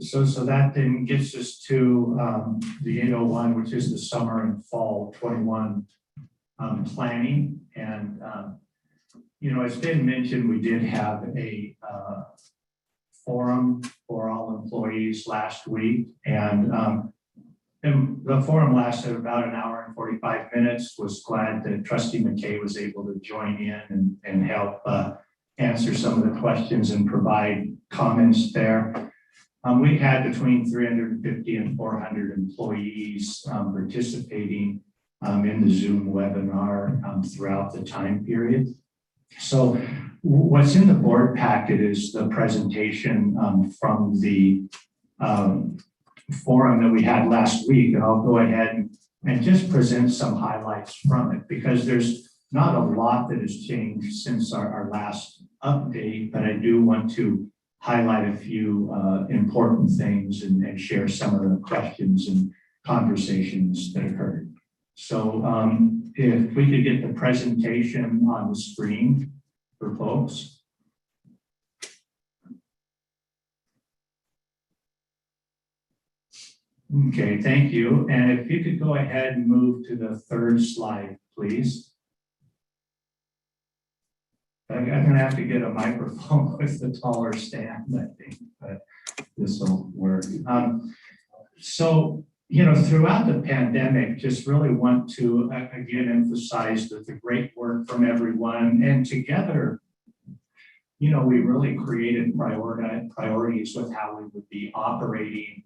So that then gets us to the 801, which is the summer and fall 21 planning. And, it's been mentioned, we did have a forum for all employees last week. And the forum lasted about an hour and 45 minutes. Was glad that Trustee McKay was able to join in and help answer some of the questions and provide comments there. We had between 350 and 400 employees participating in the Zoom webinar throughout the time period. So what's in the board packet is the presentation from the forum that we had last week. And I'll go ahead and just present some highlights from it, because there's not a lot that has changed since our last update, but I do want to highlight a few important things and share some of the questions and conversations that occurred. So if we could get the presentation on the screen for folks. Okay, thank you. And if you could go ahead and move to the third slide, please. I'm gonna have to get a microphone with the taller stand, I think, but this will work. So, you know, throughout the pandemic, just really want to again emphasize that the great work from everyone, and together, you know, we really created priorities with how we would be operating.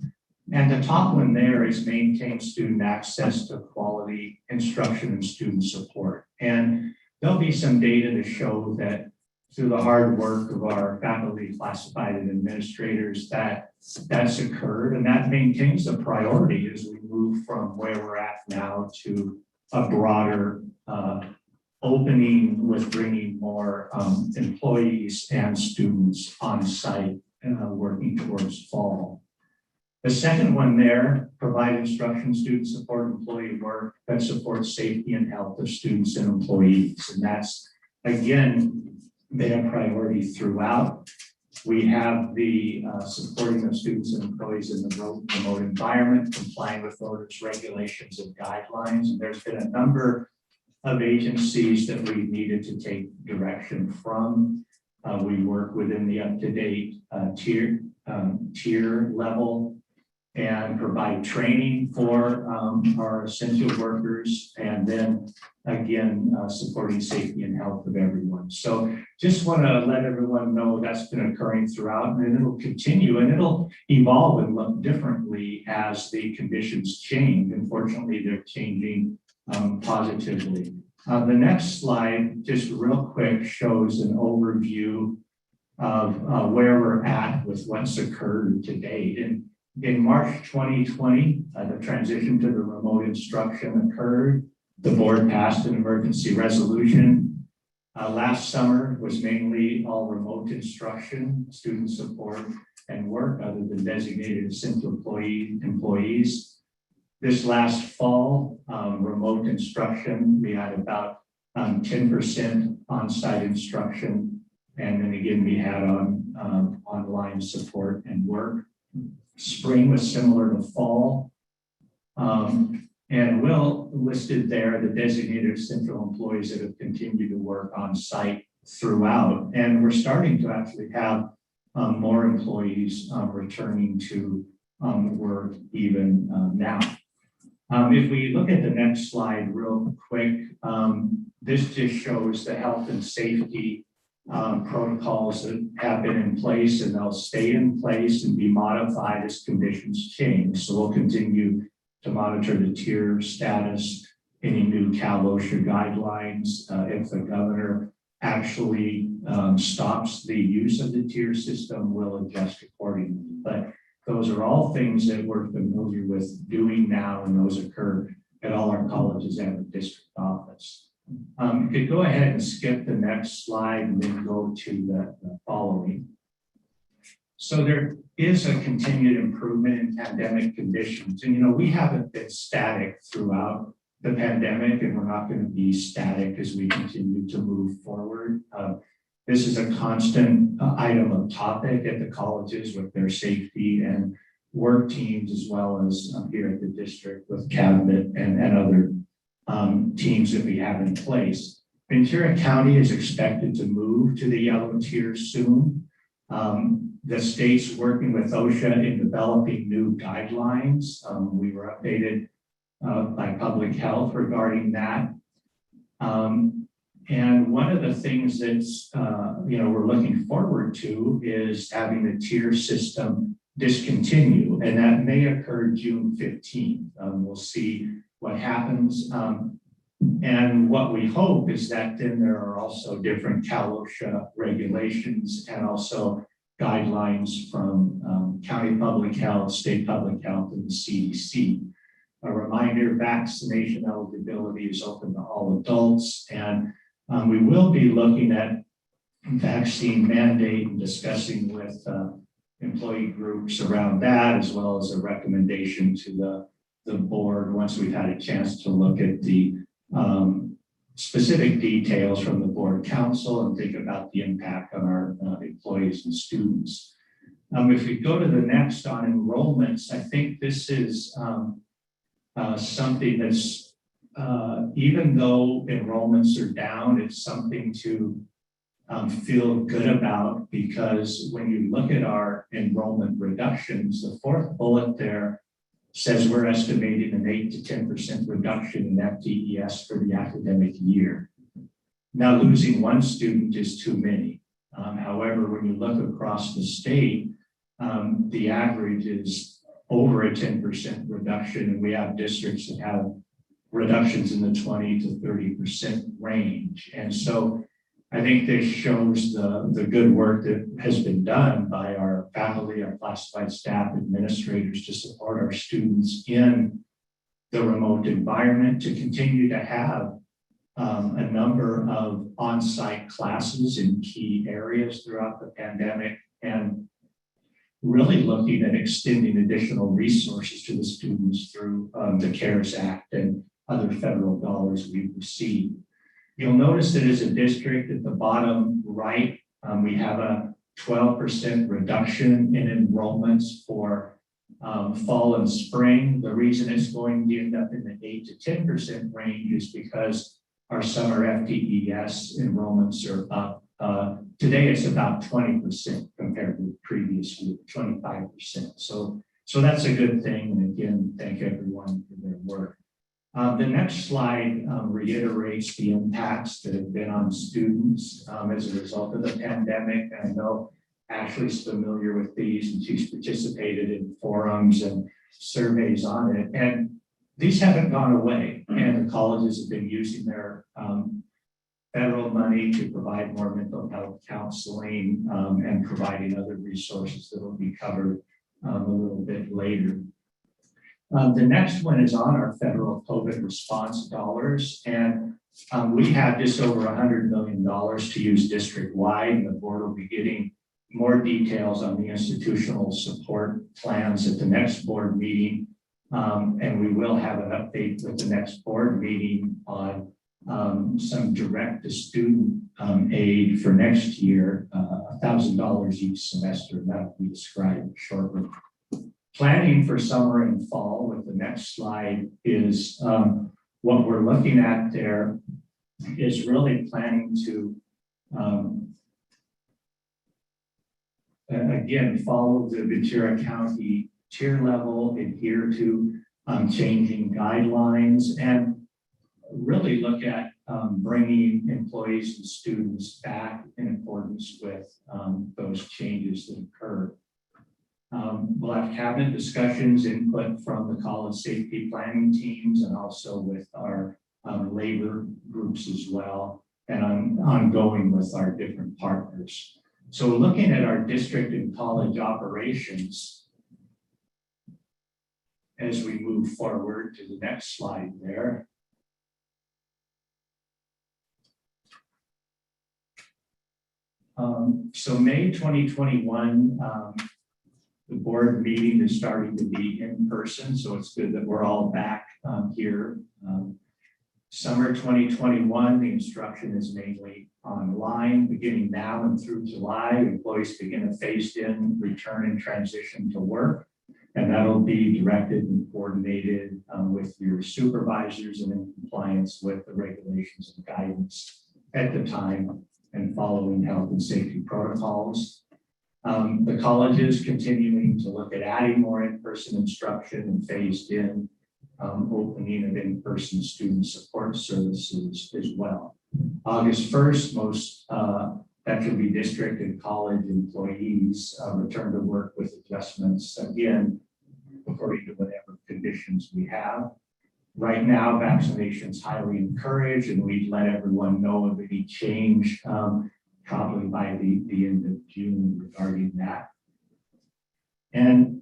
And the top one there is maintain student access to quality instruction and student support. And there'll be some data to show that through the hard work of our faculty, classified and administrators, that's occurred, and that maintains a priority as we move from where we're at now to a broader opening with bringing more employees and students on site working towards fall. The second one there, provide instruction, student support, employee work that supports safety and health of students and employees. And that's, again, been a priority throughout. We have the supporting of students and employees in the remote environment, complying with orders, regulations, and guidelines. And there's been a number of agencies that we've needed to take direction from. We work within the up-to-date tier level and provide training for our essential workers, and then again, supporting safety and health of everyone. So just want to let everyone know that's been occurring throughout, and it'll continue, and it'll evolve and look differently as the conditions change. Unfortunately, they're changing positively. The next slide, just real quick, shows an overview of where we're at with what's occurred to date. And in March 2020, the transition to the remote instruction occurred. The board passed an emergency resolution. Last summer was mainly all remote instruction, student support, and work other than designated essential employees. This last fall, remote instruction, we had about 10% on-site instruction. And then again, we had online support and work. Spring was similar to fall. And Will listed there the designated central employees that have continued to work on site throughout. And we're starting to actually have more employees returning to work even now. If we look at the next slide real quick, this just shows the health and safety protocols that have been in place, and they'll stay in place and be modified as conditions change. So we'll continue to monitor the tier status, any new Cal OSHA guidelines. If the governor actually stops the use of the tier system, we'll adjust accordingly. But those are all things that we're familiar with doing now, and those occur at all our colleges and the district office. You could go ahead and skip the next slide and then go to the following. So there is a continued improvement in pandemic conditions. And, you know, we haven't been static throughout the pandemic, and we're not going to be static as we continue to move forward. This is a constant item of topic at the colleges with their safety and work teams, as well as here at the district with cabinet and other teams that we have in place. Ventura County is expected to move to the yellow tier soon. The state's working with OSHA in developing new guidelines. We were updated by public health regarding that. And one of the things that's, we're looking forward to is having the tier system discontinue, and that may occur June 15th. We'll see what happens. And what we hope is that then there are also different Cal OSHA regulations and also guidelines from county public health, state public health, and the CDC. A reminder, vaccination eligibility is open to all adults, and we will be looking at vaccine mandate and discussing with employee groups around that, as well as a recommendation to the board once we've had a chance to look at the specific details from the board council and think about the impact on our employees and students. If we go to the next on enrollments, I think this this is something that's, even though enrollments are down, it's something to feel good about, because when you look at our enrollment reductions, the fourth bullet there says we're estimating an 8 to 10% reduction in FTES for the academic year. Now, losing one student is too many. However, when you look across the state, the average is over a 10% reduction, and we have districts that have reductions in the 20 to 30% range. And so I think this shows the good work that has been done by our faculty, our classified staff, administrators to support our students in the remote environment, to continue to have a number of on-site classes in key areas throughout the pandemic, and really looking at extending additional resources to the students through the CARES Act and other federal dollars we've received. You'll notice that as a district at the bottom right, we have a 12% reduction in enrollments for fall and spring. The reason it's going to end up in the 8 to 10% range is because our summer FTES enrollments are up. Today it's about 20% compared to the previous year, 25%. So that's a good thing. And again, thank everyone for their work. The next slide reiterates the impacts that have been on students as a result of the pandemic. I know Ashley's familiar with these, and she's participated in forums and surveys on it. And these haven't gone away, and the colleges have been using their federal money to provide more mental health counseling and providing other resources that will be covered a little bit later. The next one is on our federal COVID response dollars, and we have just over $100 million to use district-wide. The board will be getting more details on the institutional support plans at the next board meeting, and we will have an update with the next board meeting on some direct-to-student aid for next year, $1,000 each semester, and that will be described shortly. Planning for summer and fall with the next slide is what we're looking at there is really planning to, again, follow the Ventura County tier level, adhere to changing guidelines, and really look at bringing employees and students back in accordance with those changes that occur. We'll have cabinet discussions, input from the college safety planning teams, and also with our labor groups as well, and ongoing with our different partners. So looking at our district and college operations, as we move forward to the next slide there. So May 2021, the board meeting is starting to be in person, so it's good that we're all back here. Summer 2021, the instruction is mainly online. Beginning now and through July, employees begin a phased-in return and transition to work, and that'll be directed and coordinated with your supervisors and in compliance with the regulations and guidance at the time and following health and safety protocols. The college is continuing to look at adding more in-person instruction and phased in opening of in-person student support services as well. August 1st, most FWB district and college employees return to work with adjustments, again, according to whatever conditions we have. Right now, vaccination is highly encouraged, and we let everyone know of any change probably by the end of June regarding that. And,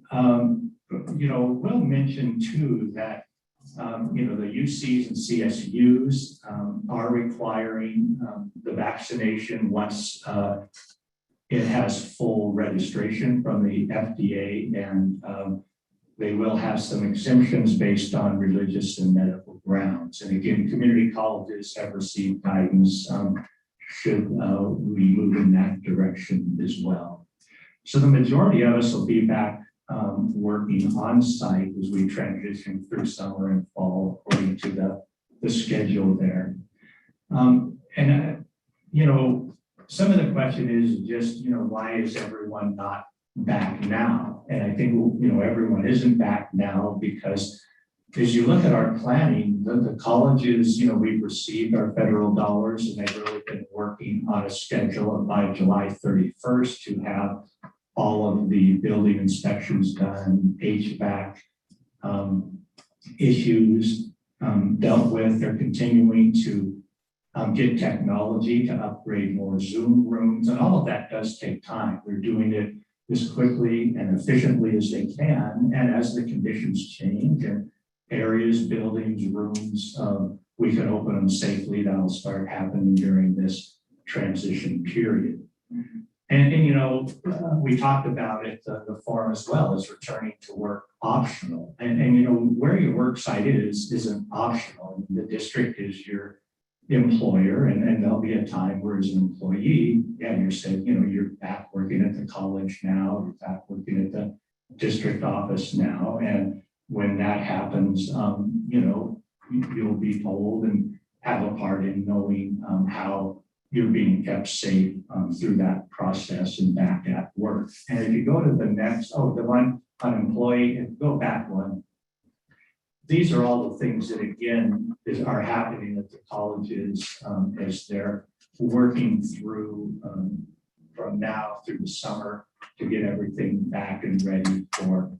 we'll mention too that, the UCs and CSUs are requiring the vaccination once it has full registration from the FDA, and they will have some exemptions based on religious and medical grounds. And again, community colleges have received guidance should we move in that direction as well. So the majority of us will be back working on site as we transition through summer and fall according to the schedule there. You know, some of the question is just, you know, why is everyone not back now? And I think, you know, everyone isn't back now because as you look at our planning, the colleges, you know, we've received our federal dollars and they've really been working on a schedule by July 31st to have all of the building inspections done, HVAC issues dealt with. They're continuing to get technology to upgrade more Zoom rooms, and all of that does take time. They're doing it as quickly and efficiently as they can, and as the conditions change and areas, buildings, rooms, we can open them safely. That'll start happening during this transition period. And you know, we talked about it, the forum as well, as returning to work optional. And you know, where your work site isn't optional. The district is your employer, and there'll be a time where as an employee, yeah, you're saying, you know, you're back working at the college now, you're back working at the district office now. And when that happens, you know, you'll be told and have a part in knowing how you're being kept safe through that process and back at work. And if you go to the next, the one on employee, and go back one, these are all the things that again are happening at the colleges as they're working through from now through the summer to get everything back and ready for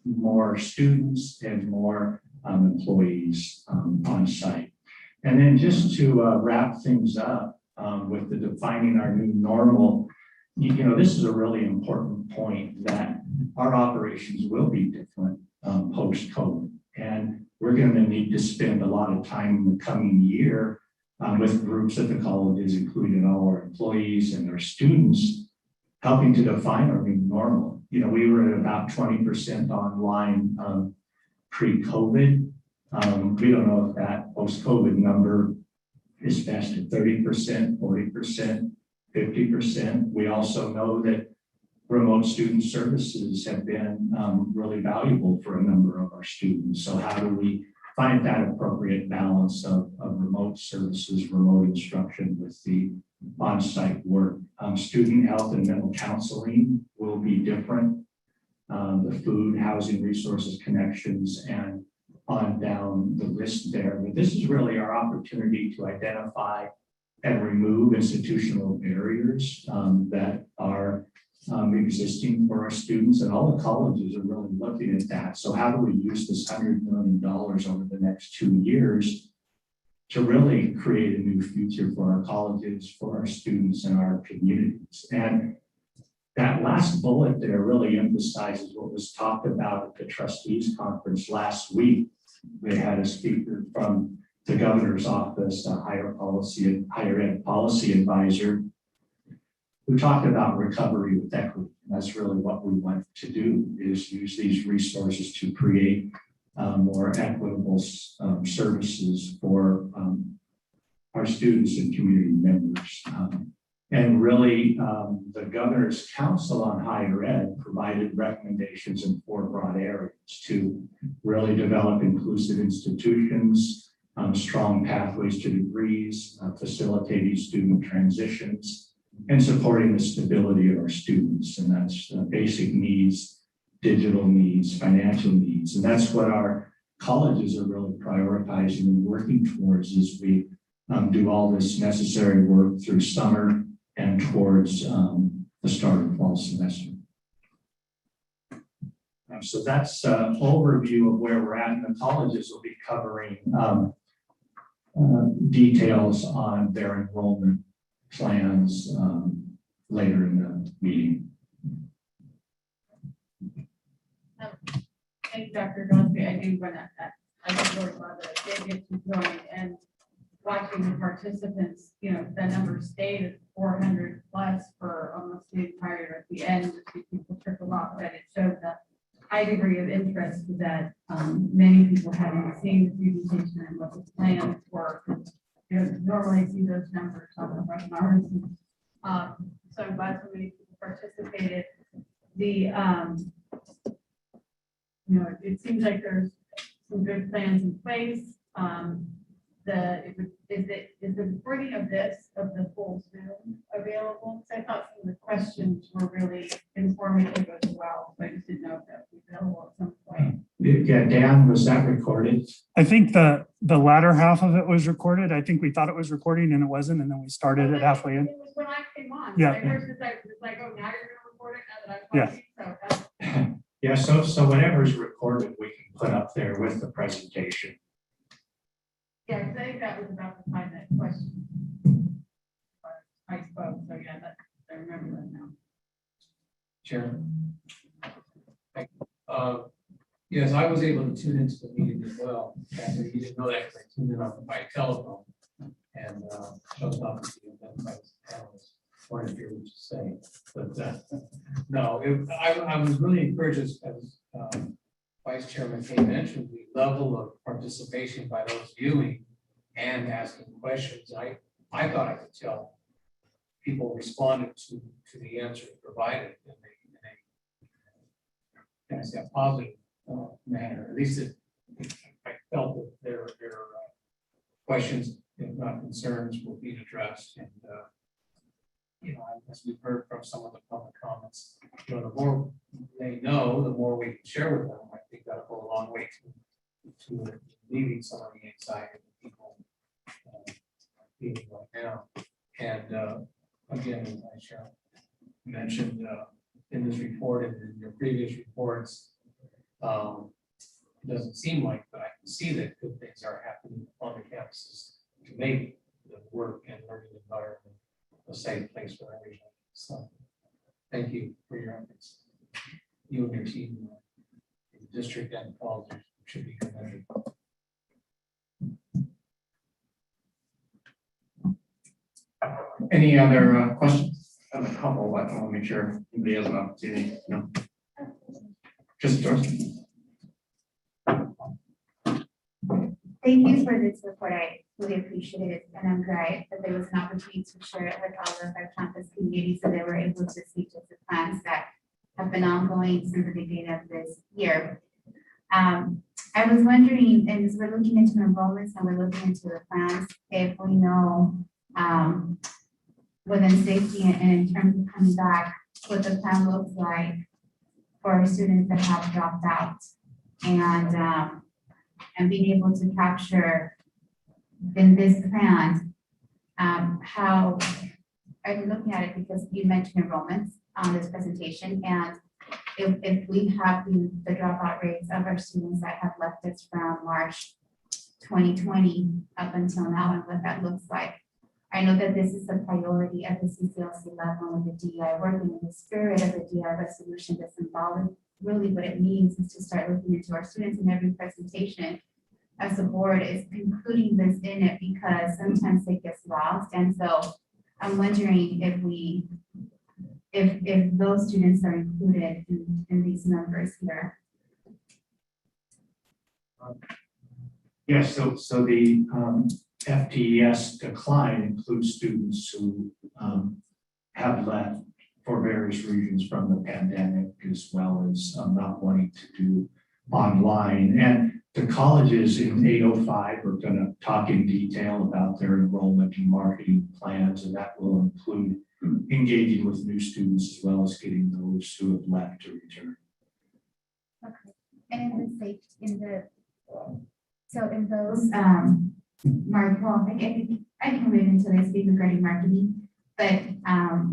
more students and more employees on site. And then just to wrap things up with the defining our new normal, you know, this is a really important point that our operations will be different post-COVID. And we're going to need to spend a lot of time in the coming year with groups at the colleges, including all our employees and our students, helping to define our new normal. You know, we were at about 20% online pre-COVID. We don't know if that post-COVID number is best at 30%, 40%, 50%. We also know that remote student services have been really valuable for a number of our students. So how do we find that appropriate balance of remote services, remote instruction with the on-site work? Student health and mental counseling will be different. The food, housing, resources, connections, and on down the list there. But this is really our opportunity to identify and remove institutional barriers that are existing for our students, and all the colleges are really looking at that. So how do we use this $100 million over the next 2 years to really create a new future for our colleges, for our students, and our communities? And that last bullet there really emphasizes what was talked about at the trustees conference last week. They had a speaker from the governor's office, a higher ed policy advisor, who talked about recovery with equity. And that's really what we want to do, is use these resources to create more equitable services for our students and community members. And really, the Governor's Council on Higher Ed provided recommendations in 4 broad areas to really develop inclusive institutions, strong pathways to degrees, facilitating student transitions, and supporting the stability of our students. And that's basic needs, digital needs, financial needs. And that's what our colleges are really prioritizing and working towards as we do all this necessary work through summer and towards the start of fall semester. So that's an overview of where we're at, and the colleges will be covering details on their enrollment plans later in the meeting. Thank you, Dr. Gillespie. I do want to, I just really love that I did get to join, and watching the participants, you know, that number stayed at 400 plus for almost the entire at the end. People trickle off, but it showed the high degree of interest that many people hadn't seen the presentation and what the plans were. You know, normally I see those numbers on the webinars. So I'm glad so many people participated. the, you know, it seems like there's some good plans in place. Is the recording of this, of the full Zoom available? Because I thought some of the questions were really informative as well. So I just didn't know if that was available at some point. Yeah, Dan, was that recorded? I think the latter half of it was recorded. I think we thought it was recording and it wasn't, and then we started it halfway in. It was when I came on. Yeah. I first was like, oh, now you're gonna record it now that I'm talking. So that's, Yeah, so whatever's recorded, we can put up there with the presentation. yeah, because I think that was about the time that question. I spoke, so yeah, I remember that now. Chairman. Yes, I was able to tune into the meeting as well. Actually, you didn't know that because I tuned in by telephone and chose not to be with by panelists. Wanted to hear what you say, but no, I was really encouraged as Vice Chairman Kay mentioned, the level of participation by those viewing and asking questions. I thought I could tell people responded to the answers provided in a kind of say a positive manner. At least I felt that their questions, if not concerns, were being addressed. And you know, as we've heard from some of the public comments, you know, the more they know, the more we can share with them. I think that'll go a long way to alleviating some of the anxiety that people are feeling right now. And again, as I Cheryl mentioned in this report and in your previous reports, it doesn't seem like, but I can see that good things are happening on the campuses to make the work and learning environment a safe place for everyone. So thank you for your efforts. You and your team, the district and the college should be commended. Any other questions? I have a couple, but I want to make sure anybody has an opportunity. No. Just George. Thank you for this report. I really appreciate it. And I'm glad that there was an opportunity to share it with all of our campus community so they were able to see just the plans that have been ongoing since the beginning of this year. I was wondering, and as we're looking into enrollments and we're looking into the plans, if we know within safety and in terms of coming back, what the plan looks like for students that have dropped out and being able to capture in this plan, how are you looking at it? Because you mentioned enrollments on this presentation, and if we have the dropout rates of our students that have left us from March 2020 up until now and what that looks like. I know that this is a priority at the CCLC level with the DEI working in the spirit of the DEI resolution that's involved. Really what it means is to start looking into our students in every presentation as the board is including this in it because sometimes it gets lost. And so I'm wondering if those students are included in these numbers here. Yes, so the FTES decline includes students who have left for various reasons from the pandemic, as well as not wanting to do online. And the colleges in 805 are going to talk in detail about their enrollment and marketing plans, and that will include engaging with new students as well as getting those who have left to return. Okay. And in those I can read into this regarding marketing, but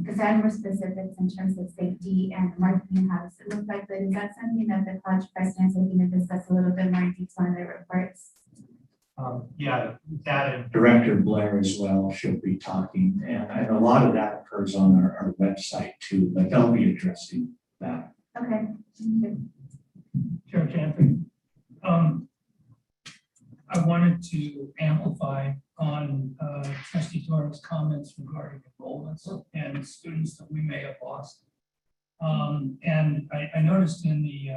because I have more specifics in terms of safety and marketing, how does it look like? But is that something that the college presidents are going to discuss a little bit more in detail in their reports? Yeah, that and Director Blair as well should be talking, and a lot of that occurs on our website too, but they'll be addressing that. Okay. Chair Chanfrey, I wanted to amplify on Trustee Torres' comments regarding enrollments and students that we may have lost. And I noticed in the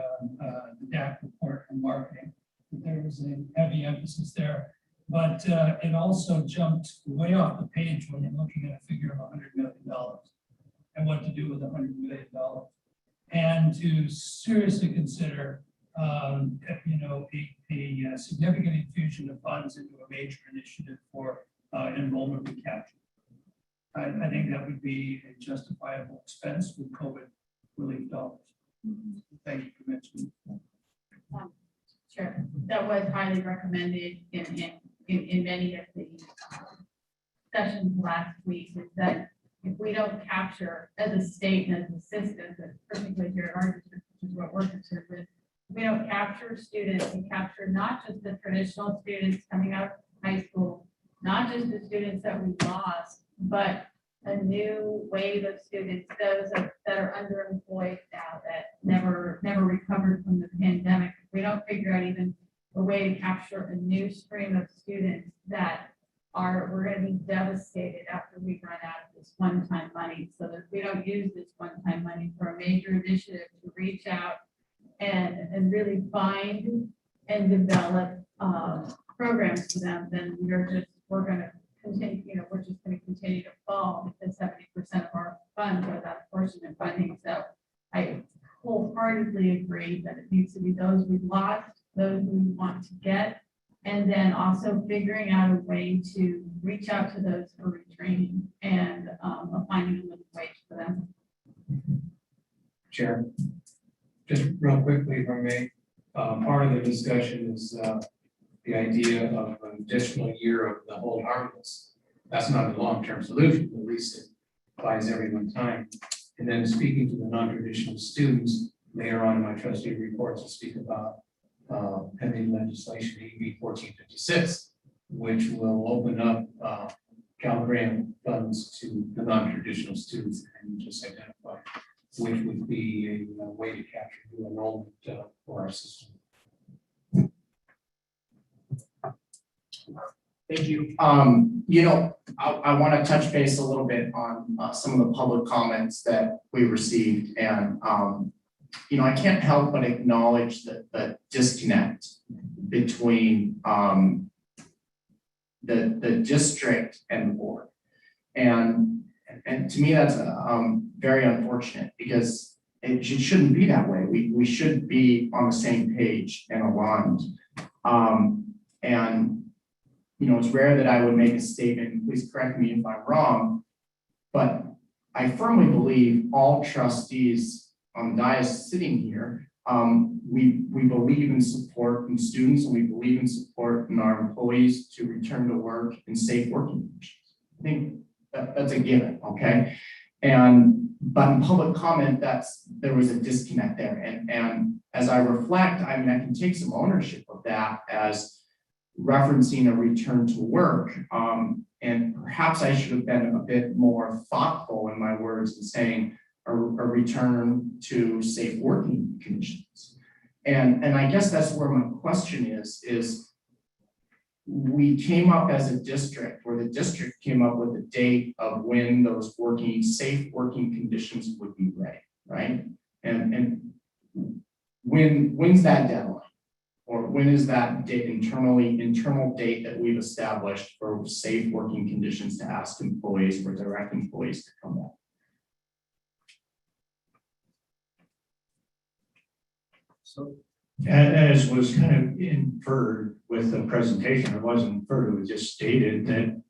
DAC report on marketing that there was a heavy emphasis there, but it also jumped way off the page when you're looking at a figure of $100 million and what to do with $100 million. and to seriously consider, a significant infusion of funds into a major initiative for enrollment recapture. I think that would be a justifiable expense with COVID relief dollars. Thank you for mentioning that. Sure, that was highly recommended in many of the sessions last week, is that if we don't capture as a state and as a system, but particularly here at our district, which is what we're concerned with, if we don't capture students and capture not just the traditional students coming out of high school, not just the students that we lost, but a new wave of students, those that are underemployed now, that never recovered from the pandemic. If we don't figure out even a way to capture a new stream of students that we're going to be devastated after we run out of this one-time money. So that we don't use this one-time money for a major initiative to reach out and really find and develop programs for them, then we're going to continue, we're just going to continue to fall because 70% of our funds are that portion of funding. So I wholeheartedly agree that it needs to be those we've lost, those we want to get, and then also figuring out a way to reach out to those for retraining and finding a living wage for them. Chair, just real quickly, if I may, part of the discussion is the idea of an additional year of the hold harmless. That's not a long-term solution, at least it buys everyone time. And then speaking to the non-traditional students, later on in my trustee reports to speak about pending legislation, AB 1456, which will open up Cal Grant funds to the non-traditional students and just identify which would be a way to capture new enrollment for our system. Thank you. I want to touch base a little bit on some of the public comments that we received, and I can't help but acknowledge the disconnect between the district and the board, and to me that's very unfortunate because it shouldn't be that way. We should be on the same page and aligned, and it's rare that I would make a statement, please correct me if I'm wrong, but I firmly believe all trustees on the dais sitting here, we believe in support in students, and we believe in support in our employees to return to work in safe working conditions. I think that's a given, okay? But in public comment, there was a disconnect there. And as I reflect, I can take some ownership of that as referencing a return to work. And perhaps I should have been a bit more thoughtful in my words in saying a return to safe working conditions. And I guess that's where my question is we came up as a district, or the district came up with a date of when those safe working conditions would be ready, right? And when's that deadline? Or when is that internal date that we've established for safe working conditions to ask employees or direct employees to come back? So as was kind of inferred with the presentation, it wasn't inferred, it was just stated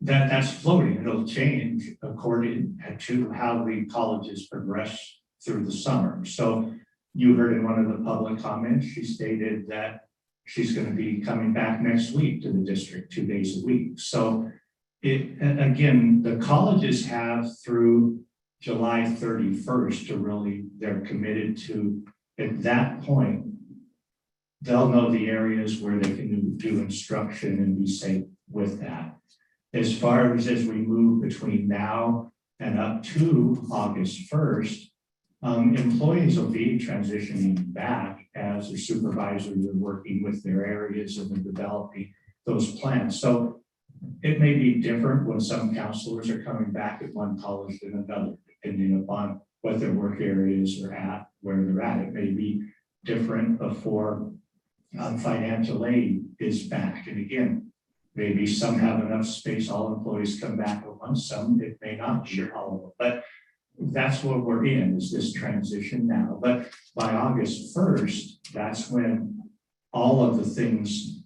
that's floating. It'll change according to how the colleges progress through the summer. So you heard in one of the public comments, she stated that she's going to be coming back next week to the district 2 days a week. So again, the colleges have through July 31st to really, they're committed to, at that point, they'll know the areas where they can do instruction and be safe with that. As far as we move between now and up to August 1st, employees will be transitioning back as their supervisors are working with their areas and developing those plans. So it may be different when some counselors are coming back at one college than another, depending upon what their work areas are at, where they're at. It may be different before financial aid is back. And again, maybe some have enough space, all employees come back at once, some it may not be all of them. But that's what we're in, is this transition now. But by August 1st, that's when all of the things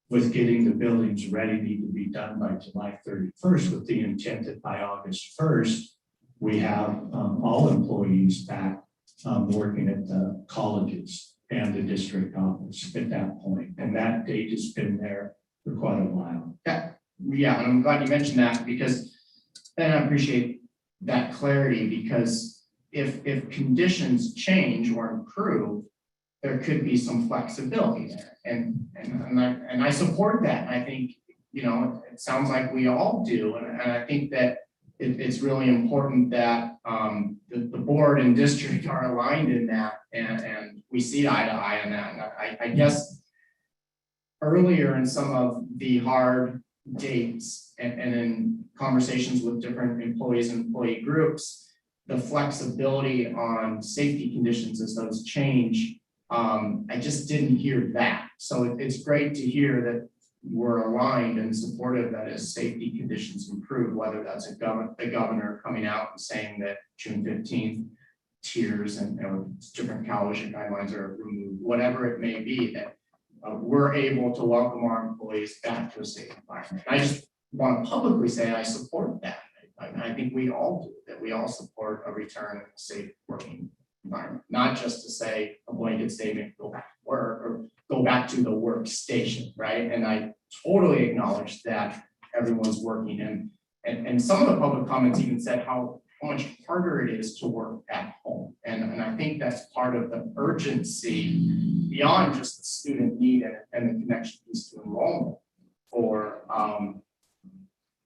with getting the buildings ready need to be done by July 31st, with the intent that by August 1st, we have all employees back working at the colleges and the district office at that point. And that date has been there for quite a while. Yeah, and I'm glad you mentioned that, because then I appreciate that clarity, because if conditions change or improve, there could be some flexibility there. And I support that. And I think, you know, it sounds like we all do. And I think that it's really important that the board and district are aligned in that, and we see eye to eye on that. And I guess earlier in some of the hard dates and in conversations with different employees and employee groups, the flexibility on safety conditions as those change, I just didn't hear that. So it's great to hear that we're aligned and supportive that as safety conditions improve, whether that's a governor coming out and saying that June 15th tiers and different coalition guidelines are removed, whatever it may be, that we're able to welcome our employees back to a safe environment. I just want to publicly say I support that. I think we all do, that we all support a return to a safe working environment, not just to say a blanket statement, go back to work or go back to the workstation, right? And I totally acknowledge that everyone's working, and some of the public comments even said how much harder it is to work at home. And I think that's part of the urgency beyond just the student need and the connection piece to enrollment for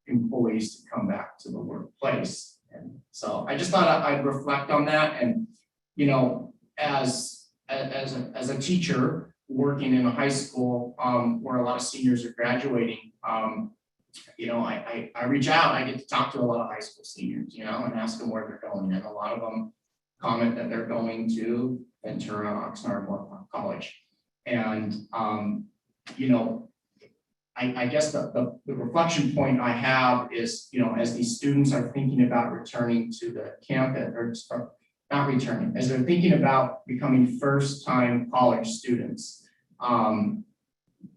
employees to come back to the workplace. And so I just thought I'd reflect on that. And, you know, as a teacher working in a high school where a lot of seniors are graduating, you know, I reach out, I get to talk to a lot of high school seniors, you know, and ask them where they're going. And a lot of them comment that they're going to Ventura, Oxnard, Moorpark College. And, you know, I guess the reflection point I have is, you know, as these students are thinking about returning to the campus, or not returning, as they're thinking about becoming first-time college students,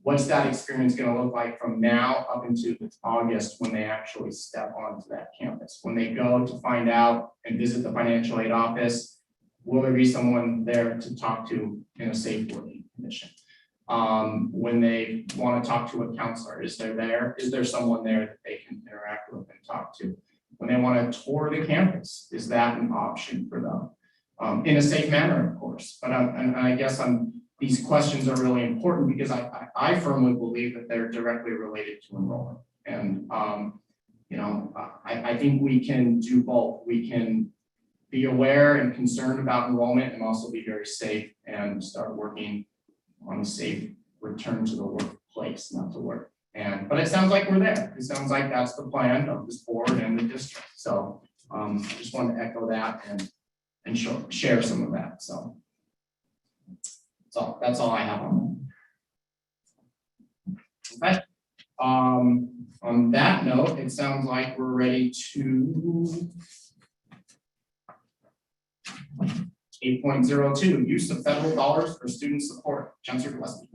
what's that experience going to look like from now up into August when they actually step onto that campus? When they go to find out and visit the financial aid office, will there be someone there to talk to in a safe working condition? When they want to talk to a counselor, is there someone there that they can interact with and talk to? When they want to tour the campus, is that an option for them? In a safe manner, of course. But I guess these questions are really important because I firmly believe that they're directly related to enrollment. And you know, I think we can do both. We can be aware and concerned about enrollment and also be very safe and start working on a safe return to the workplace, not to work. But it sounds like we're there. It sounds like that's the plan of this board and the district. So I just wanted to echo that and share some of that. So that's all I have on that. Okay. On that note, it sounds like we're ready to 8.02, use of federal dollars for student support. Chancellor Gillespie.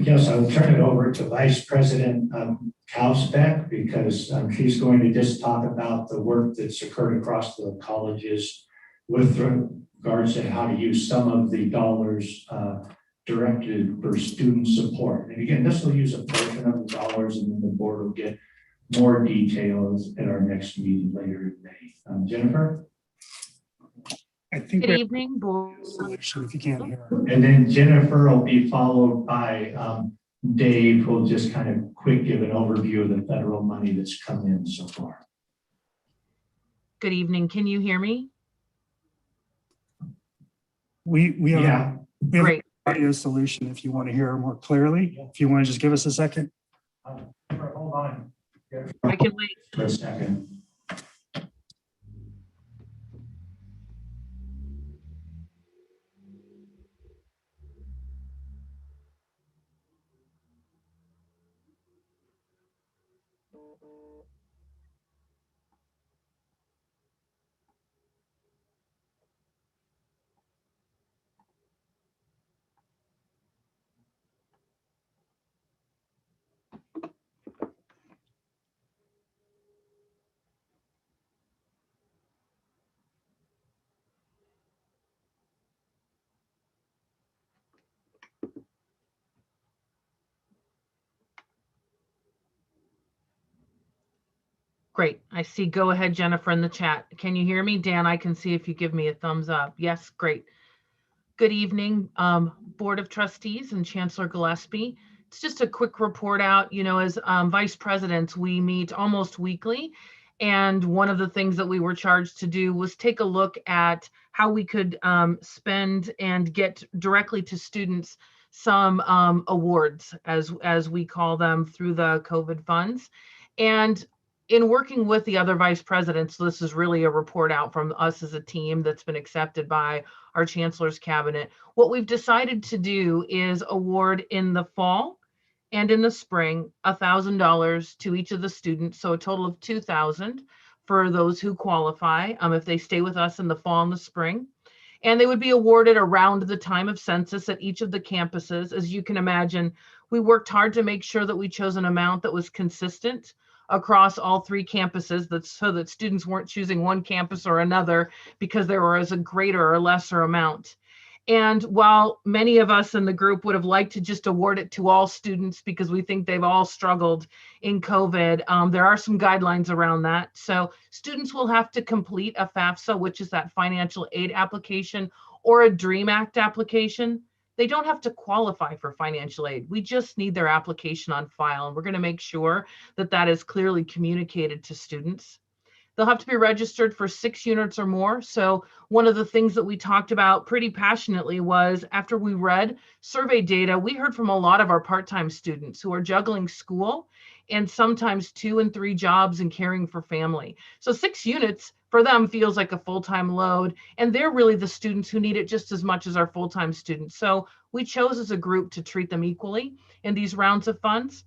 Yes, I'll turn it over to Vice President Kausbeck because she's going to just talk about the work that's occurred across the colleges with regards to how to use some of the dollars directed for student support. And again, this will use a portion of the dollars and then the board will get more details at our next meeting later in May. Jennifer? I think Good evening, board. if you can't hear. And then Jennifer will be followed by Dave, who'll just kind of quick give an overview of the federal money that's come in so far. Good evening. Can you hear me? We have Great. an audio solution if you want to hear more clearly. If you want to just give us a second. Hold on. I can wait. For a second. Great. I see. Go ahead, Jennifer, in the chat. Can you hear me? Dan, I can see if you give me a thumbs up. Yes, great. Good evening, Board of Trustees and Chancellor Gillespie. It's just a quick report out. You know, as vice presidents, we meet almost weekly. And one of the things that we were charged to do was take a look at how we could spend and get directly to students some awards, as we call them, through the COVID funds. And in working with the other vice presidents, so this is really a report out from us as a team that's been accepted by our chancellor's cabinet. What we've decided to do is award in the fall and in the spring $1,000 to each of the students, so a total of $2,000 for those who qualify if they stay with us in the fall and the spring. And they would be awarded around the time of census at each of the campuses. As you can imagine, we worked hard to make sure that we chose an amount that was consistent across all 3 campuses, so that students weren't choosing one campus or another because there was a greater or lesser amount. And while many of us in the group would have liked to just award it to all students because we think they've all struggled in COVID, there are some guidelines around that. So students will have to complete a FAFSA, which is that financial aid application, or a DREAM Act application. They don't have to qualify for financial aid. We just need their application on file, and we're going to make sure that that is clearly communicated to students. They'll have to be registered for 6 units or more. So one of the things that we talked about pretty passionately was, after we read survey data, we heard from a lot of our part-time students who are juggling school and sometimes 2 and 3 jobs and caring for family. So 6 units for them feels like a full-time load, and they're really the students who need it just as much as our full-time students. So we chose as a group to treat them equally in these rounds of funds.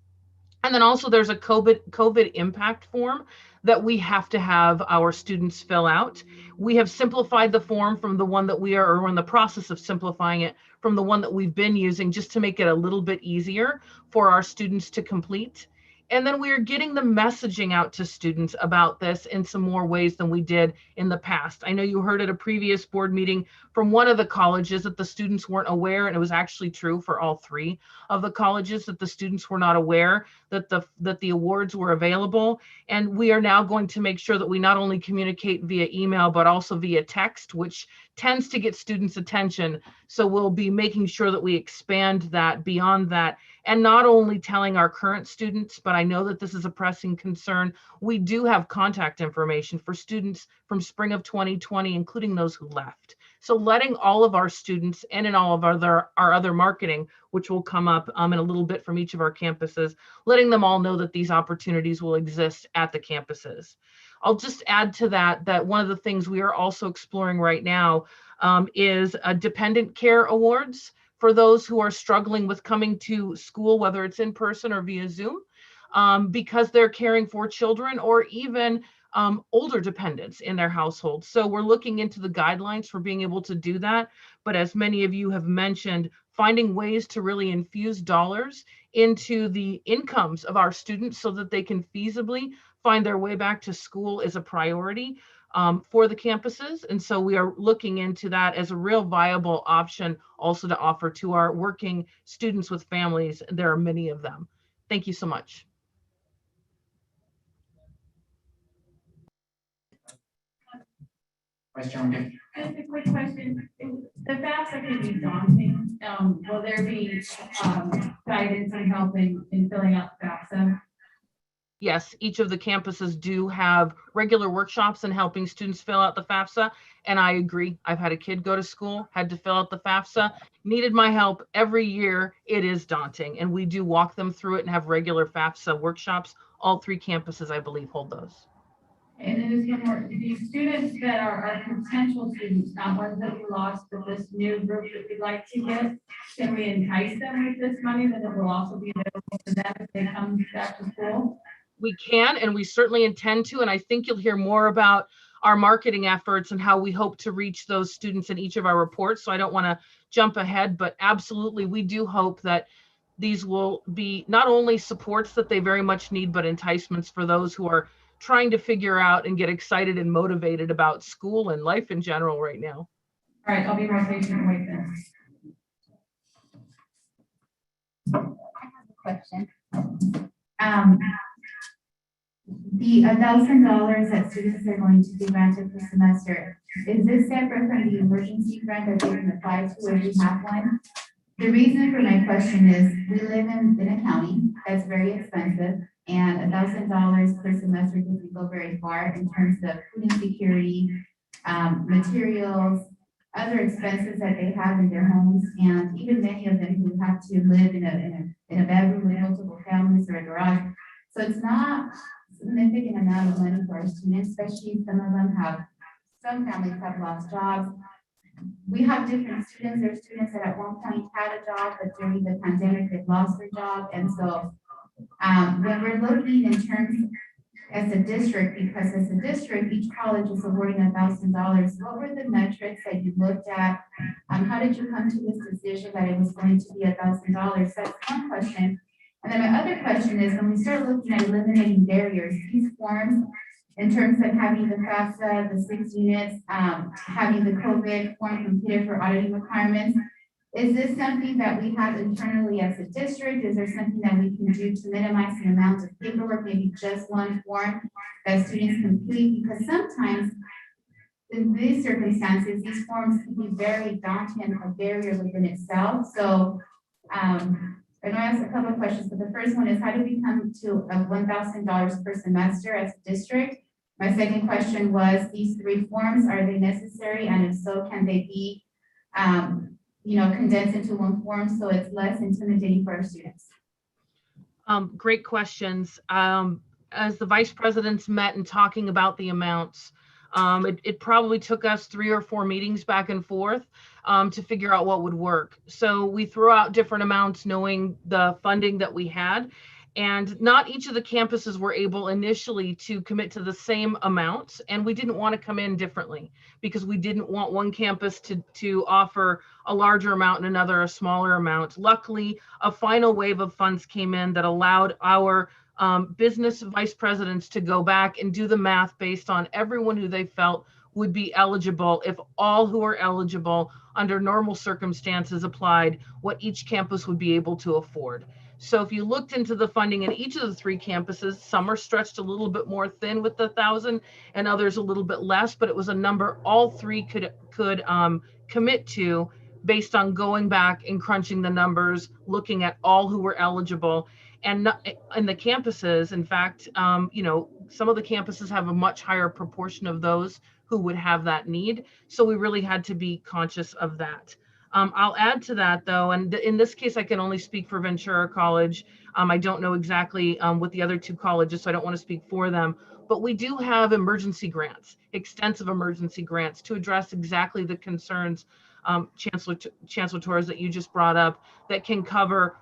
And then also there's a COVID impact form that we have to have our students fill out. We have simplified the form from the one that or we're in the process of simplifying it from the one that we've been using, just to make it a little bit easier for our students to complete. And then we are getting the messaging out to students about this in some more ways than we did in the past. I know you heard at a previous board meeting from one of the colleges that the students weren't aware, and it was actually true for all 3 of the colleges, that the students were not aware that the awards were available. And we are now going to make sure that we not only communicate via email, but also via text, which tends to get students' attention. So we'll be making sure that we expand that beyond that, and not only telling our current students, but I know that this is a pressing concern. We do have contact information for students from spring of 2020, including those who left. So letting all of our students, and in all of our other marketing, which will come up in a little bit from each of our campuses, letting them all know that these opportunities will exist at the campuses. I'll just add to that one of the things we are also exploring right now is dependent care awards for those who are struggling with coming to school, whether it's in person or via Zoom, because they're caring for children or even older dependents in their household. So we're looking into the guidelines for being able to do that. But as many of you have mentioned, finding ways to really infuse dollars into the incomes of our students so that they can feasibly find their way back to school is a priority for the campuses. And so we are looking into that as a real viable option also to offer to our working students with families. There are many of them. Thank you so much. Vice Chairman. Just a quick question. The FAFSA can be daunting. Will there be guidance on helping in filling out the FAFSA? Yes, each of the campuses do have regular workshops in helping students fill out the FAFSA. And I agree. I've had a kid go to school, had to fill out the FAFSA, needed my help every year. It is daunting. And we do walk them through it and have regular FAFSA workshops. All 3 campuses, I believe, hold those. And then just one more, these students that are potential students, not ones that we lost, but this new group that we'd like to get, can we entice them with this money that it will also be available to them if they come back to school? We can, and we certainly intend to, and I think you'll hear more about our marketing efforts and how we hope to reach those students in each of our reports. So I don't want to jump ahead, but absolutely, we do hope that these will be not only supports that they very much need, but enticements for those who are trying to figure out and get excited and motivated about school and life in general right now. All right, I'll be more patient and wait then. I have a question. The $1,000 that students are going to be granted per semester, is this separate from the emergency grant that they can apply to if we have one? The reason for my question is we live in a county that's very expensive, and $1,000 per semester doesn't go very far in terms of food insecurity, materials, other expenses that they have in their homes, and even many of them who have to live in a bedroom with multiple families or a garage. So it's not a significant amount of money for our students, especially some families have lost jobs. We have different students. There's students that at one point had a job, but during the pandemic, they've lost their job. And so when we're looking in terms as a district, because as a district, each college is awarding $1,000, what were the metrics that you looked at? How did you come to this decision that it was going to be $1,000? That's one question. And then my other question is, when we start looking at eliminating barriers, these forms, in terms of having the FAFSA, the 6 units, having the COVID form completed for auditing requirements, is this something that we have internally as a district? Is there something that we can do to minimize the amount of paperwork, maybe just one form that students complete? Because sometimes in these circumstances, these forms can be very daunting and a barrier within itself. So I know I asked a couple of questions, but the first one is, how do we come to a $1,000 per semester as a district? My second question was, these 3 forms, are they necessary? And if so, can they be condensed into one form so it's less intimidating for our students? Great questions. As the vice presidents met and talking about the amounts, it probably took us 3 or 4 meetings back and forth to figure out what would work. So we threw out different amounts knowing the funding that we had. And not each of the campuses were able initially to commit to the same amount. And we didn't want to come in differently because we didn't want one campus to offer a larger amount and another a smaller amount. Luckily, a final wave of funds came in that allowed our business vice presidents to go back and do the math based on everyone who they felt would be eligible if all who are eligible under normal circumstances applied, what each campus would be able to afford. So if you looked into the funding in each of the 3 campuses, some are stretched a little bit more thin with the 1,000 and others a little bit less, but it was a number all 3 could commit to based on going back and crunching the numbers, looking at all who were eligible. And in the campuses, in fact, some of the campuses have a much higher proportion of those who would have that need. So we really had to be conscious of that. I'll add to that though, and in this case, I can only speak for Ventura College. I don't know exactly what the other 2 colleges, so I don't want to speak for them, but we do have emergency grants, extensive emergency grants to address exactly the concerns, Chancellor Torres, that you just brought up, that can cover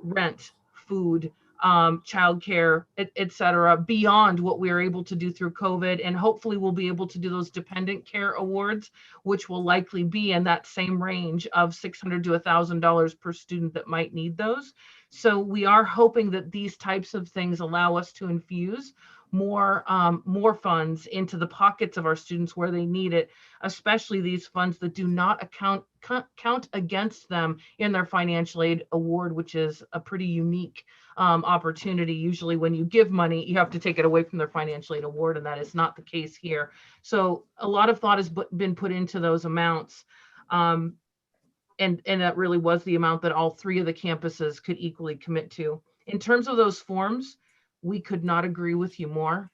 rent, food, childcare, et cetera, beyond what we were able to do through COVID. And hopefully we'll be able to do those dependent care awards, which will likely be in that same range of $600 to $1,000 per student that might need those. So we are hoping that these types of things allow us to infuse more funds into the pockets of our students where they need it, especially these funds that do not count against them in their financial aid award, which is a pretty unique opportunity. Usually when you give money, you have to take it away from their financial aid award, and that is not the case here. So a lot of thought has been put into those amounts. And that really was the amount that all 3 of the campuses could equally commit to. In terms of those forms, we could not agree with you more.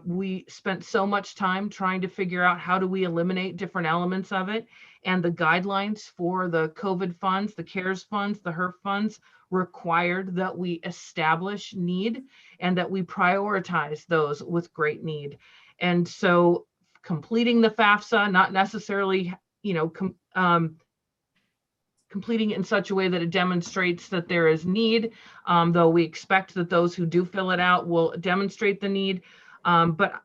We spent so much time trying to figure out how do we eliminate different elements of it, and the guidelines for the COVID funds, the CARES funds, the HERF funds required that we establish need and that we prioritize those with great need. And so completing the FAFSA, not necessarily, completing it in such a way that it demonstrates that there is need, though we expect that those who do fill it out will demonstrate the need. But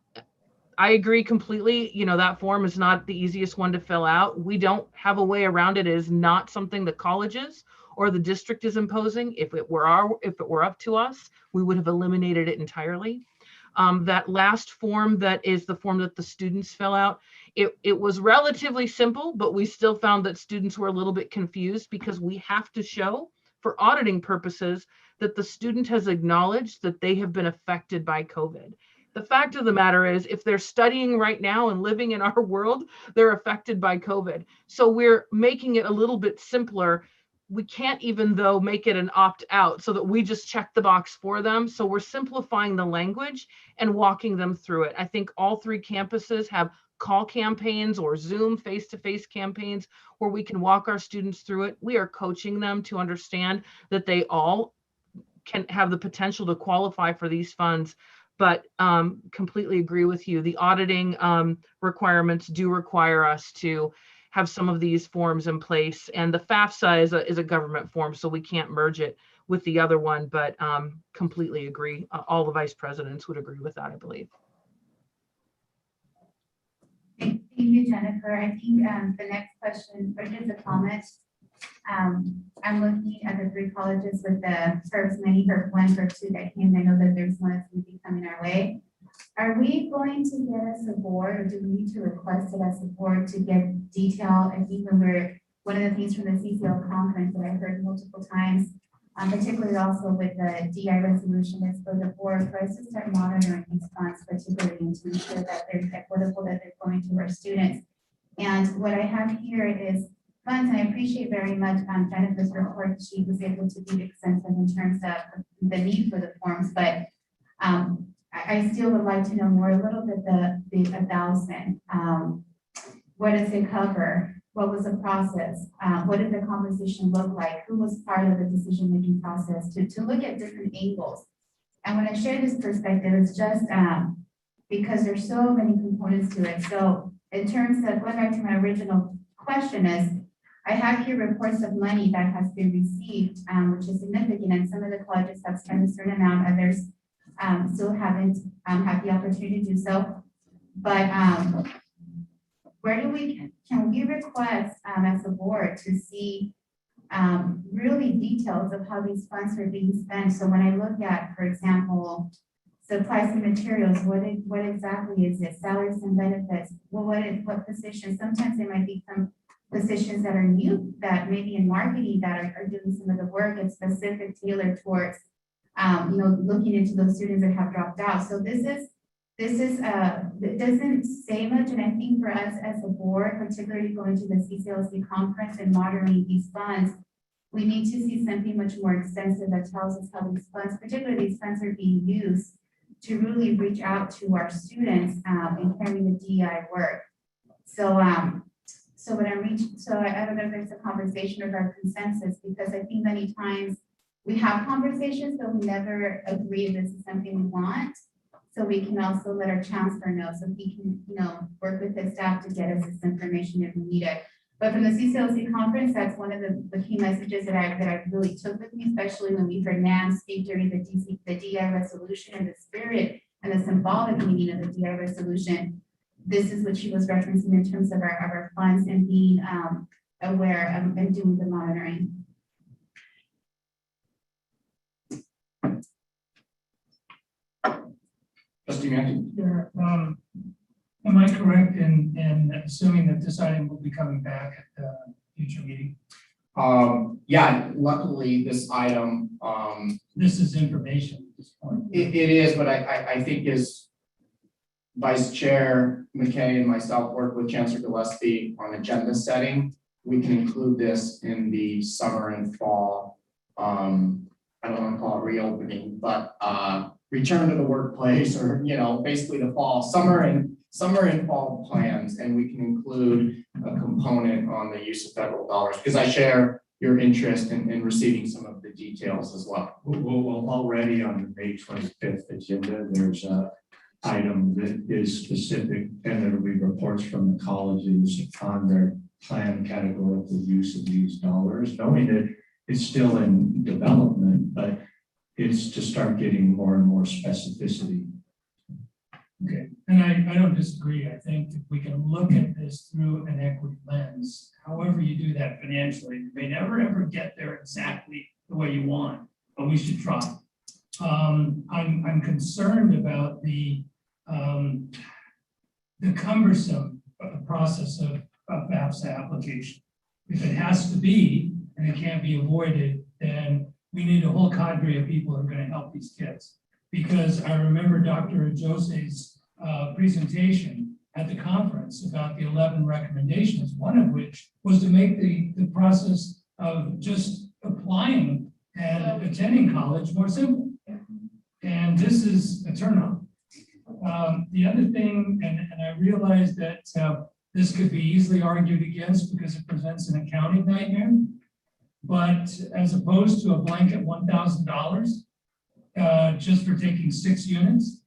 I agree completely. That form is not the easiest one to fill out. We don't have a way around it. It is not something the colleges or the district is imposing. If it were up to us, we would have eliminated it entirely. That last form, that is the form that the students fill out, it was relatively simple, but we still found that students were a little bit confused because we have to show for auditing purposes that the student has acknowledged that they have been affected by COVID. The fact of the matter is, if they're studying right now and living in our world, they're affected by COVID. So we're making it a little bit simpler. We can't even though make it an opt-out so that we just check the box for them. So we're simplifying the language and walking them through it. I think all 3 campuses have call campaigns or Zoom face-to-face campaigns where we can walk our students through it. We are coaching them to understand that they all can have the potential to qualify for these funds, but completely agree with you. The auditing requirements do require us to have some of these forms in place, and the FAFSA is a government form, so we can't merge it with the other one, but completely agree. All the vice presidents would agree with that, I believe. Thank you, Jennifer. I think the next question, or just a comment. I'm looking at the 3 colleges with the first many, HERF 1, HERF 2 that came. I know that there's one that's going to be coming our way. Are we going to get as a board, or do we need to request it as a board to get detail? I think when one of the things from the CCL conference that I heard multiple times, particularly also with the DI resolution, is for the board for us to start monitoring these funds, particularly and to ensure that they're equitable, that they're going to our students. And what I have here is funds, and I appreciate very much Jennifer's report. She was able to be extensive in terms of the need for the forms, but I still would like to know more, a little bit the 1,000. What does it cover? What was the process? What did the composition look like? Who was part of the decision-making process to look at different angles? And when I share this perspective, it's just because there's so many components to it. So in terms of going back to my original question is, I have here reports of money that has been received, which is significant, and some of the colleges have spent a certain amount, others still haven't had the opportunity to do so. But where can we request as a board to see really details of how these funds are being spent? So when I look at, for example, supplies and materials, what exactly is it? Salaries and benefits, well, what positions? Sometimes there might be some positions that are new, that maybe in marketing that are doing some of the work and specific tailored towards looking into those students that have dropped out. So this is it doesn't say much, and I think for us as a board, particularly going to the CCLC conference and monitoring these funds, we need to see something much more extensive that tells us how these funds, particularly these funds, are being used to really reach out to our students in carrying the DEI work. So when I don't know if there's a conversation of our consensus, because I think many times we have conversations, but we never agree this is something we want. So we can also let our chancellor know, so he can, work with his staff to get us this information if we need it. But from the CCLC conference, that's one of the key messages that I really took with me, especially when we heard Nan speak during the DI resolution, and the spirit and the symbolic meaning of the DI resolution. This is what she was referencing in terms of our funds and being aware and doing the monitoring. Trustee Manning? Sure. Am I correct in assuming that this item will be coming back at the future meeting? Yeah, luckily this item. This is information at this point. It is, but I think as Vice Chair McKay and myself work with Chancellor Gillespie on agenda setting, we can include this in the summer and fall. I don't want to call it reopening, but return to the workplace, or basically the fall, summer and fall plans, and we can include a component on the use of federal dollars, because I share your interest in receiving some of the details as well. Well, already on the May 25th agenda, there's a item that is specific, and it'll be reports from the colleges on their planned categorical use of these dollars, knowing that it's still in development, but it's to start getting more and more specificity. Okay, and I don't disagree. I think if we can look at this through an equity lens, however you do that financially, you may never ever get there exactly the way you want, but we should try. I'm concerned about the cumbersome process of FAFSA application. If it has to be and it can't be avoided, then we need a whole cadre of people who are going to help these kids. because I remember Dr. Jose's presentation at the conference about the 11 recommendations, one of which was to make the process of just applying and attending college more simple. And this is a turnoff. The other thing, and I realize that this could be easily argued against because it presents an accounting nightmare, but as opposed to a blanket $1,000 just for taking 6 units,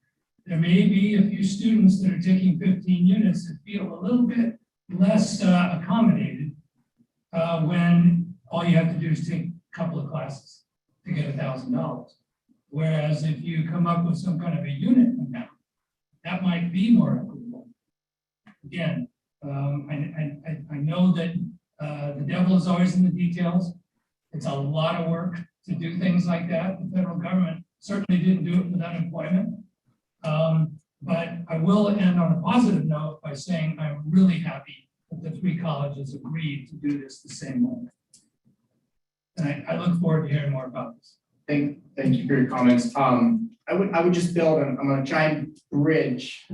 there may be a few students that are taking 15 units that feel a little bit less accommodated when all you have to do is take a couple of classes to get $1,000. Whereas if you come up with some kind of a unit amount, that might be more equitable. Again, I know that the devil is always in the details. It's a lot of work to do things like that. The federal government certainly didn't do it with unemployment. But I will end on a positive note by saying I'm really happy that the 3 colleges agreed to do this the same way. And I look forward to hearing more about this. Thank you for your comments. I would just build, and I'm going to try and bridge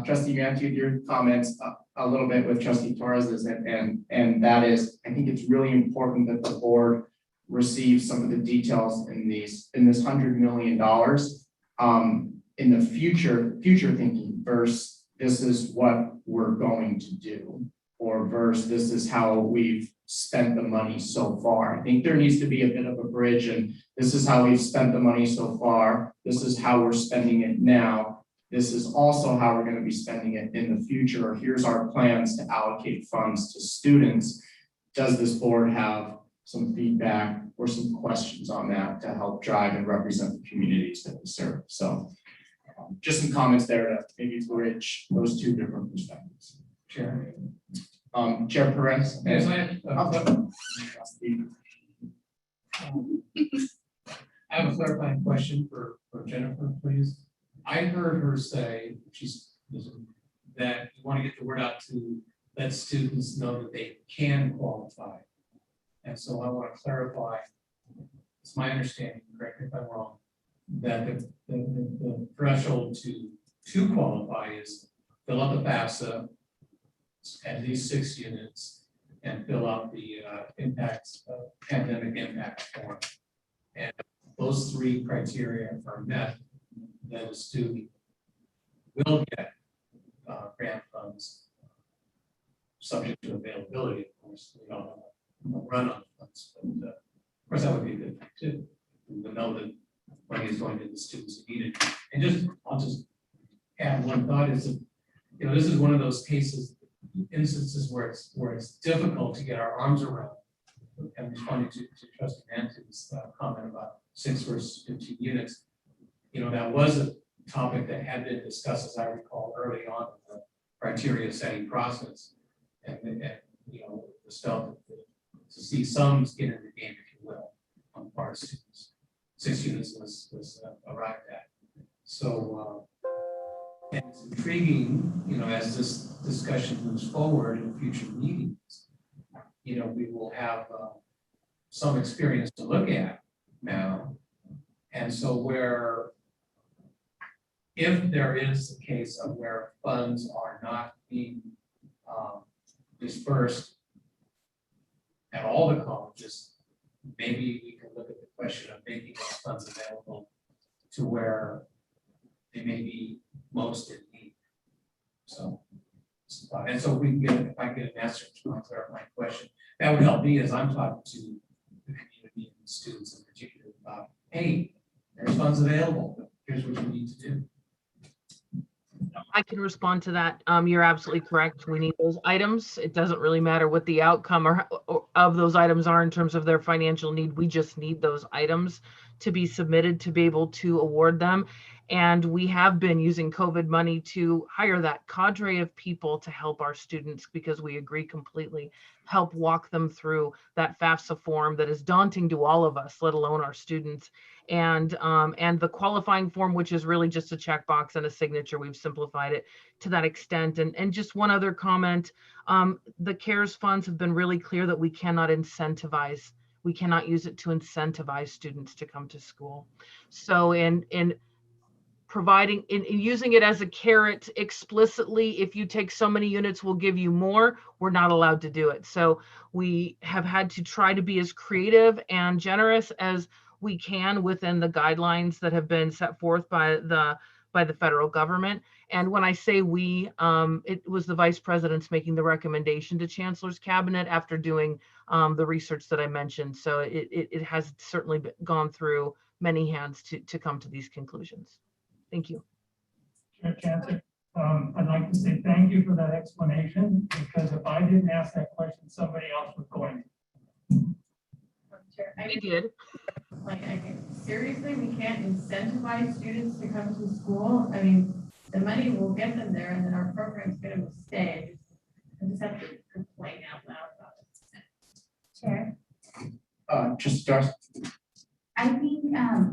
Trustee Matthew, your comments a little bit with Trustee Torres's, and that is, I think it's really important that the board receive some of the details in this $100 million in the future thinking versus this is what we're going to do, or versus this is how we've spent the money so far. I think there needs to be a bit of a bridge, and this is how we've spent the money so far. This is how we're spending it now. This is also how we're going to be spending it in the future. Here's our plans to allocate funds to students. Does this board have some feedback or some questions on that to help drive and represent the communities that we serve? So just some comments there to maybe bridge those 2 different perspectives. Chair. Chair Perez. Yes, I have a clarifying question for Jennifer, please. I heard her say that you want to get the word out to let students know that they can qualify. And so I want to clarify, it's my understanding, correct me if I'm wrong, that the threshold to qualify is fill out the FAFSA, at least 6 units, and fill out the pandemic impact form. And those 3 criteria are met, then a student will get grant funds, subject to availability, of course. We don't run on funds, but of course that would be a good thing too. We would know that money is going to the students who need it. And I'll just add one thought is that, this is one of those instances where it's difficult to get our arms around. And responding to Trustee Manton's comment about 6 versus 15 units, that was a topic that had been discussed, as I recall, early on in the criteria setting process, and the stuff to see some skin in the game, if you will, on the part of students. 6 units was arrived at. So. And it's intriguing, as this discussion moves forward in future meetings, we will have some experience to look at now. And so if there is a case of where funds are not being dispersed at all the colleges, maybe we can look at the question of making those funds available to where they may be most in need. So, and so if I get an answer to my clarifying question, that would help me as I'm talking to the community and students in particular about, hey, there's funds available. Here's what you need to do. I can respond to that. You're absolutely correct. We need those items. It doesn't really matter what the outcome or of those items are in terms of their financial need. We just need those items to be submitted to be able to award them. And we have been using COVID money to hire that cadre of people to help our students, because we agree completely, help walk them through that FAFSA form that is daunting to all of us, let alone our students. And the qualifying form, which is really just a checkbox and a signature. We've simplified it to that extent. And just one other comment, the CARES funds have been really clear that we cannot incentivize, we cannot use it to incentivize students to come to school. So providing in using it as a carrot explicitly, if you take so many units, we'll give you more. We're not allowed to do it. So we have had to try to be as creative and generous as we can within the guidelines that have been set forth by the federal government. And when I say we, it was the vice president's making the recommendation to Chancellor's cabinet after doing the research that I mentioned. So it has certainly gone through many hands to come to these conclusions. Thank you. Chair Chancellor, I'd like to say thank you for that explanation, because if I didn't ask that question, somebody else was going to. I did. Seriously, we can't incentivize students to come to school. I mean, the money will get them there, and then our program's going to stay. I just have to complain out loud about it. Chair, I think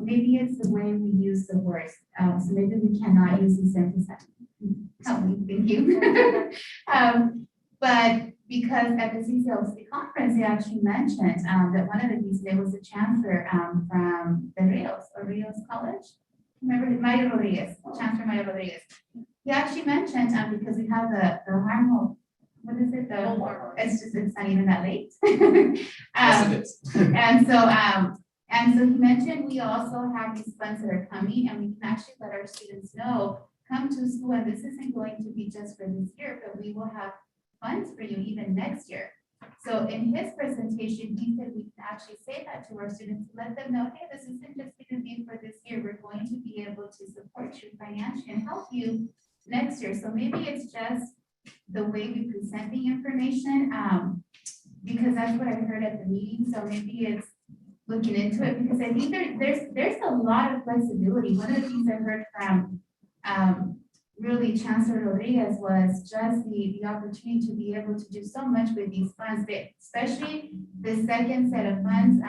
maybe it's the way we use the words. So maybe we cannot use incentivize. Help me, thank you. But because at the CCLC conference, they actually mentioned that one of the reasons there was a chancellor from the Rios College. Remember Mario Rodriguez, Chancellor Mario Rodriguez. He actually mentioned because we have the harmful, what is it? It's not even that late. Yes, it is. And so he mentioned we also have these funds that are coming, and we can actually let our students know, come to school, and this isn't going to be just for this year, but we will have funds for you even next year. So in his presentation, he said we can actually say that to our students, let them know, hey, this isn't just going to be for this year. We're going to be able to support you financially and help you next year. So maybe it's just the way we present the information, because that's what I heard at the meeting. So maybe it's looking into it, because I think there's a lot of flexibility. One of the things I heard from really Chancellor Rodriguez was just the opportunity to be able to do so much with these funds, especially the second set of funds.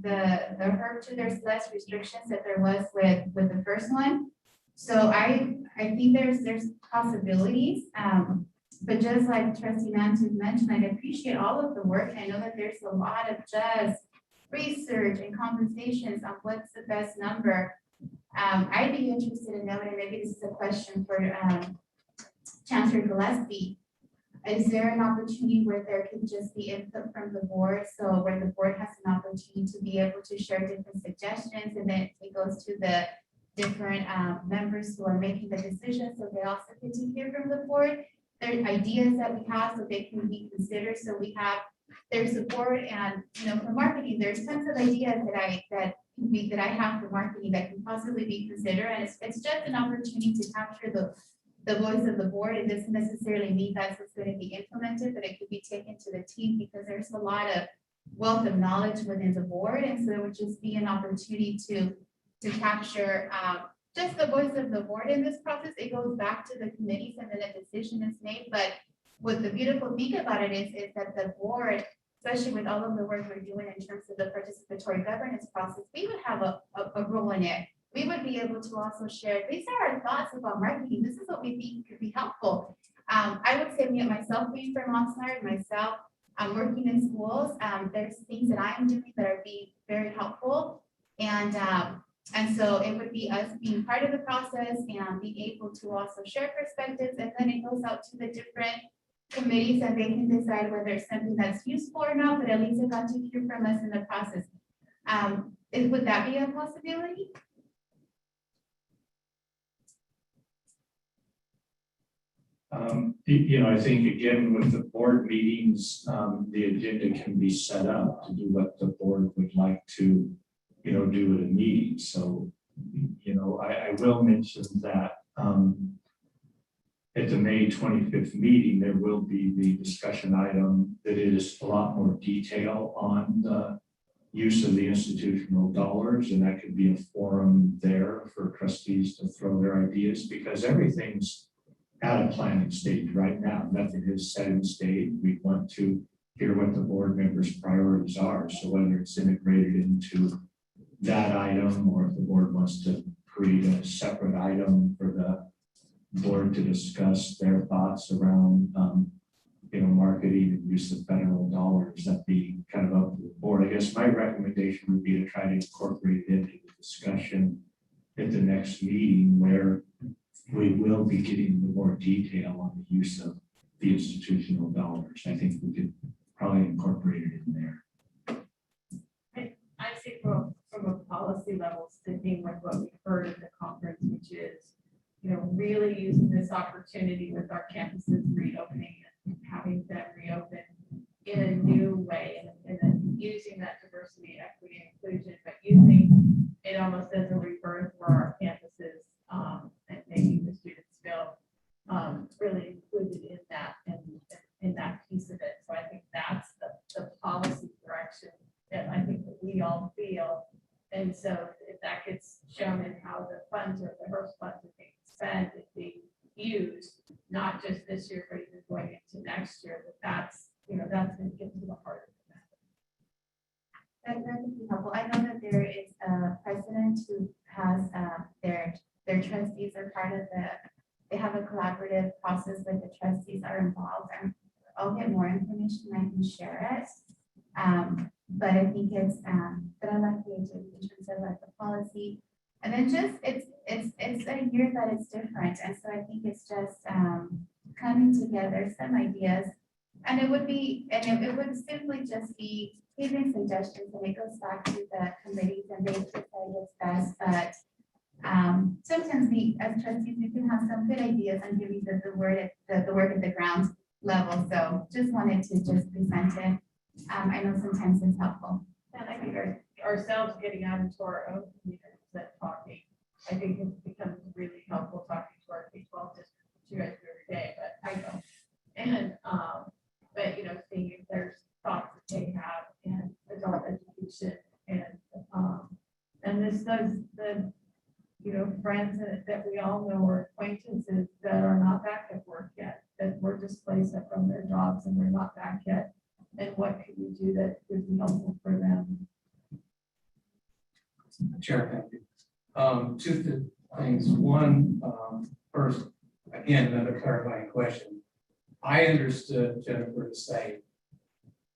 The HERB 2, there's less restrictions that there was with the first one. So I think there's possibilities. But just like Trustee Nancy mentioned, I appreciate all of the work. And I know that there's a lot of just research and conversations on what's the best number. I'd be interested in knowing, and maybe this is a question for Chancellor Gillespie. Is there an opportunity where there can just be input from the board? So where the board has an opportunity to be able to share different suggestions, and then it goes to the different members who are making the decision, so they also get to hear from the board. There are ideas that we have so they can be considered. So we have their support, and for marketing, there's tons of ideas that I have for marketing that can possibly be considered, and it's just an opportunity to capture the voice of the board. It doesn't necessarily mean that's what's going to be implemented, but it could be taken to the team, because there's a lot of wealth of knowledge within the board, and so it would just be an opportunity to capture just the voice of the board in this process. It goes back to the committees, and then a decision is made. But what the beautiful thing about it is that the board, especially with all of the work we're doing in terms of the participatory governance process, we would have a role in it. We would be able to also share, these are our thoughts about marketing. This is what we think could be helpful. I would say myself being from Oxnard, myself working in schools, there's things that I am doing that are being very helpful. And so it would be us being part of the process and being able to also share perspectives, and then it goes out to the different committees, and they can decide whether it's something that's useful or not, but at least it got to hear from us in the process. Would that be a possibility? I think again with the board meetings, the agenda can be set up to do what the board would like to, do at a meeting. So, I will mention that at the May 25th meeting, there will be the discussion item that is a lot more detail on the use of the institutional dollars, and that could be a forum there for trustees to throw their ideas, because everything's at a planning stage right now. Nothing is set in state. We want to hear what the board members' priorities are. So whether it's integrated into that item, or if the board wants to create a separate item for the board to discuss their thoughts around, marketing and use of federal dollars, that'd be kind of up to the board. I guess my recommendation would be to try to incorporate it into the discussion at the next meeting where we will be getting more detail on the use of the institutional dollars. I think we could probably incorporate it in there. I see from a policy level, sticking with what we heard at the conference, which is, really using this opportunity with our campuses reopening and having them reopen in a new way, and then using that diversity, equity, and inclusion, but using it almost as a rebirth for our campuses, and making the students feel really included in that and in that piece of it. So I think that's the policy direction that I think that we all feel. And so if that gets shown in how the funds or the HERS funds are being spent, it's being used, not just this year, but even going into next year, that's going to get to the heart of it. That would be helpful. I know that there is a president who has their trustees are part of they have a collaborative process where the trustees are involved, and I'll get more information, I can share it. But I think it's, but I like the idea in terms of like the policy. And then just, it's a year that it's different. And so I think it's just coming together, some ideas. And it would be, and it would simply just be giving suggestions, and it goes back to the committees and they decide what's best. But sometimes we, as trustees, we can have some good ideas and giving the work at the ground level. So just wanted to just present it. I know sometimes it's helpful. And I think ourselves getting out into our own communities and talking, I think it becomes really helpful talking to our K-12 districts, which you guys do every day, but I don't. And, but, seeing if there's thoughts that they have in adult education and this does the, friends that we all know or acquaintances that are not back at work yet, that were displaced from their jobs and they're not back yet. And what could we do that would be helpful for them? Chair, thank you. Two things. One, first, again, another clarifying question. I understood Jennifer to say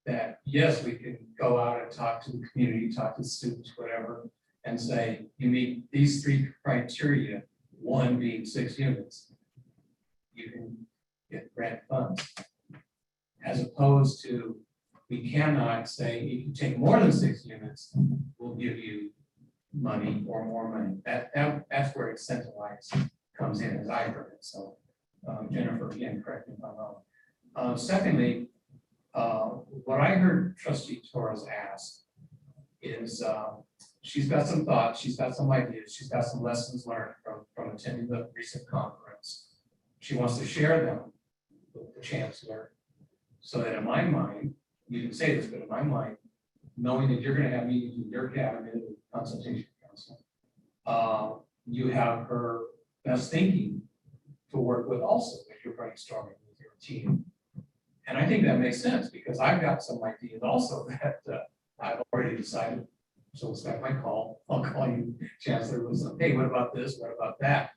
that, yes, we can go out and talk to the community, talk to students, whatever, and say, you meet these three criteria, one being 6 units, you can get grant funds. As opposed to, we cannot say, if you take more than 6 units, we'll give you money or more money. That's where it's centralized comes in, as I heard it. So Jennifer, again, correct me if I'm wrong. Secondly, what I heard Trustee Torres ask is she's got some thoughts, she's got some ideas, she's got some lessons learned from attending the recent conference. She wants to share them with the chancellor, so that in my mind, you can say this, but in my mind, knowing that you're going to have meetings with your cabinet and consultation council, you have her best thinking to work with also if you're brainstorming with your team. And I think that makes sense because I've got some ideas also that I've already decided. So expect my call. I'll call you, Chancellor, with some, hey, what about this? What about that?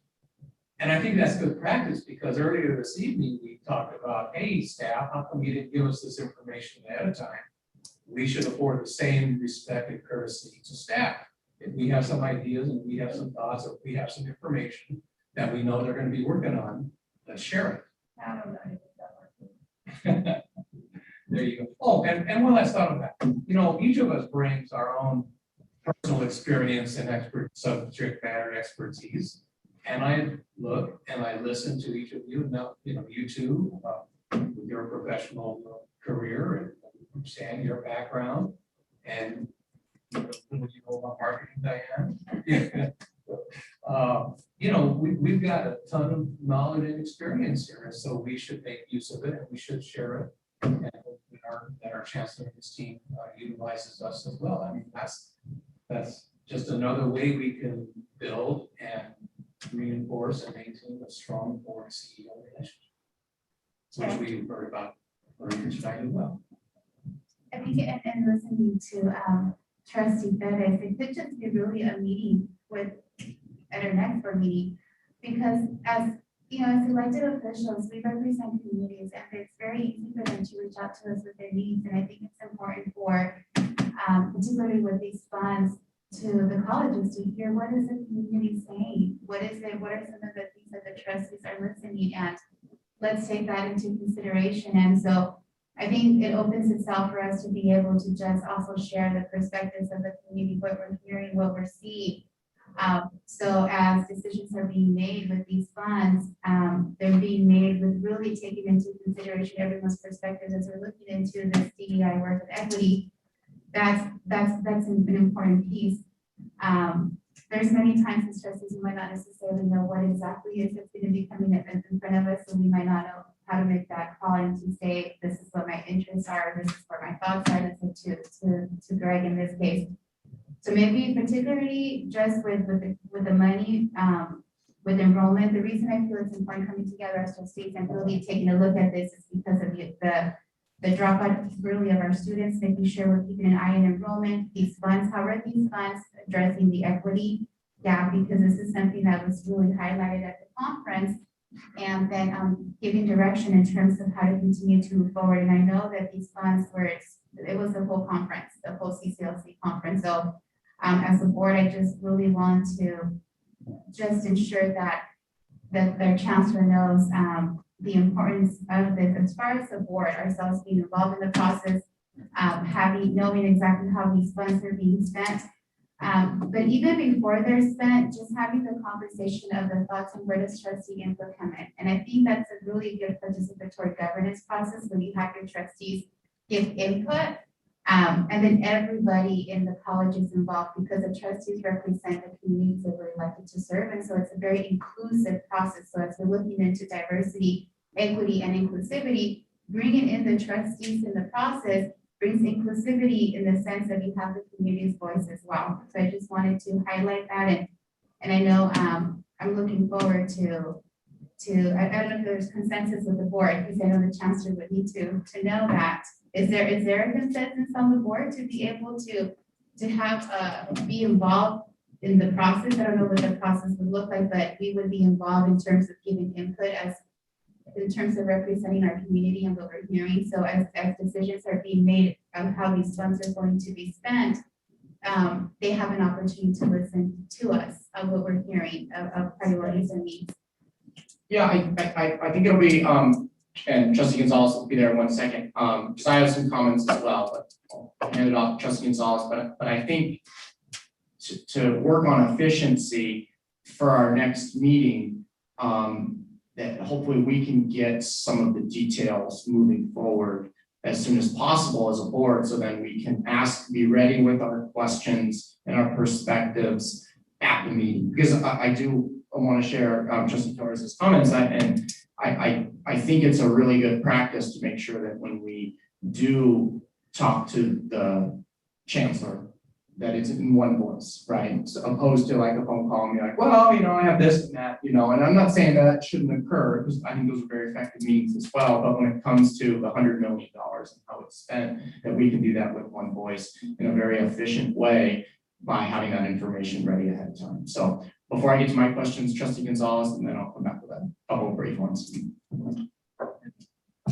And I think that's good practice because earlier this evening, we talked about, hey, staff, how come you didn't give us this information ahead of time? We should afford the same respect and courtesy to staff. If we have some ideas and we have some thoughts, or if we have some information that we know they're going to be working on, let's share it. I don't know if that works. There you go. Oh, and one last thought on that. Each of us brings our own personal experience and subject matter expertise. And I look and I listen to each of you. Now, you two, with your professional career and understand your background, and what you know about marketing, Diane. We've got a ton of knowledge and experience here, and so we should make use of it and we should share it. And that our chancellor and his team utilizes us as well. I mean, that's just another way we can build and reinforce and maintain a strong board CEO relationship, which we've heard about earlier tonight as well. I think, and listening to Trustee Bettis, it could just be really a meeting at our next board meeting, because as elected officials, we represent communities, and it's very easy for them to reach out to us with their needs. And I think it's important for, particularly with these funds, to the colleges to hear what is the community saying? What is it? What are some of the things that the trustees are listening at? Let's take that into consideration. And so I think it opens itself for us to be able to just also share the perspectives of the community, what we're hearing, what we're seeing. So as decisions are being made with these funds, they're being made with really taking into consideration everyone's perspectives as we're looking into this DEI work of equity. That's an important piece. There's many times as trustees, we might not necessarily know what exactly is going to be coming in front of us, so we might not know how to make that call and to say, this is what my interests are, this is what my thoughts are, to Greg in this case. So maybe particularly just with the money, with enrollment, the reason I feel it's important coming together as trustees and really taking a look at this is because of the dropout really of our students, making sure we're keeping an eye on enrollment, these funds, how are these funds addressing the equity gap, because this is something that was really highlighted at the conference, and then giving direction in terms of how to continue to move forward. And I know that these funds were, it was the whole conference, the whole CCLC conference. So as a board, I just really want to just ensure that their chancellor knows the importance of this as far as the board, ourselves being involved in the process, knowing exactly how these funds are being spent. But even before they're spent, just having the conversation of the thoughts and where does trustee input come in. And I think that's a really good participatory governance process when you have your trustees give input. And then everybody in the college is involved because the trustees represent the communities that we're elected to serve. And so it's a very inclusive process. So as we're looking into diversity, equity, and inclusivity, bringing in the trustees in the process brings inclusivity in the sense that we have the community's voice as well. So I just wanted to highlight that. And I know I'm looking forward to I don't know if there's consensus with the board, because I know the chancellor would need to know that. Is there a consensus on the board to be able to have be involved in the process? I don't know what the process would look like, but we would be involved in terms of giving input in terms of representing our community and what we're hearing. So as decisions are being made on how these funds are going to be spent, they have an opportunity to listen to us of what we're hearing of priorities and needs. Yeah, I think it'll be, and Trustee Gonzalez will be there in 1 second, because I have some comments as well, but I'll hand it off to Trustee Gonzalez. But I think to work on efficiency for our next meeting, that hopefully we can get some of the details moving forward as soon as possible as a board, so then we can be ready with our questions and our perspectives at the meeting. Because I do want to share Trustee Torres's comments, and I think it's a really good practice to make sure that when we do talk to the chancellor, that it's in one voice, right? So opposed to like a phone call and be like, well, I have this and that, and I'm not saying that shouldn't occur, because I think those are very effective meetings as well. But when it comes to the $100 million and how it's spent, that we can do that with one voice in a very efficient way by having that information ready ahead of time. So before I get to my questions, Trustee Gonzalez, and then I'll come back with a couple of brief ones.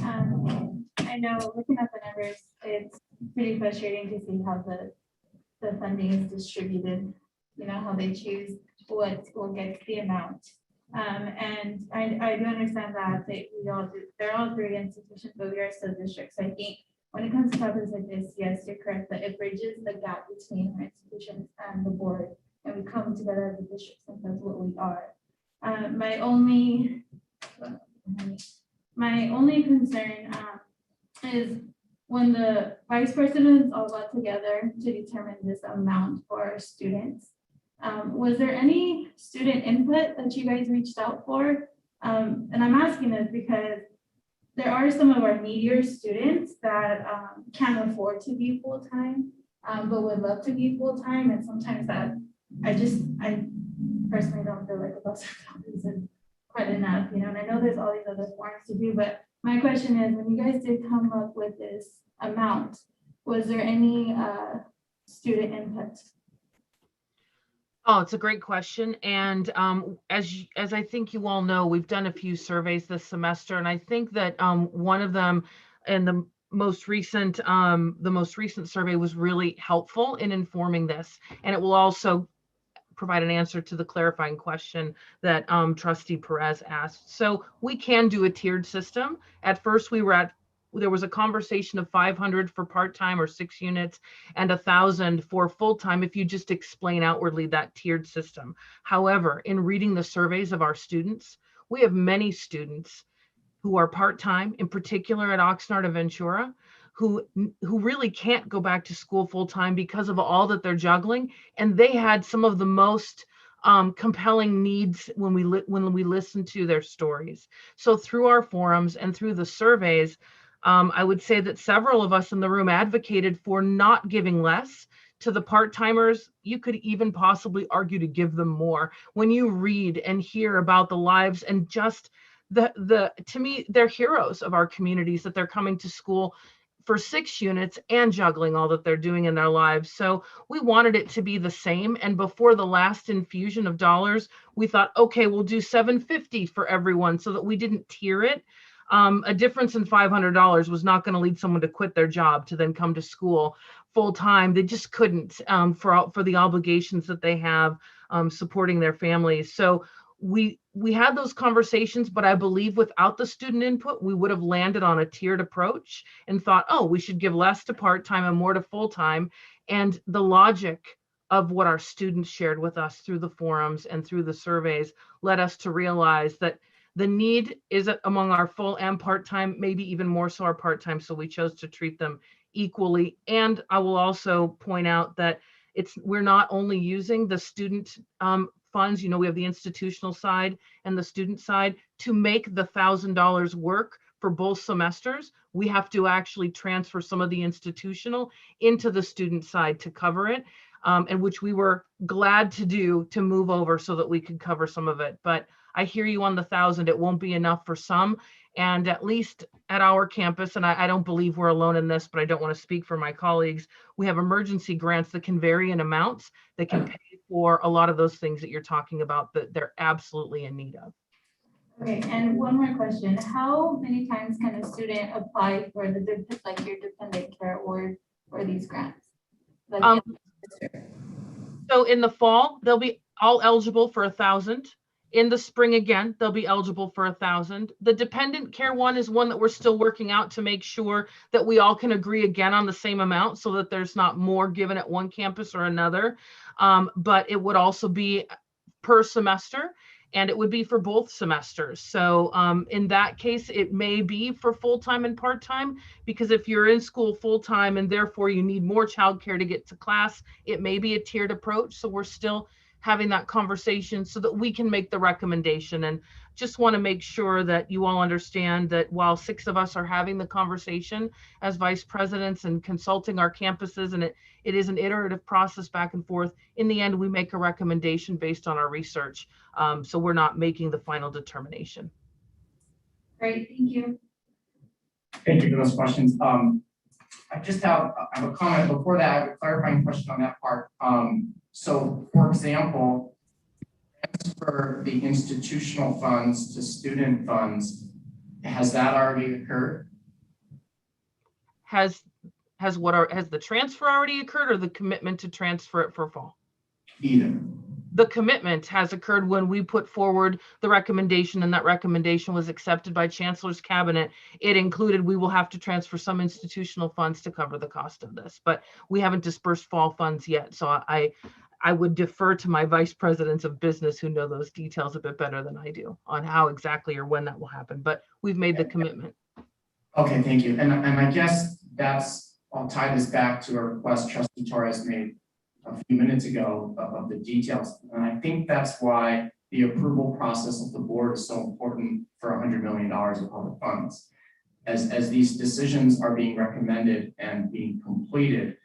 I know looking at the numbers, it's pretty frustrating to see how the funding is distributed, how they choose what school gets the amount. And I do understand that they're all great institutions, but we are still districts. I think when it comes to topics like this, yes, you're correct, that it bridges the gap between our institutions and the board, and we come together as a district, and that's what we are. My only concern is when the vice presidents all got together to determine this amount for our students. Was there any student input that you guys reached out for? And I'm asking this because there are some of our needier students that can't afford to be full-time, but would love to be full-time. And sometimes that I personally don't feel like $1,000 isn't quite enough, and I know there's all these other forms to do, but my question is, when you guys did come up with this amount, was there any student input? Oh, it's a great question. And as I think you all know, we've done a few surveys this semester, and I think that one of them, and the most recent survey was really helpful in informing this, and it will also provide an answer to the clarifying question that Trustee Perez asked. So we can do a tiered system. At first, there was a conversation of 500 for part-time or 6 units and 1,000 for full-time if you just explain outwardly that tiered system. However, in reading the surveys of our students, we have many students who are part-time, in particular at Oxnard and Ventura, who really can't go back to school full-time because of all that they're juggling. And they had some of the most compelling needs when we listened to their stories. So through our forums and through the surveys, I would say that several of us in the room advocated for not giving less to the part-timers. You could even possibly argue to give them more. When you read and hear about the lives and just to me, they're heroes of our communities, that they're coming to school for 6 units and juggling all that they're doing in their lives. So we wanted it to be the same. And before the last infusion of dollars, we thought, okay, we'll do $750 for everyone so that we didn't tier it. A difference in $500 was not going to lead someone to quit their job to then come to school full time. They just couldn't for the obligations that they have supporting their families. So we had those conversations, but I believe without the student input, we would have landed on a tiered approach and thought, oh, we should give less to part-time and more to full-time. And the logic of what our students shared with us through the forums and through the surveys led us to realize that the need is among our full and part-time, maybe even more so our part-time. So we chose to treat them equally. And I will also point out that we're not only using the student funds, we have the institutional side and the student side to make the $1,000 work for both semesters. We have to actually transfer some of the institutional into the student side to cover it, and which we were glad to do to move over so that we could cover some of it. But I hear you on the 1,000. It won't be enough for some. And at least at our campus, and I don't believe we're alone in this, but I don't want to speak for my colleagues, we have emergency grants that can vary in amounts that can pay for a lot of those things that you're talking about that they're absolutely in need of. Okay, and one more question. How many times can a student apply for your dependent care award for these grants? So in the fall, they'll be all eligible for 1,000. In the spring, again, they'll be eligible for 1,000. The dependent care one is one that we're still working out to make sure that we all can agree again on the same amount so that there's not more given at one campus or another. But it would also be per semester, and it would be for both semesters. So in that case, it may be for full-time and part-time, because if you're in school full-time and therefore you need more childcare to get to class, it may be a tiered approach. So we're still having that conversation so that we can make the recommendation. And just want to make sure that you all understand that while 6 of us are having the conversation as vice presidents and consulting our campuses, and it is an iterative process back and forth, in the end, we make a recommendation based on our research. So we're not making the final determination. Great, thank you. Thank you for those questions. I have a comment before that. I have a clarifying question on that part. So for example, transfer the institutional funds to student funds, has that already occurred? Has the transfer already occurred, or the commitment to transfer it for fall? Either. The commitment has occurred when we put forward the recommendation, and that recommendation was accepted by Chancellor's Cabinet. It included, we will have to transfer some institutional funds to cover the cost of this, but we haven't dispersed fall funds yet. So I would defer to my vice presidents of business who know those details a bit better than I do on how exactly or when that will happen, but we've made the commitment. Okay, thank you. And I guess I'll tie this back to a request Trustee Torres made a few minutes ago of the details. And I think that's why the approval process of the board is so important for $100 million of public funds. As these decisions are being recommended and being completed,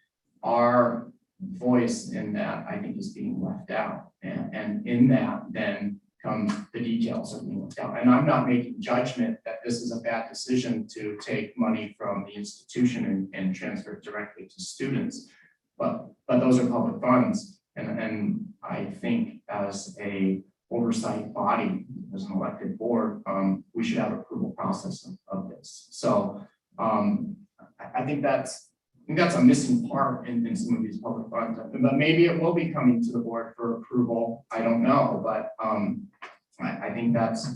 our voice in that, I think, is being left out. And in that then come the details of being left out. And I'm not making judgment that this is a bad decision to take money from the institution and transfer it directly to students. But those are public funds. And I think as a oversight body, as an elected board, we should have approval process of this. So I think that's a missing part in some of these public funds, but maybe it will be coming to the board for approval. I don't know, but I think that's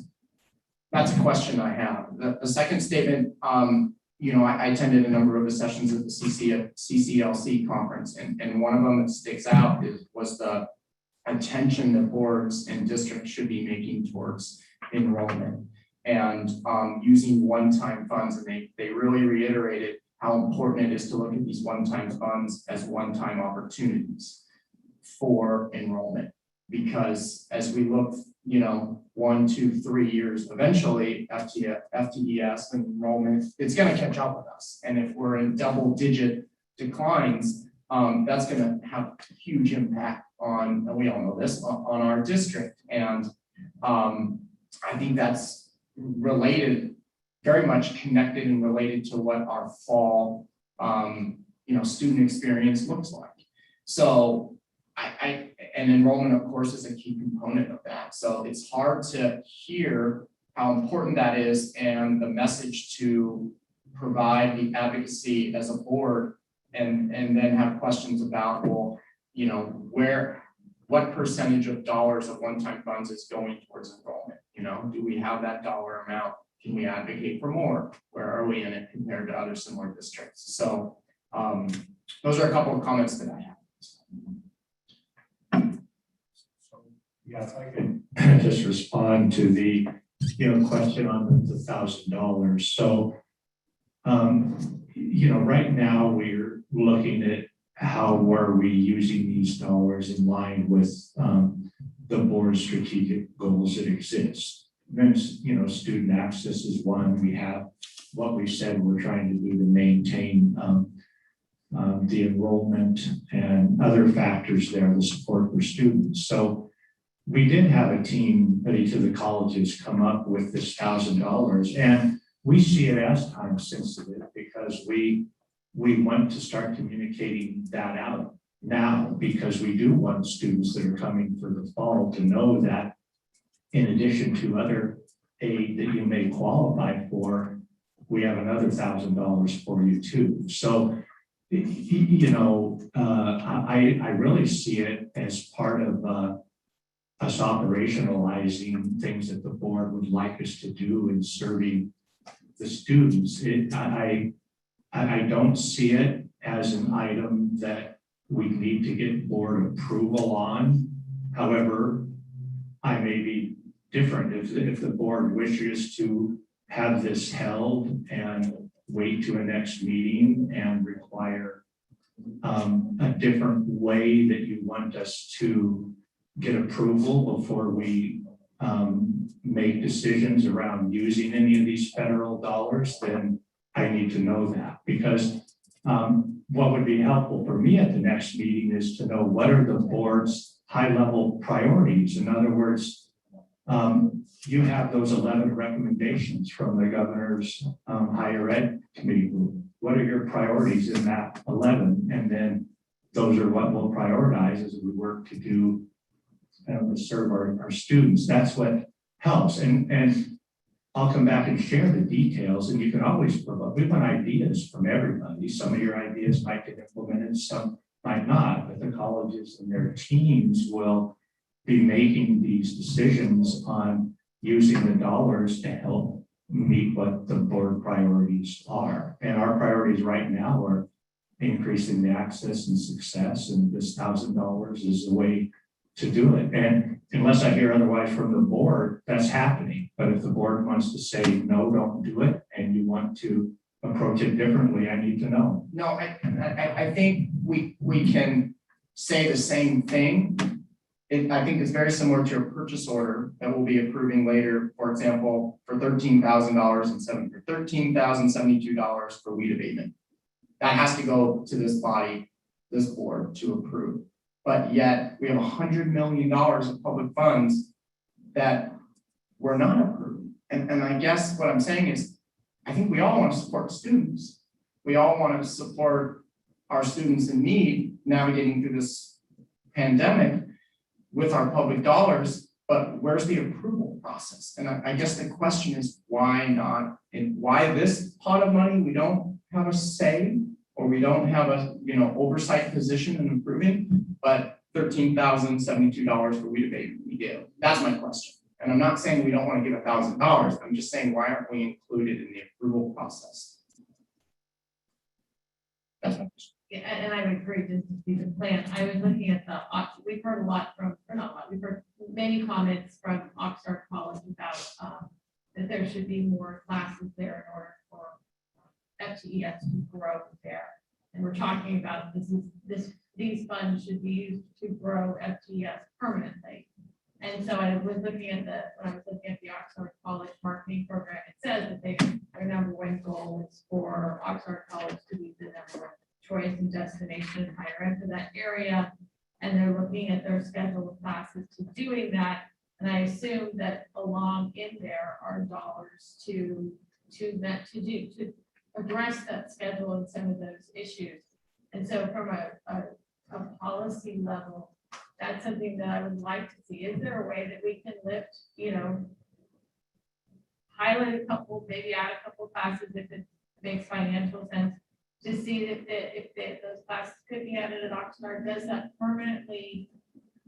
a question I have. The second statement, you know, I attended a number of the sessions at the CCLC conference, and one of them that sticks out was the attention that boards and districts should be making towards enrollment and using one-time funds. And they really reiterated how important it is to look at these one-time funds as one-time opportunities for enrollment. Because as we look, you know, 1, 2, 3 years, eventually FTES and enrollment, it's going to catch up with us. And if we're in double-digit declines, that's going to have a huge impact on, and we all know this, on our district. And I think that's related, very much connected and related to what our fall, you know, student experience looks like. So and enrollment, of course, is a key component of that. So it's hard to hear how important that is and the message to provide the advocacy as a board and then have questions about, well, you know, what percentage of dollars of one-time funds is going towards enrollment? You know, do we have that dollar amount? Can we advocate for more? Where are we in it compared to other similar districts? So those are a couple of comments that I have. Yeah, if I could just respond to the, you know, question on the $1,000. So, you know, right now we're looking at how are we using these dollars in line with the board's strategic goals that exist. Then, you know, student access is one. We have what we said we're trying to do to maintain the enrollment and other factors there, the support for students. So we did have a team at each of the colleges come up with this $1,000, and we see it as time sensitive because we want to start communicating that out now, because we do want students that are coming for the fall to know that in addition to other aid that you may qualify for, we have another $1,000 for you too. So, you know, I really see it as part of us operationalizing things that the board would like us to do in serving the students. I don't see it as an item that we need to get board approval on. However, I may be different if the board wishes to have this held and wait to a next meeting and require a different way that you want us to get approval before we make decisions around using any of these federal dollars, then I need to know that, because what would be helpful for me at the next meeting is to know what are the board's high-level priorities. In other words, you have those 11 recommendations from the governor's higher ed committee group. What are your priorities in that 11? And then those are what we'll prioritize as we work to do to serve our students. That's what helps. And I'll come back and share the details, and you can always provide, we want ideas from everybody. Some of your ideas might get implemented, some might not, but the colleges and their teams will be making these decisions on using the dollars to help meet what the board priorities are. And our priorities right now are increasing the access and success, and this $1,000 is the way to do it. And unless I hear otherwise from the board, that's happening. But if the board wants to say, no, don't do it, and you want to approach it differently, I need to know. No, I think we can say the same thing. I think it's very similar to a purchase order that we'll be approving later, for example, for $13,000 and $13,072 for weed abatement. That has to go to this body, this board, to approve. But yet we have $100 million of public funds that were not approved. And I guess what I'm saying is, I think we all want to support students. We all want to support our students in need navigating through this pandemic with our public dollars, but where's the approval process? And I guess the question is, why not? And why this pot of money we don't have a say, or we don't have a, oversight position in improving, but $13,072 for weed abatement, we do. That's my question. And I'm not saying we don't want to give $1,000. I'm just saying, why aren't we included in the approval process? That's my question. Yeah, and I would agree, just to see the plan. I was looking at we've heard a lot from, or not a lot, we've heard many comments from Oxnard College about that there should be more classes there in order for FTES to grow there. And we're talking about these funds should be used to grow FTES permanently. And so I was looking at when I was looking at the Oxnard College marketing program, it says that their number one goal is for Oxnard College to be the number one choice and destination higher ed for that area. And they're looking at their schedule of classes to doing that. And I assume that along in there are dollars to address that schedule and some of those issues. And so from a policy level, that's something that I would like to see. Is there a way that we can lift, highlight a couple, maybe add a couple classes if it makes financial sense, to see if those classes could be added at Oxnard? Does that permanently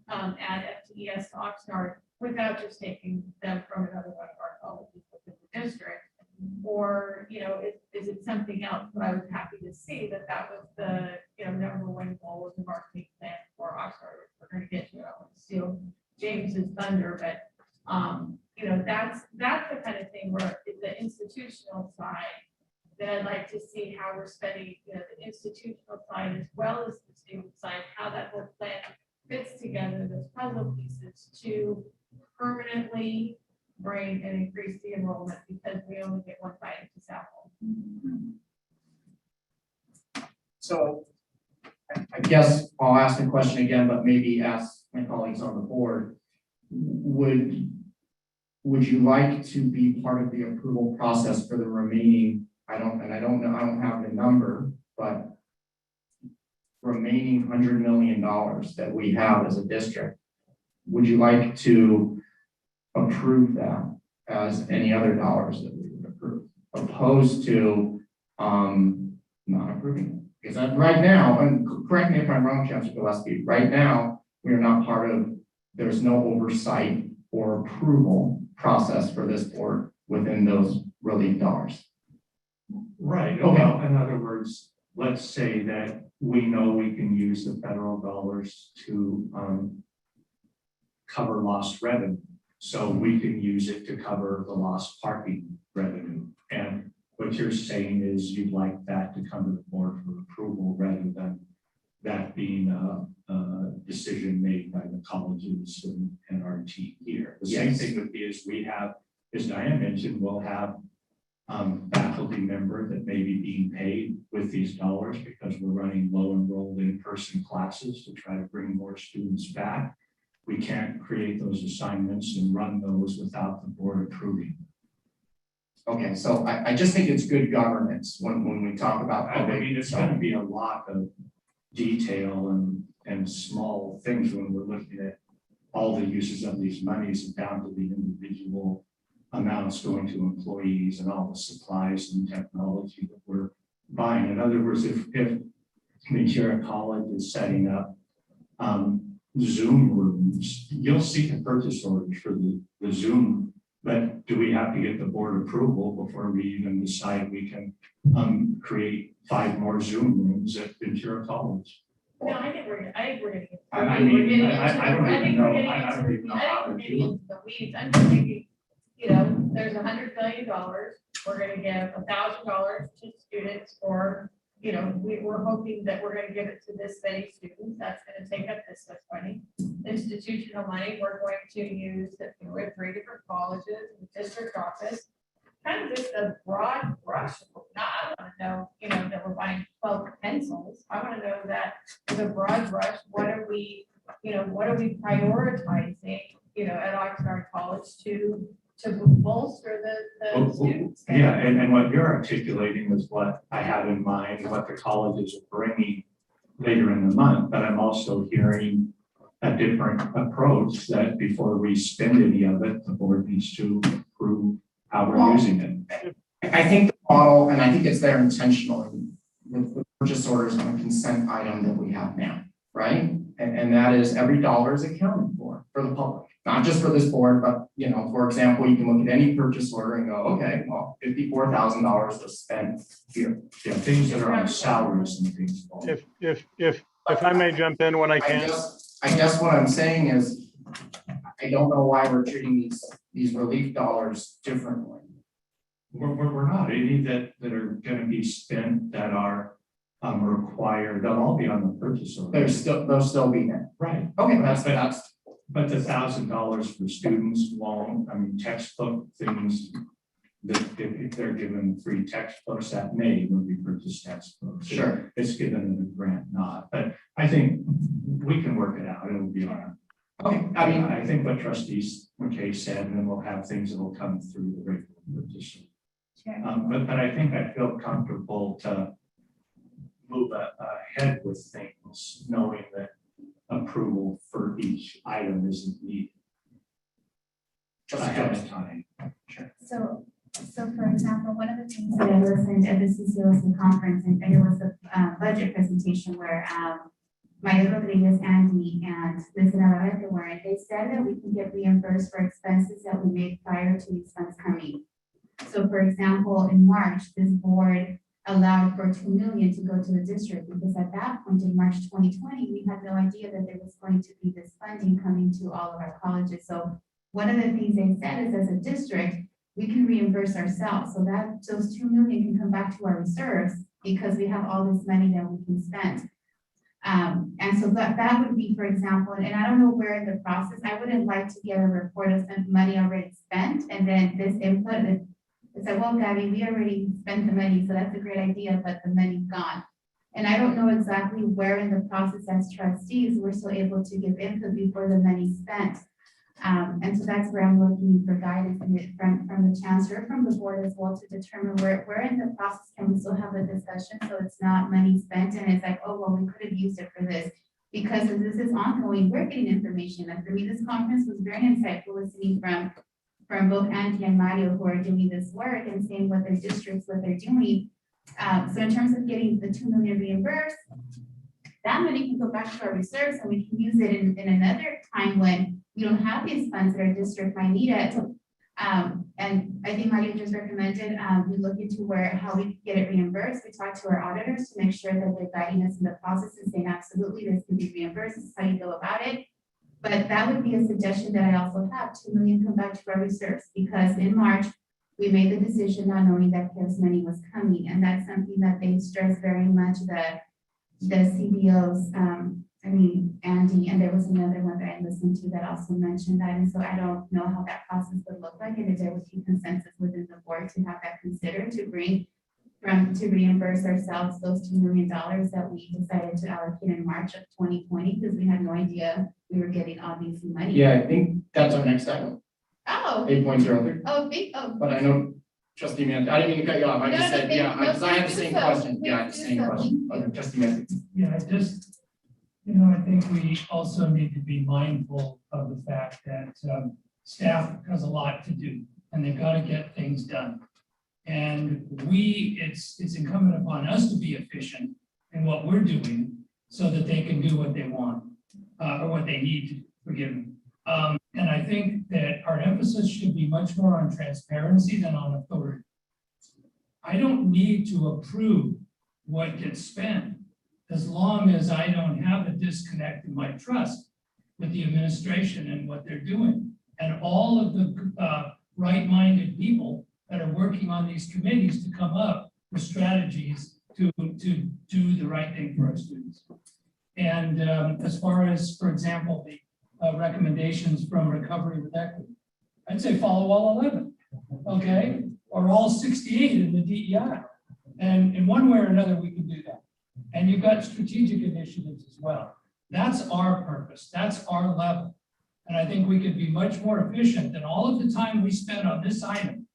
add FTES to Oxnard without just taking them from another one of our colleges within the district? Or, is it something else? But I was happy to see that was the, number one goal of the marketing plan for Oxnard. We're going to get to it. I want to steal James's thunder, but, that's the kind of thing where it's the institutional side that I'd like to see how we're spending, the institutional side as well as the student side, how that whole plan fits together, those puzzle pieces to permanently bring and increase the enrollment, because we only get one bite at this apple. So I guess I'll ask the question again, but maybe ask my colleagues on the board. Would you like to be part of the approval process for the remaining, I don't have the number, but remaining $100 million that we have as a district? Would you like to approve that as any other dollars that we would approve, opposed to not approving it? Because right now, and correct me if I'm wrong, Chancellor Gillespie, right now, we are not part of, there's no oversight or approval process for this board within those relief dollars. Right. Okay. Well, in other words, let's say that we know we can use the federal dollars to cover lost revenue. So we can use it to cover the lost parking revenue. And what you're saying is you'd like that to come to the board for approval rather than that being a decision made by the colleges and our team here. The same thing would be as we have, as Diane mentioned, we'll have faculty member that may be being paid with these dollars because we're running low enrolled in-person classes to try to bring more students back. We can't create those assignments and run those without the board approving. Okay, so I just think it's good governance when we talk about. I mean, it's going to be a lot of detail and small things when we're looking at all the uses of these monies and down to the individual amounts going to employees and all the supplies and technology that we're buying. In other words, if Ventura College is setting up Zoom rooms, you'll see the purchase orders for the Zoom, but do we have to get the board approval before we even decide we can create 5 more Zoom rooms at Ventura College? No, I think we're gonna get. I mean, I don't even know. I don't even know how to do it. The weeds. I'm just thinking, there's $100 million. We're gonna give $1,000 to students for, we're hoping that we're gonna give it to this many students. That's gonna take up this much money. Institutional money, we're going to use that with 3 different colleges, the district office. Kind of just a broad brush. I want to know, that we're buying 12 pencils. I want to know that with a broad brush, what are we prioritizing, at Oxnard College to bolster the students? Yeah, and what you're articulating is what I have in mind, what the colleges are bringing later in the month, but I'm also hearing a different approach that before we spend any of it, the board needs to approve how we're using it. I think the model, and I think it's there intentionally, with the purchase orders on a consent item that we have now, right? And that is every dollar is accounted for the public, not just for this board, but, you know, for example, you can look at any purchase order and go, okay, well, $54,000 was spent here. Yeah, things that are on salaries and things. If I may jump in when I can. I guess what I'm saying is, I don't know why we're treating these relief dollars differently. We're not, any that are gonna be spent that are required, they'll all be on the purchase order. They'll still be there. Right. Okay, But the $1,000 for students won't, I mean, textbook things, that if they're given free textbooks, that may be purchased textbooks. Sure. It's given in a grant, not, but I think we can work it out, it'll be on. Okay, I mean, I think what Trustees McKay said, and then we'll have things that will come through the regular purchase. But I think I feel comfortable to move ahead with things, knowing that approval for each item isn't needed. Just ahead of time. Sure. So for example, one of the things that I listened at the CCOC conference, and it was a budget presentation where Mario Rodriguez, Andy, and Liz Navarrete were, and they said that we can get reimbursed for expenses that we made prior to these funds coming. So for example, in March, this board allowed for $2 million to go to the district, because at that point in March 2020, we had no idea that there was going to be this funding coming to all of our colleges. So one of the things they said is, as a district, we can reimburse ourselves, so that those $2 million can come back to our reserves because we have all this money that we can spend. And so that would be, for example, and I don't know where in the process, I wouldn't like to get a report of money already spent, and then this input, it's like, well, Gabby, we already spent the money, so that's a great idea, but the money's gone. And I don't know exactly where in the process as trustees, we're still able to give input before the money's spent. And so that's where I'm looking for guidance from the chancellor, from the board as well, to determine where in the process can we still have a discussion, so it's not money spent and it's like, oh, well, we could have used it for this. Because as this is ongoing, we're getting information. And for me, this conference was very insightful, listening from both Andy and Mario, who are doing this work and seeing what their districts, what they're doing. So in terms of getting the $2 million reimbursed, that money can go back to our reserves and we can use it in another time when we don't have these funds that our district might need it. And I think Mario just recommended we look into how we get it reimbursed. We talked to our auditors to make sure that they're guiding us in the process and saying, absolutely, this can be reimbursed. This is how you go about it. But that would be a suggestion that I also have, $2 million come back to our reserves, because in March, we made the decision not knowing that CARES money was coming. And that's something that they stress very much, the CBOs, Andy, and there was another one that I listened to that also mentioned that. And so I don't know how that process would look like, and if there would be consensus within the board to have that considered to reimburse ourselves those $2 million that we decided to allocate in March of 2020, because we had no idea we were getting all these money. Yeah, I think that's our next item. Oh. 8.03. Oh. But I know, Trustee Mann, I didn't mean to cut you off. I just said, yeah, because I had the same question. Yeah, I had the same question. Okay, Trustee Mann. Yeah, I think we also need to be mindful of the fact that staff has a lot to do and they've got to get things done. And it's incumbent upon us to be efficient in what we're doing so that they can do what they want or what they need to, forgive me. And I think that our emphasis should be much more on transparency than on authority. I don't need to approve what gets spent as long as I don't have a disconnect in my trust with the administration and what they're doing. And all of the right-minded people that are working on these committees to come up with strategies to do the right thing for our students. And as far as, for example, the recommendations from Recovery with Equity, I'd say follow all 11, okay? Or all 68 in the DEI. And in one way or another, we can do that. And you've got strategic initiatives as well. That's our purpose. That's our level. And I think we could be much more efficient than all of the time we spend on this item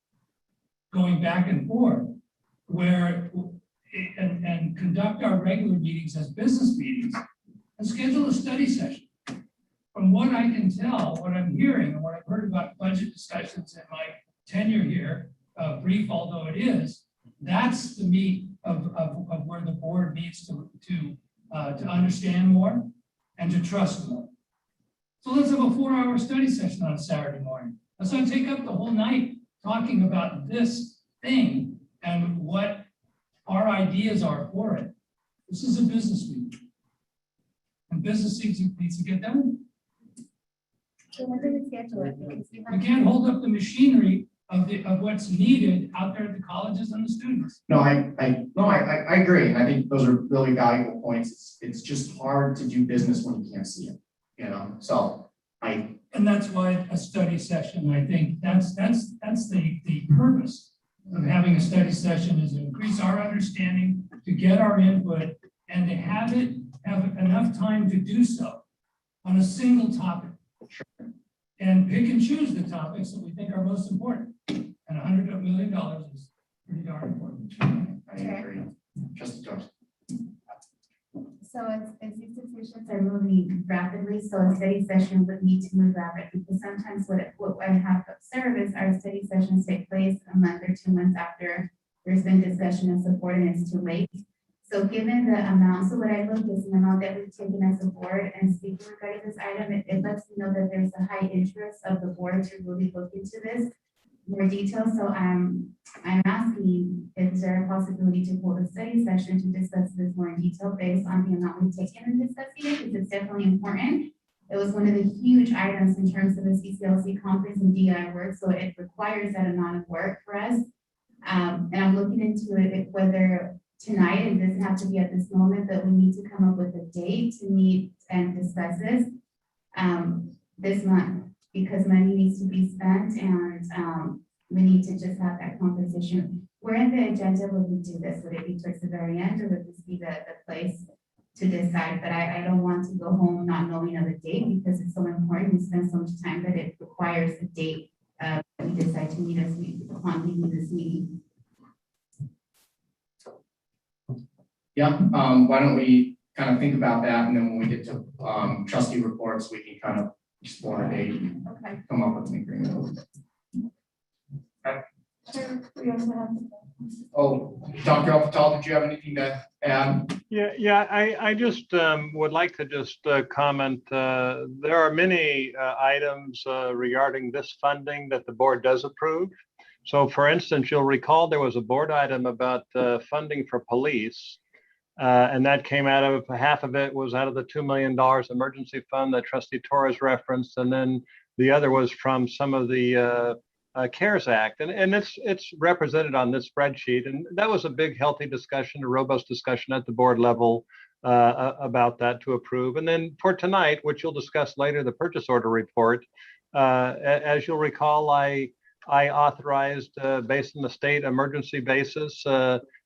going back and forth, and conduct our regular meetings as business meetings and schedule a study session. From what I can tell, what I'm hearing and what I've heard about budget discussions in my tenure here, brief although it is, that's the meat of where the board needs to understand more and to trust more. So let's have a 4-hour study session on Saturday morning. Let's not take up the whole night talking about this thing and what our ideas are for it. This is a business meeting. And business needs to get done. So when do we schedule it? Because we We have- can't hold up the machinery of what's needed out there at the colleges and the students. No, I agree. And I think those are really valuable points. It's just hard to do business when you can't see it, you know? So And that's why a study session, I think that's the purpose of having a study session, is to increase our understanding, to get our input, and to have enough time to do so on a single topic. And pick and choose the topics that we think are most important. And $100 million is pretty darn important. I agree. Just So as these decisions are moving rapidly, so a study session would need to move rapidly, because sometimes what I have observed is our study sessions take place a month or 2 months after there's been discussion and support and it's too late. So given the amount, so what I looked is the amount that we've taken as a board and speaking regarding this item, it lets me know that there's a high interest of the board to really look into this more detail. So I'm asking, is there a possibility to hold a study session to discuss this more in detail based on the amount we've taken in discussing it, because it's definitely important. It was one of the huge items in terms of the CCLC conference and DI work, so it requires that amount of work for us. And I'm looking into it, whether tonight, it doesn't have to be at this moment, but we need to come up with a date to meet and discuss this month, because money needs to be spent and we need to just have that conversation. Where in the agenda would we do this? Would it be towards the very end, or would this be the place to decide? But I don't want to go home not knowing of a date, because it's so important. We spend so much time that it requires a date that we decide to meet us upon leaving this meeting. Yeah, why don't we kind of think about that, and then when we get to trustee reports, we can kind of explore a date and come up with an agreement. Sure, we also have. Oh, Dr. Alfatal, did you have anything to add? Yeah, I just would like to just comment. There are many items regarding this funding that the board does approve. So for instance, you'll recall there was a board item about funding for police. And that came out of, half of it was out of the $2 million emergency fund that Trustee Torres referenced. And then the other was from some of the CARES Act. And it's represented on this spreadsheet. And that was a big, healthy discussion, a robust discussion at the board level about that to approve. And then for tonight, which you'll discuss later, the purchase order report, as you'll recall, I authorized based on the state emergency basis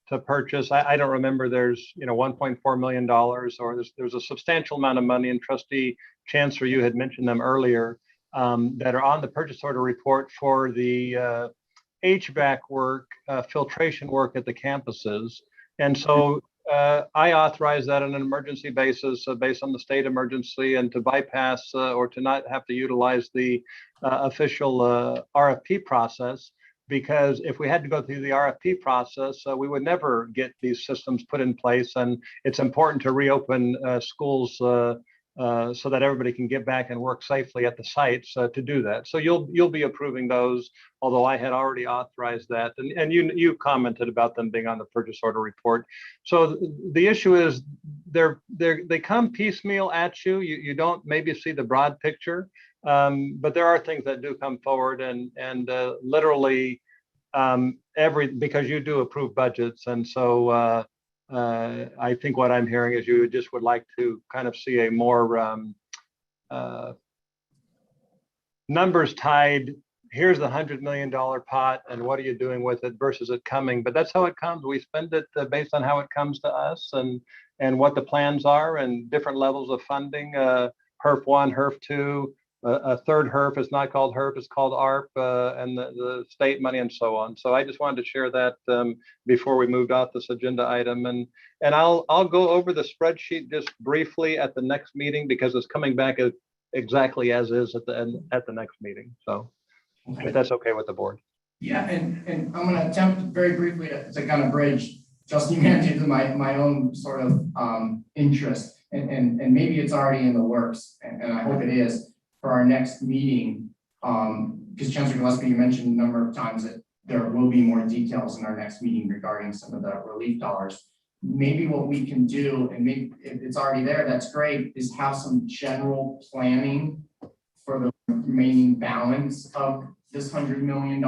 to purchase. I don't remember, there's $1.4 million, or there's a substantial amount of money, and Trustee Chancellor, you had mentioned them earlier, that are on the purchase order report for the HVAC work, filtration work at the campuses. And so I authorized that on an emergency basis based on the state emergency, and to bypass or to not have to utilize the official RFP process. Because if we had to go through the RFP process, we would never get these systems put in place. And it's important to reopen schools so that everybody can get back and work safely at the sites to do that. So you'll be approving those, although I had already authorized that. And you commented about them being on the purchase order report. So the issue is they come piecemeal at you. You don't maybe see the broad picture. But there are things that do come forward, and literally because you do approve budgets. And so I think what I'm hearing is you just would like to kind of see a more numbers tied. Here's the $100 million pot, and what are you doing with it versus it coming? But that's how it comes. We spend it based on how it comes to us and what the plans are, and different levels of funding. HERF 1, HERF 2. A third HERF is not called HERF, it's called ARP, and the state money and so on. So I just wanted to share that before we moved off this agenda item. And I'll go over the spreadsheet just briefly at the next meeting, because it's coming back exactly as is at the next meeting. So if that's okay with the board. Yeah, and I'm gonna attempt very briefly to kind of bridge Trustee Mann to my own sort of interest, and maybe it's already in the works, and I hope it is for our next meeting. Because Chancellor Gillespie, you mentioned a number of times that there will be more details in our next meeting regarding some of the relief dollars. Maybe what we can do, and maybe if it's already there, that's great, is have some general planning for the remaining balance of this $100 million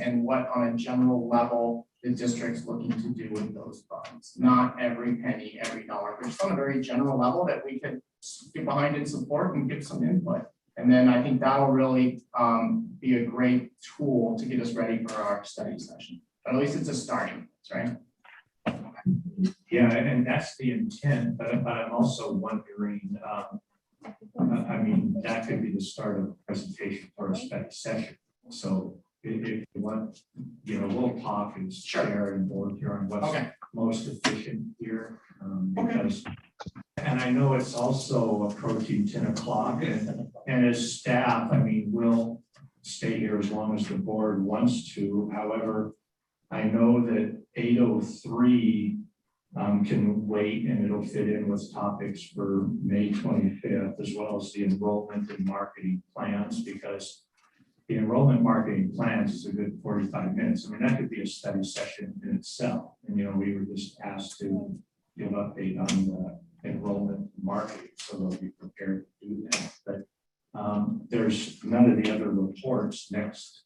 and what on a general level the district's looking to do with those funds. Not every penny, every dollar, but just on a very general level that we could get behind and support and give some input. And then I think that'll really be a great tool to get us ready for our study session. But at least it's a starting place, right? Yeah, and that's the intent, but I'm also wondering, I mean, that could be the start of a presentation for a study session. So if you want, we'll talk and share and board here on what's most efficient here. Because, and I know it's also approaching 10 o'clock and as staff, I mean, we'll stay here as long as the board wants to. However, I know that 8:03 can wait and it'll fit in with topics for May 25th, as well as the enrollment and marketing plans, because the enrollment marketing plans is a good 45 minutes. I mean, that could be a study session in itself. And, we were just asked to give update on the enrollment marketing, so they'll be prepared to do that. But there's none of the other reports next,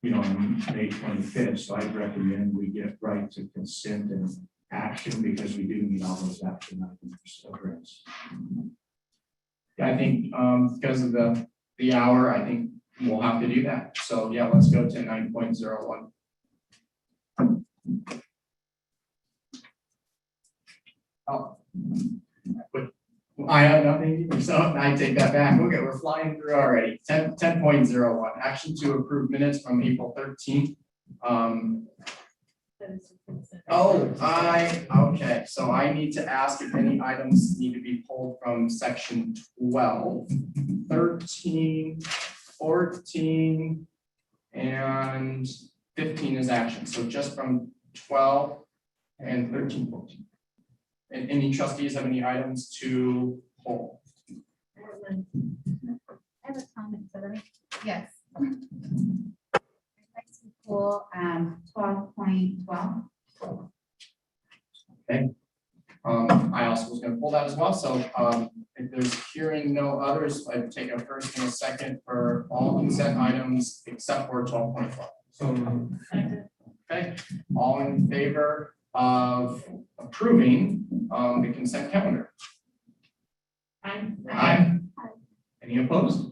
on May 25th. So I'd recommend we get right to consent and action, because we do need all those action items addressed. Yeah, I think because of the hour, I think we'll have to do that. So yeah, let's go to 9.01. Oh, but I have nothing either, so I take that back. Okay, we're flying through already. 10.01, action to approve minutes from April 13th. Okay, so I need to ask if any items need to be pulled from section 12, 13, 14, and 15 is action. So just from 12 and 13, 14. And any trustees have any items to pull? I have a comment, sorry. Yes. Pull 12.12. Okay. I also was going to pull that as well. So if there's hearing no others, I'd take a first and a second for all consent items except for 12.12. So okay, all in favor of approving the consent calendar? Aye. Any opposed?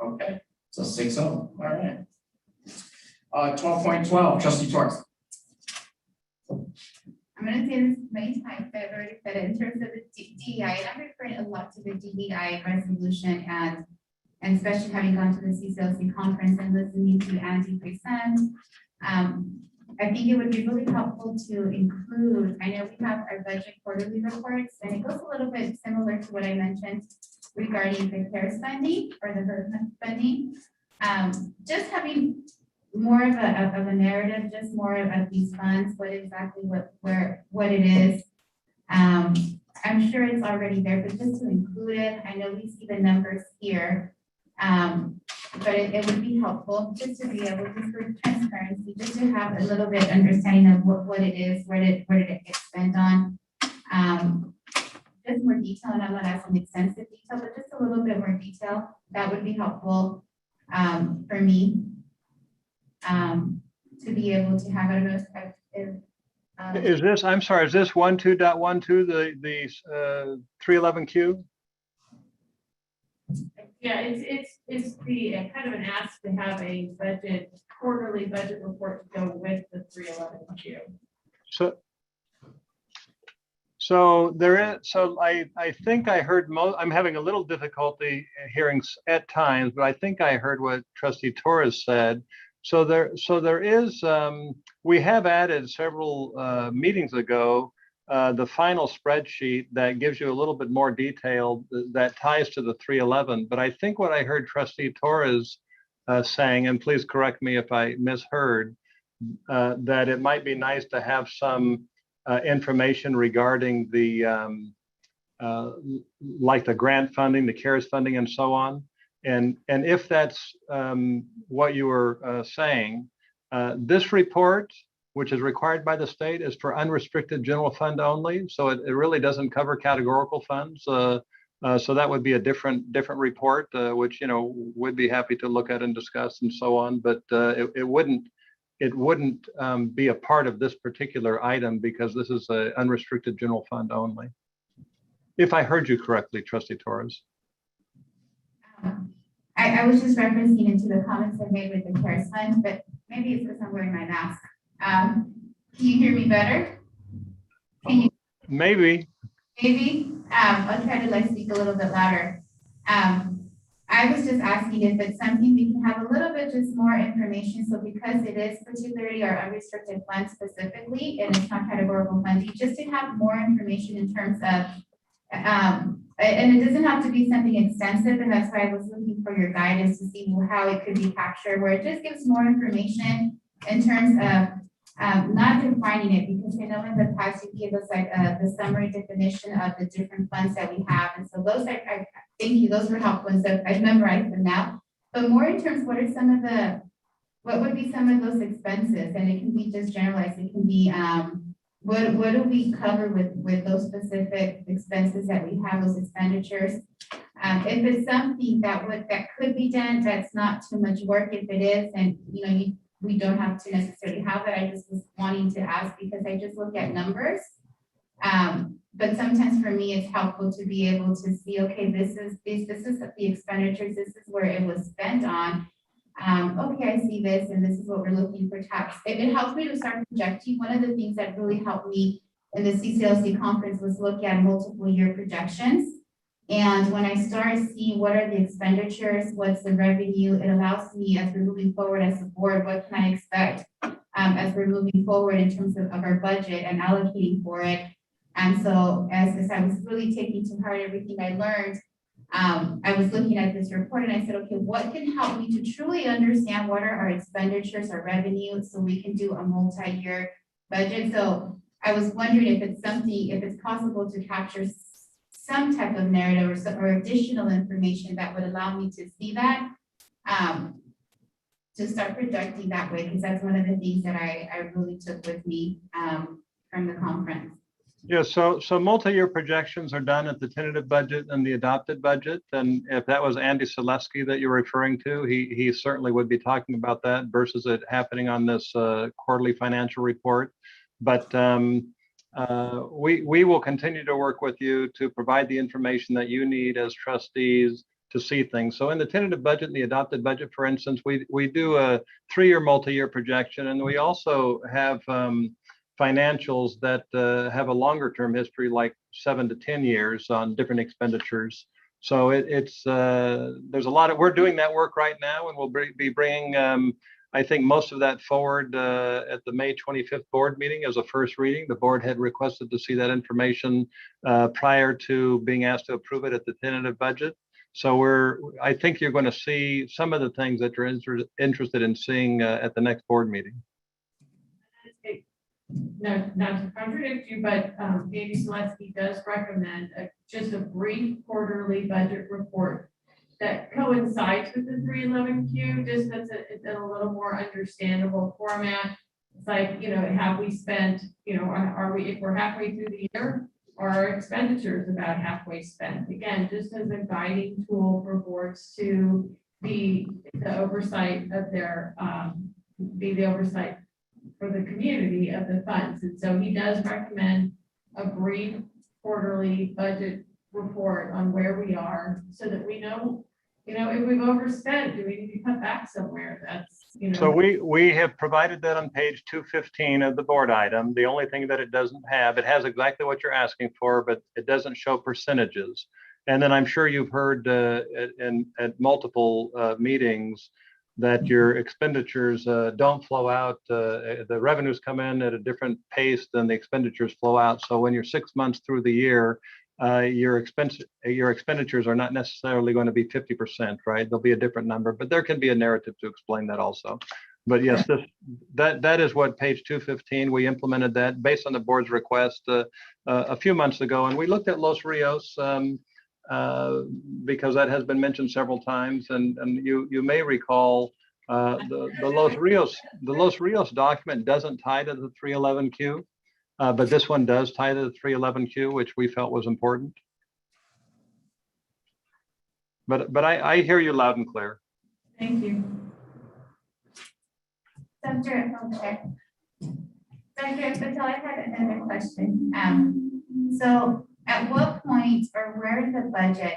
Okay, so 6-0. All right. 12.12, Trustee Torres. I'm going to say this many times, but I've already said it in terms of the DEI, and I'm referring a lot to the DEI resolution, and especially having gone to the CCLC conference and listening to Andy present. I think it would be really helpful to include, I know we have our budget quarterly reports, and it goes a little bit similar to what I mentioned regarding the CARES funding or the HERF funding. Just having more of a narrative, just more of these funds, what exactly what it is. I'm sure it's already there, but just to include it, I know we see the numbers here. But it would be helpful just to be able, just for transparency, just to have a little bit understanding of what it is, where did it get spent on. Just more detail, and I'm not asking extensive detail, but just a little bit more detail, that would be helpful for me to be able to have it effective. Is this, I'm sorry, is this 12.12, the 311Q? Yeah, it's the kind of an ask to have a quarterly budget report to go with the 311Q. So there is, so I think I heard I'm having a little difficulty hearing at times, but I think I heard what Trustee Torres said. So there is, we have added several meetings ago, the final spreadsheet that gives you a little bit more detail that ties to the 311. But I think what I heard Trustee Torres saying, and please correct me if I misheard, that it might be nice to have some information regarding the like the grant funding, the CARES funding, and so on. And if that's what you were saying, this report, which is required by the state, is for unrestricted general fund only. So it really doesn't cover categorical funds. So that would be a different report, which, you know, we'd be happy to look at and discuss and so on. But it wouldn't be a part of this particular item because this is an unrestricted general fund only. If I heard you correctly, Trustee Torres. I was just referencing into the comments I made with the CARES fund, but maybe it's because I'm wearing my mask. Can you hear me better? Can you? Maybe. Maybe. I'll try to like speak a little bit louder. I was just asking if it's something we can have a little bit just more information. So because it is particularly our unrestricted fund specifically, and it's not categorical funding, just to have more information in terms of, and it doesn't have to be something extensive, and that's why I was looking for your guidance to see how it could be captured, where it just gives more information in terms of not defining it, because I know in the past you gave us like the summary definition of the different funds that we have, and so those are, thank you, those were helpful, and so I've memorized them now. But more in terms, what would be some of those expenses? And it can be just generalized. It can be what do we cover with those specific expenses that we have, those expenditures? If it's something that could be done, that's not too much work. If it is, and you know, we don't have to necessarily have it. I just was wanting to ask because I just look at numbers. But sometimes for me, it's helpful to be able to see, okay, this is the expenditures, this is where it was spent on. Okay, I see this, and this is what we're looking for tax. It helps me to start projecting. One of the things that really helped me in the CCLC conference was look at multiple year projections. And when I start seeing what are the expenditures, what's the revenue, it allows me as we're moving forward as a board, what can I expect as we're moving forward in terms of our budget and allocating for it. And so as I was really taking to heart everything I learned, I was looking at this report and I said, okay, what can help me to truly understand what are our expenditures, our revenue, so we can do a multi-year budget. So I was wondering if it's something, if it's possible to capture some type of narrative or additional information that would allow me to see that, to start projecting that way, because that's one of the things that I really took with me from the conference. Yeah, so multi-year projections are done at the tentative budget and the adopted budget. And if that was Andy Selesky that you're referring to, he certainly would be talking about that versus it happening on this quarterly financial report. But we will continue to work with you to provide the information that you need as trustees to see things. So in the tentative budget and the adopted budget, for instance, we do a 3-year multi-year projection, and we also have financials that have a longer term history, like 7 to 10 years on different expenditures. So there's a lot of, we're doing that work right now, and we'll be bringing, I think, most of that forward at the May 25th board meeting as a first reading. The board had requested to see that information prior to being asked to approve it at the tentative budget. So I think you're going to see some of the things that you're interested in seeing at the next board meeting. Not to contradict you, but Andy Selesky does recommend just a brief quarterly budget report that coincides with the 311Q, just that's it's in a little more understandable format. It's like, you know, have we spent, you know, if we're halfway through the year, are our expenditures about halfway spent? Again, just as a guiding tool for boards to be the oversight of their, oversight for the community of the funds. And so he does recommend a brief quarterly budget report on where we are so that we know, you know, if we've overspent, do we need to cut back somewhere? That's, you know. So we have provided that on page 215 of the board item. The only thing that it doesn't have, it has exactly what you're asking for, but it doesn't show percentages. And then I'm sure you've heard at multiple meetings that your expenditures don't flow out. The revenues come in at a different pace than the expenditures flow out. So when you're 6 months through the year, your expenditures are not necessarily going to be 50%, right? There'll be a different number, but there can be a narrative to explain that also. But yes, that is what page 215, we implemented that based on the board's request a few months ago. And we looked at Los Rios because that has been mentioned several times. And you may recall the Los Rios document doesn't tie to the 311Q, but this one does tie to the 311Q, which we felt was important. But I hear you loud and clear. Thank you. Dr. Patel, I had another question. So at what point or where in the budget,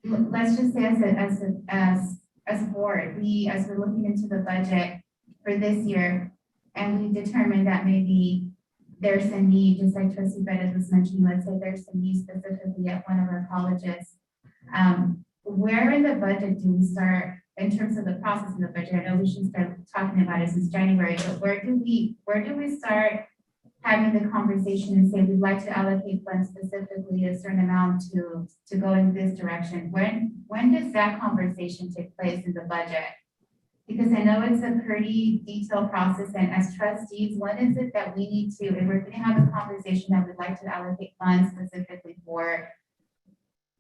let's just say as a board, as we're looking into the budget for this year, and we determine that maybe there's a need, just like Trustee Bettis was mentioning, let's say there's a need specifically at one of our colleges. Where in the budget do we start in terms of the process in the budget? I know we should start talking about it since January, but where do we start having the conversation and say we'd like to allocate funds specifically a certain amount to go in this direction? When does that conversation take place in the budget? Because I know it's a pretty detailed process, and as trustees, when is it that we need to, if we're going to have a conversation that we'd like to allocate funds specifically for,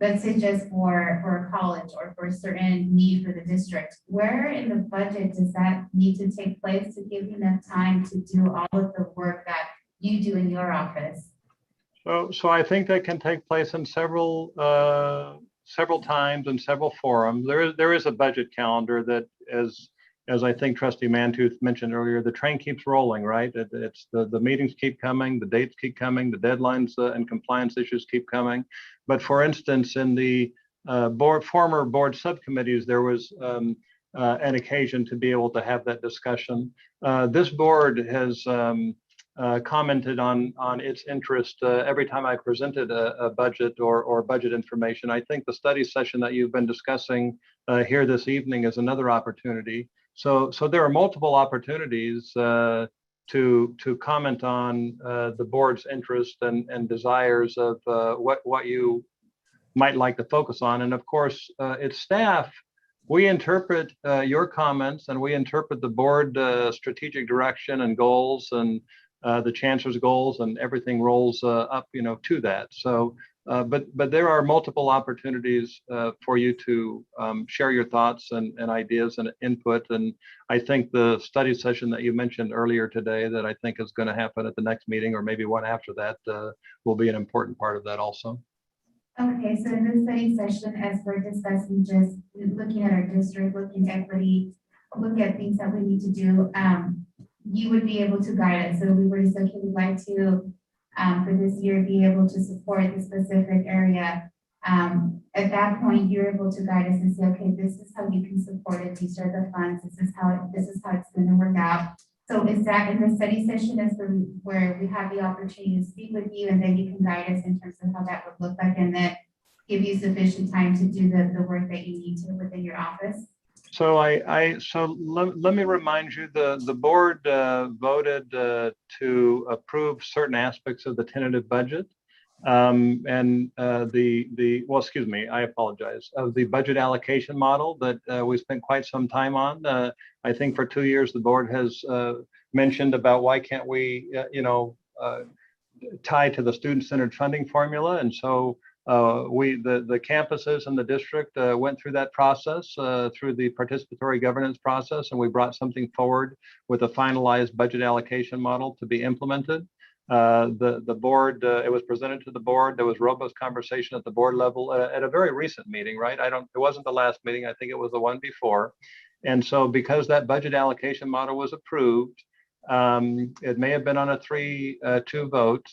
let's say just for a college or for a certain need for the district, where in the budget does that need to take place to give you enough time to do all of the work that you do in your office? So I think that can take place in several times in several forums. There is a budget calendar that, as I think Trustee Mantooth mentioned earlier, the train keeps rolling, right? It's the meetings keep coming, the dates keep coming, the deadlines and compliance issues keep coming. But for instance, in the former board subcommittees, there was an occasion to be able to have that discussion. This board has commented on its interest every time I presented a budget or budget information. I think the study session that you've been discussing here this evening is another opportunity. So there are multiple opportunities to comment on the board's interest and desires of what you might like to focus on. And of course, it's staff. We interpret your comments and we interpret the board strategic direction and goals and the chancellor's goals, and everything rolls up, to that. So, but there are multiple opportunities for you to share your thoughts and ideas and input. And I think the study session that you mentioned earlier today, that I think is going to happen at the next meeting, or maybe one after that, will be an important part of that also. Okay, so in this study session, as we're discussing, just looking at our district, looking at equity, look at things that we need to do, you would be able to guide us. So we were so okay, we'd like to, for this year, be able to support the specific area. At that point, you're able to guide us and say, okay, this is how you can support it. These are the funds. This is how it's going to work out. So is that in the study session is where we have the opportunity to speak with you, and then you can guide us in terms of how that would look like, and then give you sufficient time to do the work that you need to within your office? So let me remind you, the board voted to approve certain aspects of the tentative budget, and excuse me, I apologize, of the budget allocation model that we spent quite some time on. I think for 2 years the board has mentioned about why can't we tie to the student-centered funding formula, and so the campuses and the district went through that process through the participatory governance process, and we brought something forward with a finalized budget allocation model to be implemented. The board, it was presented to the board. There was robust conversation at the board level at a very recent meeting, right? It wasn't the last meeting. I think it was the one before. And so because that budget allocation model was approved, it may have been on a 3-2 vote,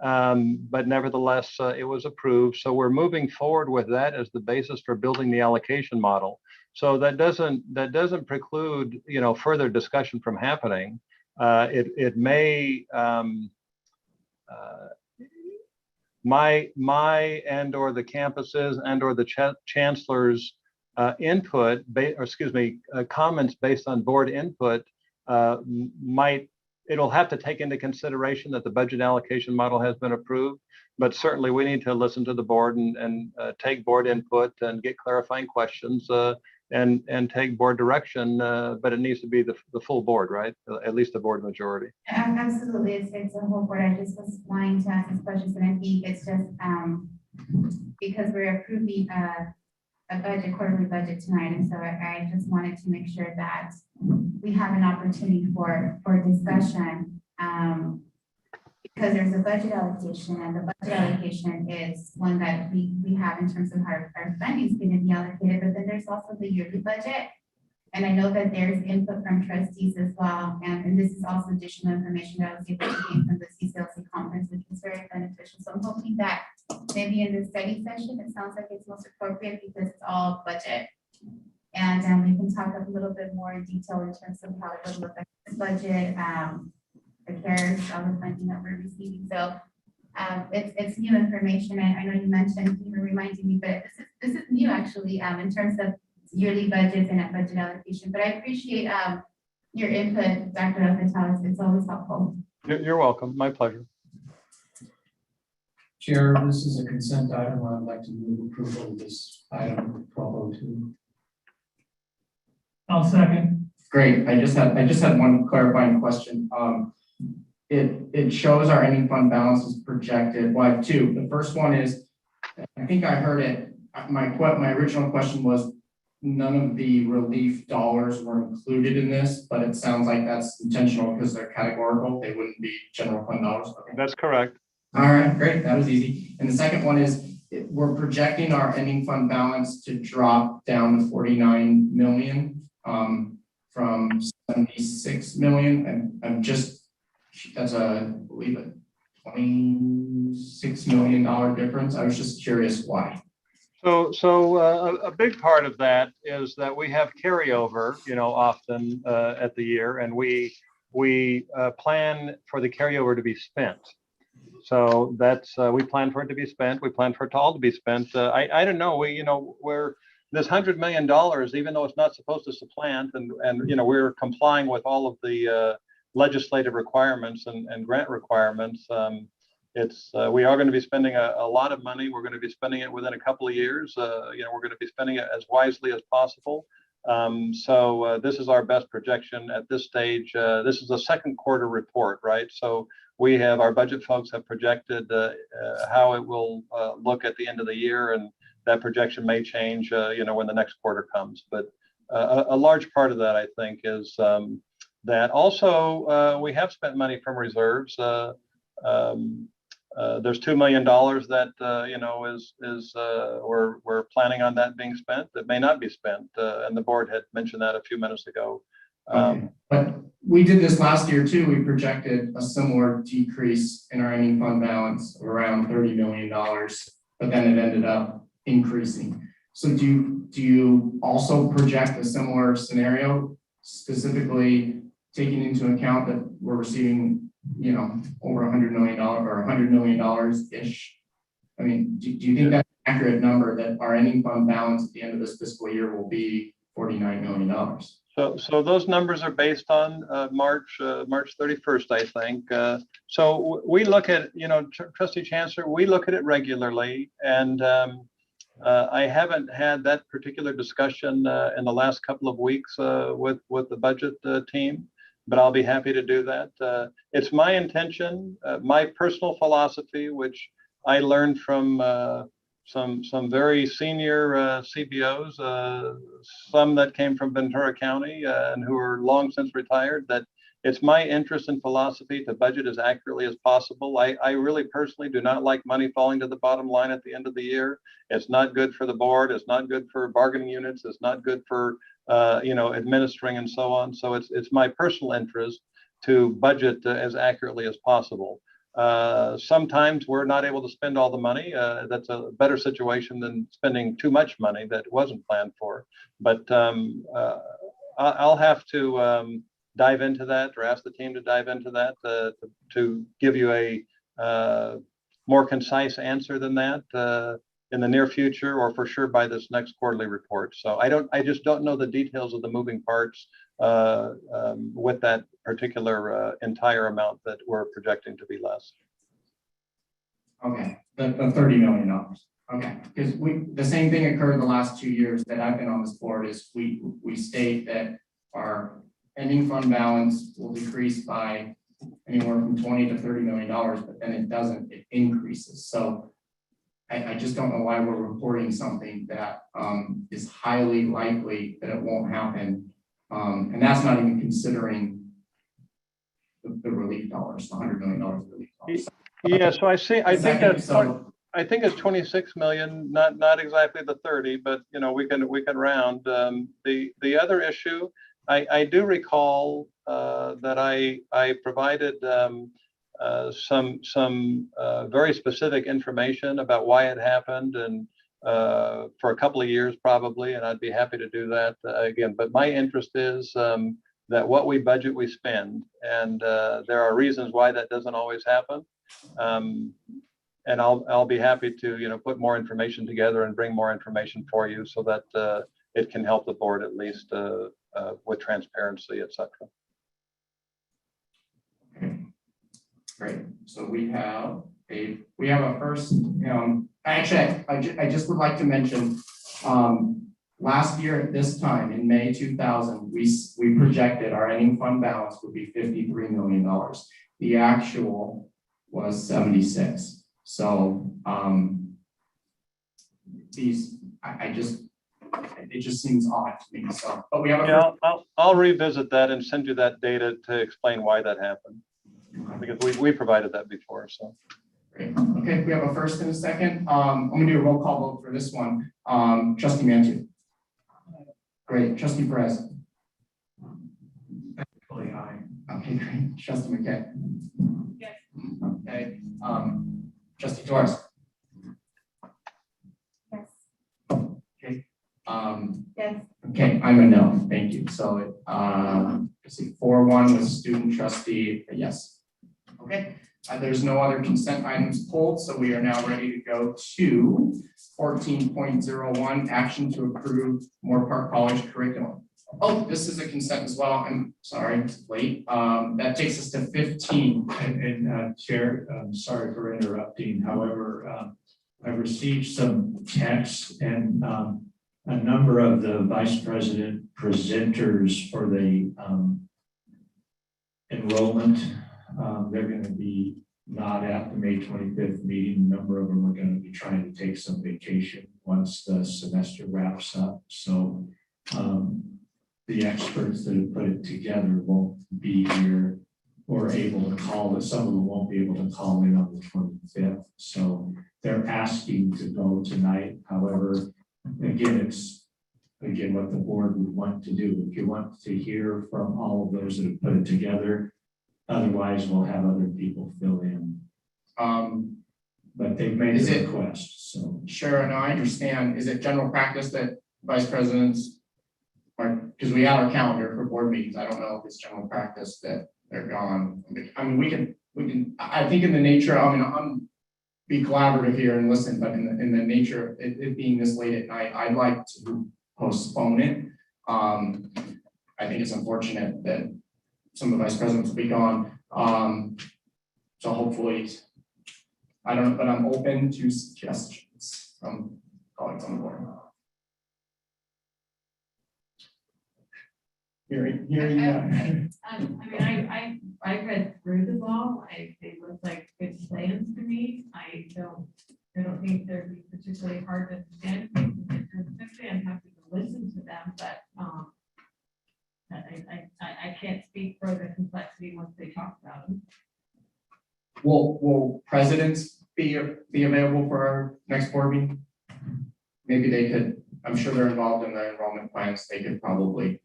but nevertheless, it was approved. So we're moving forward with that as the basis for building the allocation model. So that doesn't preclude, further discussion from happening. It may, my and or the campuses and or the chancellor's input, comments based on board input might it'll have to take into consideration that the budget allocation model has been approved. But certainly we need to listen to the board and take board input and get clarifying questions and take board direction. But it needs to be the full board, right? At least the board majority. Absolutely, it's a whole board. I just was wanting to ask these questions, and I think it's just because we're approving a budget, quarterly budget tonight, and so I just wanted to make sure that we have an opportunity for discussion. Because there's a budget allocation, and the budget allocation is one that we have in terms of how our funding is going to be allocated, but then there's also the yearly budget. And I know that there's input from trustees as well, and this is also additional information that I was able to gain from the CCLC conference, which was very beneficial. So I'm hoping that maybe in the study session, it sounds like it's most appropriate because it's all budget. And we can talk a little bit more in detail in terms of how it would look like this budget, the CARES, all the funding that we're receiving. So it's new information. And I know you mentioned, you were reminding me, but this is new actually in terms of yearly budgets and budget allocation. But I appreciate your input, Dr. Alcantara. It's always helpful. You're welcome. My pleasure. Chair, this is a consent item. I'd like to move approval of this item 1202. I'll second. Great. I just had one clarifying question. It shows our ending fund balance is projected. Well, I have two. The first one is, I think I heard it. My original question was none of the relief dollars were included in this, but it sounds like that's intentional because they're categorical. They wouldn't be general fund dollars. Okay. That's correct. All right, great. That was easy. And the second one is we're projecting our ending fund balance to drop down to 49 million from 76 million. And I'm just, that's I believe a $26 million difference. I was just curious why. So a big part of that is that we have carryover, often at the year, and we plan for the carryover to be spent. So that's we plan for it to be spent. We plan for it all to be spent. I don't know. We're this $100 million, even though it's not supposed to supplant, and we're complying with all of the legislative requirements and grant requirements. We are going to be spending a lot of money. We're going to be spending it within a couple of years. We're going to be spending it as wisely as possible. So this is our best projection at this stage. This is the second quarter report, right? So we have, our budget folks have projected how it will look at the end of the year, and that projection may change, when the next quarter comes. But a large part of that, I think, is that also we have spent money from reserves. There's $2 million that we're planning on that being spent. That may not be spent, and the board had mentioned that a few minutes ago. Okay. But we did this last year too. We projected a similar decrease in our ending fund balance of around $30 million, but then it ended up increasing. So do you also project a similar scenario, specifically taking into account that we're receiving, over $100 million or $100 million ish? I mean, do you think that's an accurate number that our ending fund balance at the end of this fiscal year will be $49 million? So those numbers are based on March 31st, I think. So we look at, Trustee Chancellor, we look at it regularly, and I haven't had that particular discussion in the last couple of weeks with the budget team, but I'll be happy to do that. It's my intention, my personal philosophy, which I learned from some very senior CBOs, some that came from Ventura County and who are long since retired, that it's my interest and philosophy to budget as accurately as possible. I really personally do not like money falling to the bottom line at the end of the year. It's not good for the board. It's not good for bargaining units. It's not good for administering and so on. So it's my personal interest to budget as accurately as possible. Sometimes we're not able to spend all the money. That's a better situation than spending too much money that wasn't planned for. But I'll have to dive into that, or ask the team to dive into that to give you a more concise answer than that. in the near future, or for sure by this next quarterly report. So I just don't know the details of the moving parts with that particular entire amount that we're projecting to be less. Okay, the $30 million. Okay, because the same thing occurred the last 2 years that I've been on this board is we state that our ending fund balance will decrease by anywhere from $20 to $30 million, but then it doesn't, it increases. So I just don't know why we're reporting something that is highly likely that it won't happen. And that's not even considering the relief dollars, the $100 million relief dollars. Yeah, so I think that's I think it's 26 million, not exactly the 30, but you know we can round. The other issue, I do recall that I provided some very specific information about why it happened, and for a couple of years probably, and I'd be happy to do that again. But my interest is that what we budget, we spend, and there are reasons why that doesn't always happen. And I'll be happy to put more information together and bring more information for you so that it can help the board at least with transparency, etc. Okay. Great. So we have a first. Actually, I just would like to mention last year at this time in May 2000, we projected our ending fund balance would be $53 million. The actual was 76. So it just seems odd to me. So, but we have I'll revisit that and send you that data to explain why that happened, because we provided that before. So. Great. Okay, we have a first and a second. I'm gonna do a roll call vote for this one. Trustee Mantu. Great. Trustee Perez. Aye. Okay, great. Trustee McKay. Yes. Okay. Trustee Torres. Yes. Okay. Yes. Okay, I'm a no. Thank you. So let's see, 4-1 with student trustee. Yes. Okay. There's no other consent items pulled, so we are now ready to go to 14.01, action to approve Moore Park College curriculum. Oh, this is a consent as well. I'm sorry, it's late. That takes us to 15. And Chair, I'm sorry for interrupting. However, I received some texts and a number of the vice president presenters for the enrollment. They're going to be not at the May 25th meeting. A number of them are going to be trying to take some vacation once the semester wraps up. So the experts that have put it together won't be here or able to call it. Some of them won't be able to call in on the 25th. So they're asking to go tonight. However, it's what the board would want to do. If you want to hear from all of those that have put it together, otherwise we'll have other people fill in. But they've made a request. So sure, no, I understand. Is it general practice that vice presidents are, because we have our calendar for board meetings, I don't know if it's general practice that they're gone. I mean, we can, I think in the nature, I mean, I'm be collaborative here and listen, but in the nature of it being this late at night, I'd like to postpone it. I think it's unfortunate that some of the vice presidents will be gone. So hopefully, I don't know, but I'm open to suggestions from colleagues on the board. I read through them all. They look like good plans to me. I don't think they're particularly hard to understand. I'm happy to listen to them, but I can't speak for the complexity once they talk about them. Will presidents be available for our next board meeting? Maybe they could. I'm sure they're involved in the enrollment plans. They could probably.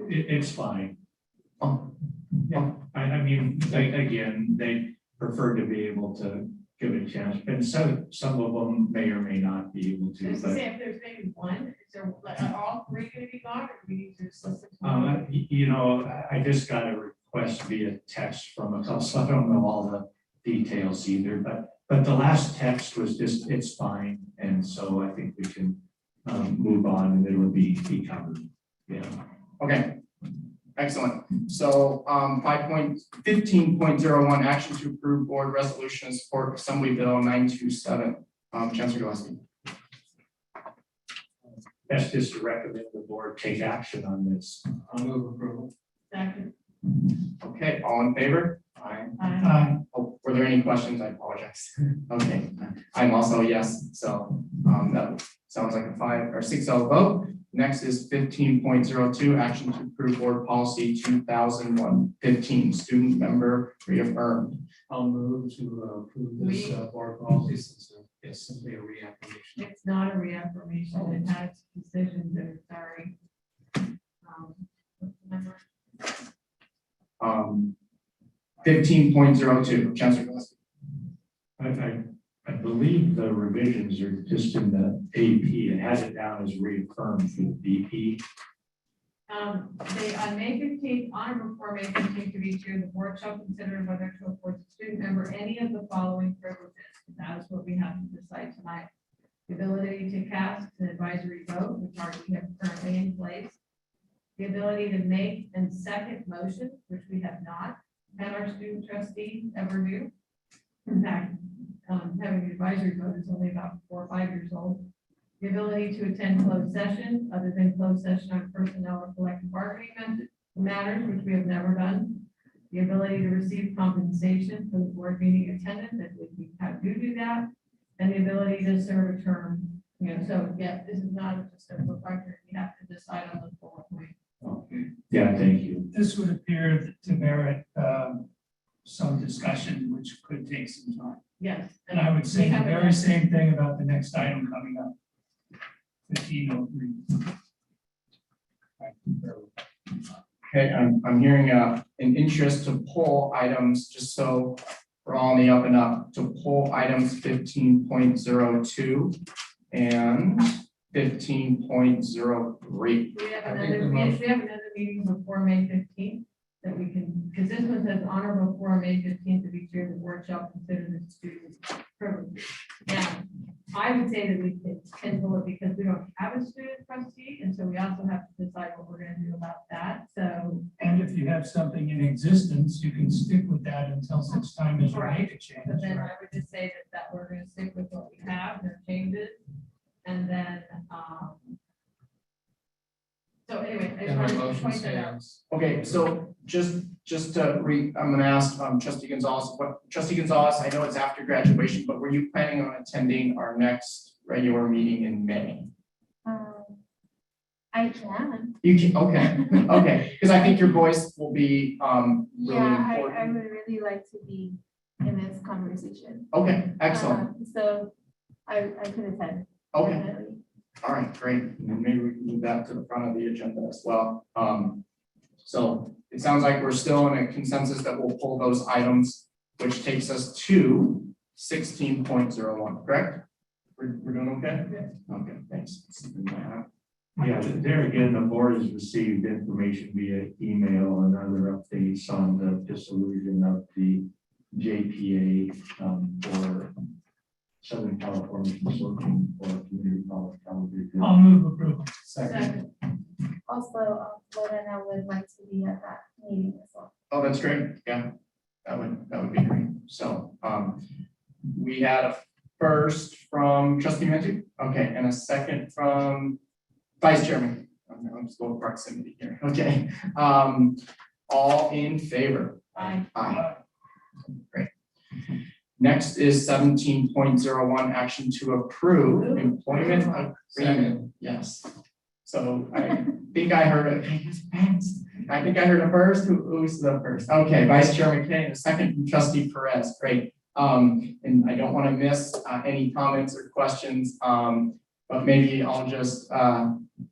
It's fine. Oh, yeah. I mean, again, they prefer to be able to give a chance, and some of them may or may not be able to. But if there's maybe one, is there all three going to be gone, or do we need to just listen? You know, I just got a request via text from a couple, so I don't know all the details either. But But the last text was just, it's fine, and so I think we can move on and it'll be covered. Yeah. Okay, excellent. So 15.01, action to approve board resolution and support Assembly Bill 927. Chancellor Gillespie. Best is to recommend the board take action on this. I'll move approval. Second. Okay, all in favor? Aye. Aye. Oh, were there any questions? I apologize. Okay, I'm also a yes, so that sounds like a 5 or 6-0 vote. Next is 15.02, action to approve board policy 2015, student member reaffirmed. I'll move to approve this board policy since it's simply a reaffirmation. It's not a reaffirmation. It has decisions that are sorry. What's the number? 15.02, Chancellor Gillespie. I believe the revisions are just in the AP. It has it down as reaffirmed for the BP. They, on May 15th, on or before May 15th of each year, the board shall consider whether to afford the student member any of the following privileges. That is what we have to decide tonight. The ability to cast an advisory vote, which we have currently in place. The ability to make and second motions, which we have not had our student trustee ever do. In fact, having an advisory vote is only about 4 or 5 years old. The ability to attend closed session, other than closed session on personnel or collective bargaining matters, which we have never done. The ability to receive compensation for the board meeting attendance, if we do that, and the ability to serve a term. So yeah, this is not just a record. We have to decide on the full point. Yeah, thank you. This would appear to merit some discussion, which could take some time. Yes. And I would say the very same thing about the next item coming up. 1503. Okay, I'm hearing an interest to pull items, just so we're all on the up and up, to pull items 15.02 and 15.03. We have another meeting before May 15th that we can, because this one says honor before May 15th of each year, the board shall consider the student's privileges. Now, I would say that we can pull it because we don't have a student trustee, and so we also have to decide what we're going to do about that. So, and if you have something in existence, you can stick with that until such time as you make a change. but then I would just say that we're going to stick with what we have, no changes, and then so anyway, I just wanted to point that out. Okay, so just to I'm gonna ask Trustee Gonzalez, Trustee Gonzalez, I know it's after graduation, but were you planning on attending our next regular meeting in May? I can. You can, okay, okay, because I think your voice will be really Yeah, important. I would really like to be in this conversation. Okay, excellent. So I could attend. Okay. Definitely. All right, great. And then maybe we can move that to the front of the agenda as well. So it sounds like we're still in a consensus that we'll pull those items, which takes us to 16.01, correct? We're doing okay? Okay, thanks. Yeah, there again, the board has received information via email and other updates on the dissolution of the JPA for Southern California Consultation for Community College Television. I'll move approval. Second. Also, Lorena would like to be at that meeting as well. Oh, that's great. Yeah, that would be great. So we had a first from Trustee Mentu. Okay, and a second from Vice Chairman. I'm just going proximity here. Okay. All in favor? Aye. Aye. Great. Next is 17.01, action to approve employment agreement. Yes. So I think I heard it. I think I heard it first. Who's the first? Okay, Vice Chair McKay, and a second from Trustee Perez. Great. And I don't want to miss any comments or questions, but maybe I'll just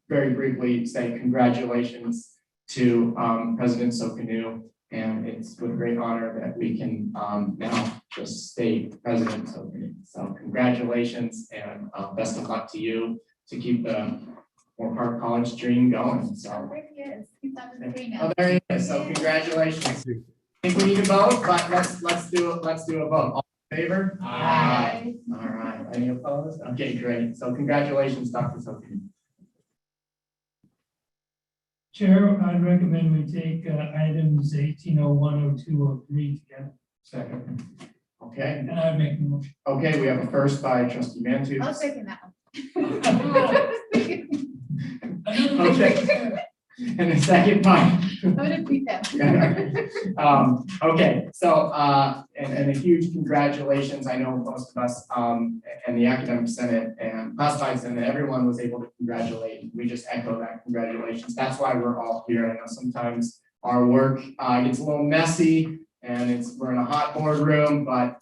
very briefly say congratulations to President Sokanu. And it's with great honor that we can now just state President Sokanu. So congratulations and best of luck to you to keep the Moore Park College dream going. So There he is. He's on the screen now. oh, there he is. So congratulations. I think we need a vote, but let's do a vote. All Favor? Aye. All right, any opposed? Okay, great. So congratulations, Dr. Sophie. Chair, I'd recommend we take items 1801, 02, 03 together. Second. Okay, And I'd make the motion. okay, we have a first by trustee Mantu. I'll second that one. Okay, and a second by. I'm gonna tweet that. Okay, so, and a huge congratulations. I know most of us, and the academic senate and classified senate, everyone was able to congratulate. We just echo that congratulations. That's why we're all here. I know sometimes our work, gets a little messy and we're in a hot boardroom, but,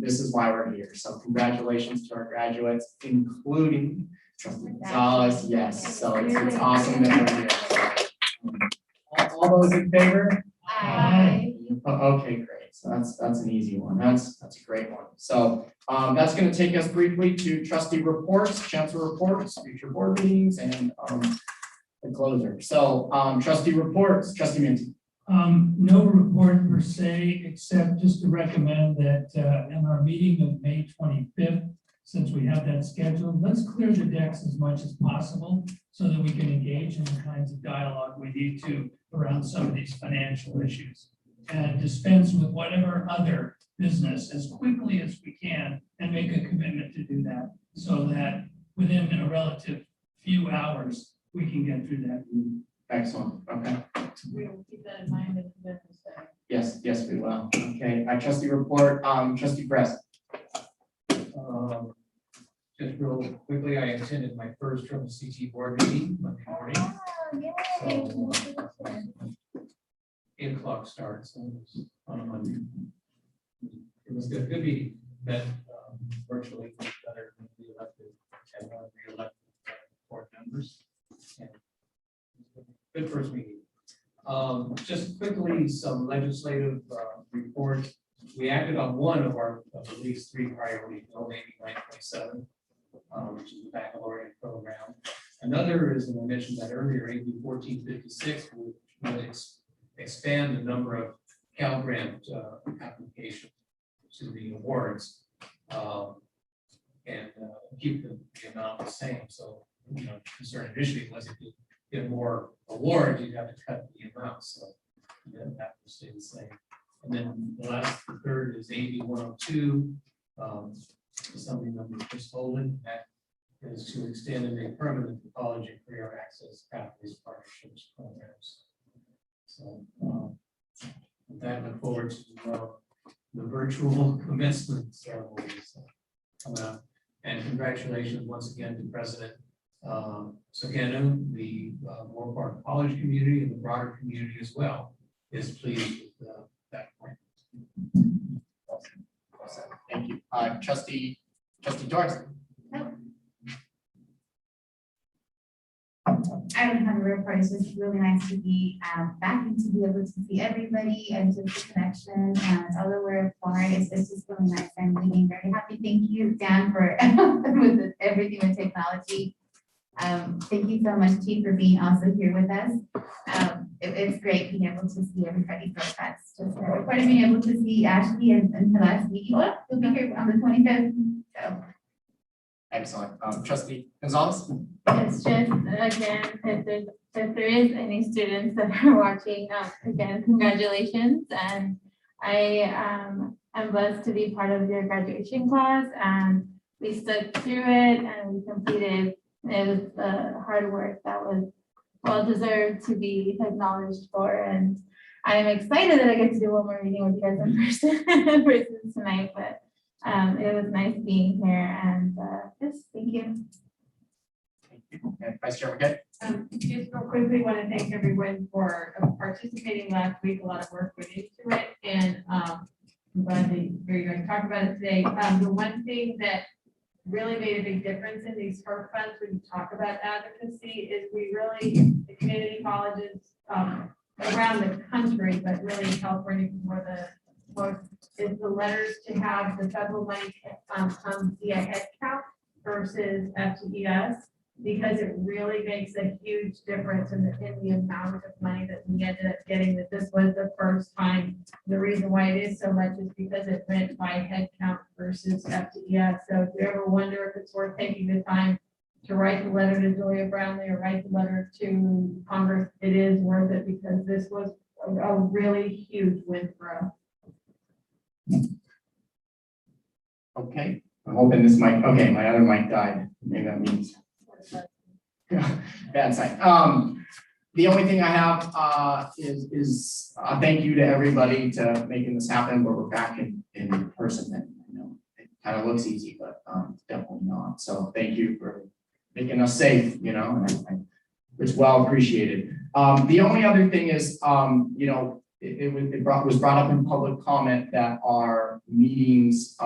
this is why we're here. So congratulations to our graduates, including Trustee Gonzalez. Yes, so it's awesome that we're here. All those in favor? Aye. Okay, great. So that's an easy one. That's a great one. So that's going to take us briefly to trustee reports, chancellor reports, future board meetings, and the closer. So trustee reports, trustee Minty. No report per se, except just to recommend that in our meeting of May 25th, since we have that scheduled, let's clear the decks as much as possible so that we can engage in the kinds of dialogue we need to around some of these financial issues and dispense with whatever other business as quickly as we can and make a commitment to do that so that within a relative few hours, we can get through that. Excellent. Okay. We will keep that in mind at the business day. Yes, we will. Okay. Trustee report, trustee Press. Just real quickly, I attended my first CT board meeting Monday morning. So, 8 o'clock start, so it was on a Monday. It was good meeting. Met virtually with other re-elected and re-elected board members. And good first meeting. Just quickly, some legislative reports. We acted on one of our at least 3 priorities, Bill 8927, which is the baccalaureate program. Another is, and I mentioned that earlier, AB 1456, which would expand the number of Cal Grant applications to the awards and keep the amount the same. So, concern initially was if you get more awards, you'd have to cut the amount. So that will stay the same. And then the third is AB 102, something number just holding that is to extend and make permanent the college and career access pathways partnerships programs. So with that, I look forward to the virtual commencement ceremonies coming up. And congratulations once again to President Sakenu, the Moore Park College community and the broader community as well is pleased with that point. Awesome. Thank you. Trustee Dorsey. I don't have a report. It's just really nice to be back and to be able to see everybody and just the connection and although we're apart, it's just really nice. I'm being very happy. Thank you, Dan, for with everything with technology. Thank you so much, Chief, for being also here with us. It's great being able to see everybody. So that's just a report of being able to see Ashley and her last meeting. Oh, you'll be here on the 25th. So. Excellent. Trustee Gonzalez. It's just, again, if there is any students that are watching, again, congratulations. And I am blessed to be part of your graduation class, and we stuck through it and we completed. It was the hard work that was well deserved to be acknowledged for. And I'm excited that I get to do one more meeting with you guys in person tonight, but it was nice being here, and yes, thank you. And Vice Chair McKay. Just real quickly, want to thank everyone for participating last week. A lot of work went into it, and I'm glad that you're going to talk about it today. The one thing that really made a big difference in these HERF funds when you talk about advocacy is we really, the community colleges around the country, but really in California more is the letters to have the federal money come via head count versus FTES. because it really makes a huge difference in the amount of money that we ended up getting, that this was the first time. The reason why it is so much is because it went by head count versus FTES. So if you ever wonder if it's worth taking the time to write the letter to Julia Brownlee or write the letter to Congress, it is worth it, because this was a really huge win for us. Okay, I'm hoping this mic, okay, my other mic died. Maybe that means. Bad sign. The only thing I have is a thank you to everybody to making this happen, but we're back in person. And I know it kind of looks easy, but definitely not. So thank you for making us safe, you know, and it's well appreciated. The only other thing is, you know, it was brought up in public comment that our meetings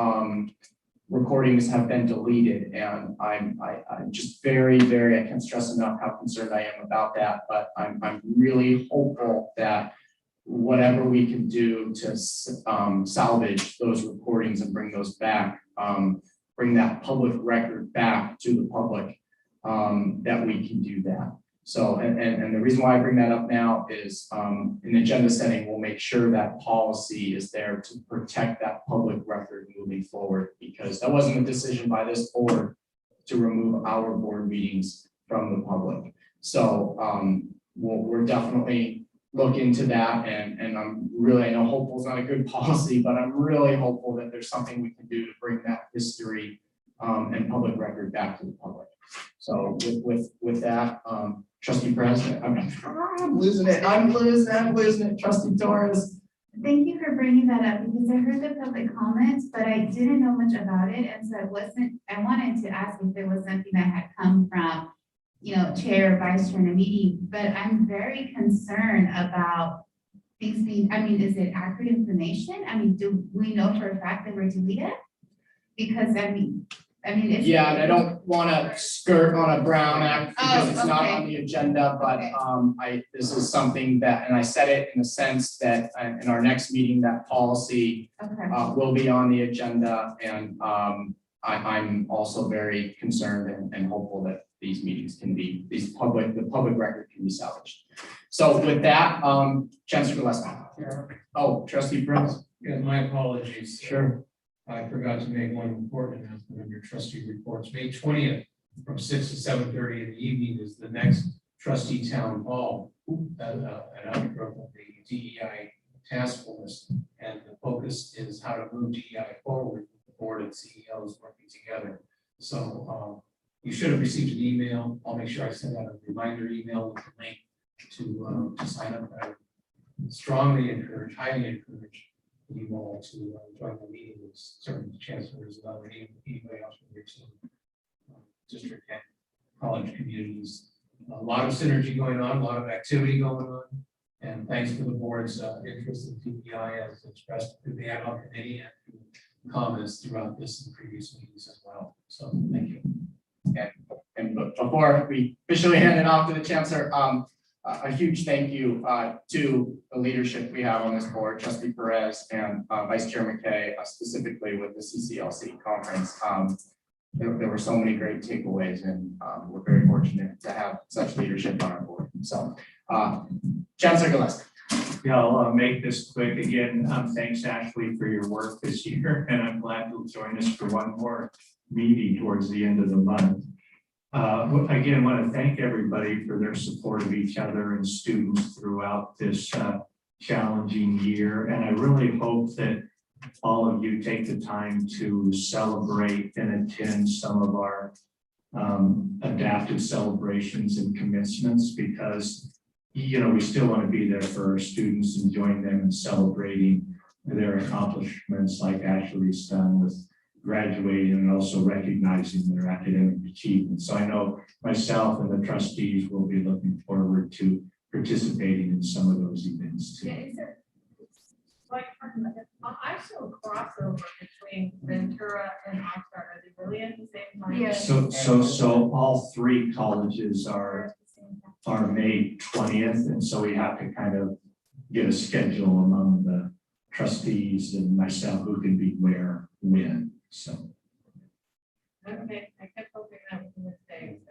recordings have been deleted, and I'm just very, I can't stress enough how concerned I am about that, but I'm really hopeful that whatever we can do to salvage those recordings and bring those back, bring that public record back to the public, that we can do that. So, and the reason why I bring that up now is in agenda setting, we'll make sure that policy is there to protect that public record moving forward, because that wasn't a decision by this board to remove our board meetings from the public. So we're definitely look into that, and I'm really, I know hopeful is not a good policy, but I'm really hopeful that there's something we can do to bring that history and public record back to the public. So with that, Trustee President, I'm losing it. Trustee Torres. Thank you for bringing that up, because I heard the public comments, but I didn't know much about it. And so I wanted to ask if there was something that had come from, you know, chair or vice chair in a meeting, but I'm very concerned about things being, I mean, is it accurate information? I mean, do we know for a fact that we're deleted? Because I mean, it's. Yeah, and I don't want to skirt on a Brown Act because it's not on the agenda, but this is something that, and I said it in the sense that in our next meeting, that policy will be on the agenda, and I'm also very concerned and hopeful that these meetings can be, the public record can be salvaged. So with that, Chancellor Gillespie. Oh, Trustee Prince. Yeah, my apologies. Sure. I forgot to make one important announcement under trustee reports. May 20th from 6 to 7:30 in the evening is the next trustee town hall, an outgrowth of the DEI task force. And the focus is how to move DEI forward. The board and CEOs working together. So you should have received an email. I'll make sure I send out a reminder email with the link to sign up. I strongly encourage, highly encourage you all to join the meeting with certain chancellors and other anybody else from your team, district and college communities. A lot of synergy going on, a lot of activity going on, and thanks for the board's interest in DEI as expressed through the ad hoc committee and through comments throughout this and previous meetings as well. So thank you. And before we officially hand it off to the chancellor, a huge thank you to the leadership we have on this board, Trustee Perez and Vice Chair McKay, specifically with the CCLC conference. There were so many great takeaways, and we're very fortunate to have such leadership on our board. So, Chancellor Gillespie. Yeah, I'll make this quick. Again, thanks, Ashley, for your work this year, and I'm glad you'll join us for one more meeting towards the end of the month. Again, I want to thank everybody for their support of each other and students throughout this challenging year. And I really hope that all of you take the time to celebrate and attend some of our adaptive celebrations and commencements, because, you know, we still want to be there for our students and join them in celebrating their accomplishments like Ashley's done with graduating and also recognizing their academic achievements. So I know myself and the trustees will be looking forward to participating in some of those events too. Yeah, is there, like, I saw a crossover between Ventura and Oxford. Are they really at the same time? Yeah. So all three colleges are May 20th, and so we have to kind of get a schedule among the trustees and myself who can be where, when. So. Okay, I kept hoping that was a mistake.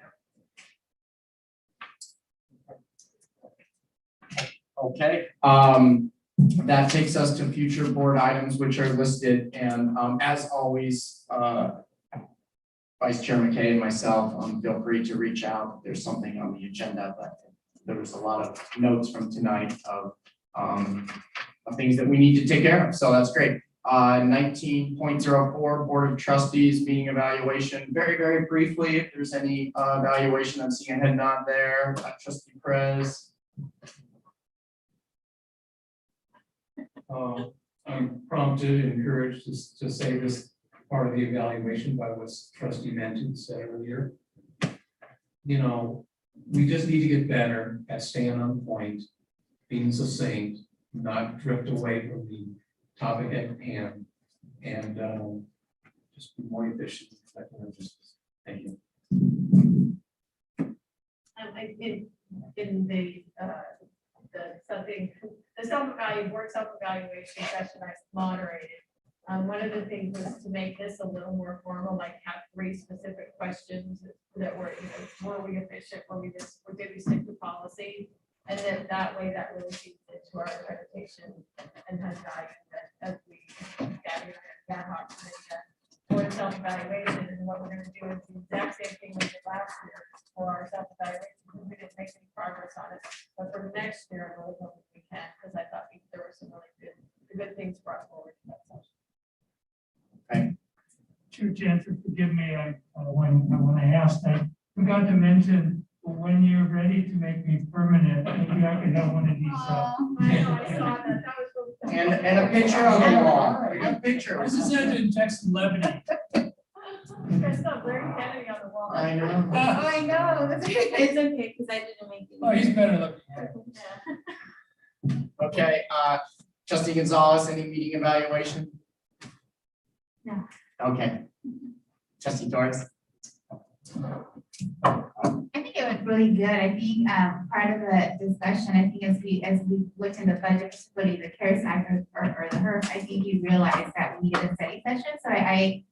Okay, that takes us to future board items which are listed, and as always, Vice Chair McKay and myself, feel free to reach out if there's something on the agenda, but there was a lot of notes from tonight of things that we need to take care of, so that's great. 19.04 Board of Trustees meeting evaluation. Very, very briefly, if there's any evaluation, I'm seeing a head nod there. Trustee Perez. I'm prompted, encouraged to say this part of the evaluation by what Trustee Manton said earlier. You know, we just need to get better at staying on point, being succinct, not drift away from the topic at hand, and just be more efficient. Thank you. I did in the something, the board self-evaluation session I moderated. One of the things was to make this a little more formal, like have 3 specific questions that were, were we efficient, or did we stick to policy? And then that way that really feeds into our accreditation and has value as we gather ad hoc for self-evaluation. And what we're going to do is the exact same thing we did last year for our self-evaluation. We didn't make any progress on it, but for the next year, I really hope we can, because I thought there were some really good things brought forward in that session. Okay. Chair Chancellor, forgive me, when I asked, I forgot to mention, when you're ready to make me permanent, maybe I could have one of these. I know, I saw that. That was really cool. And a picture on the wall. A picture. This is in text levity. I saw Larry Kennedy on the wall. I know. Oh, I know. It's okay, because I didn't make it. Oh, he's better looking. Yeah. Okay, Trustee Gonzalez, any meeting evaluation? No. Okay. Trustee Torres? I think it went really good. I think part of the discussion, I think as we looked in the budget, particularly the CARES Act or the HERF, I think you realized that we needed a study session. So I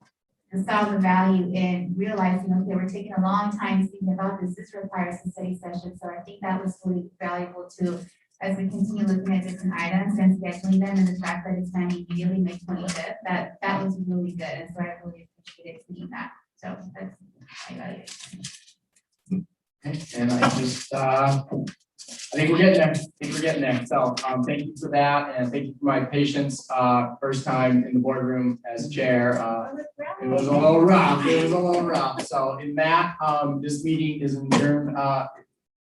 saw the value in realizing, okay, we're taking a long time thinking about this. This requires a study session. So I think that was really valuable too, as we continue looking at different items and scheduling them, and the fact that it's not immediately May 25th, that was really good. And so I really appreciated seeing that. So that's my value. And I just, I think we're getting there. So thank you for that, and thank you for my patience. First time in the boardroom as chair. It was a little rough. So in that, this meeting is adjourned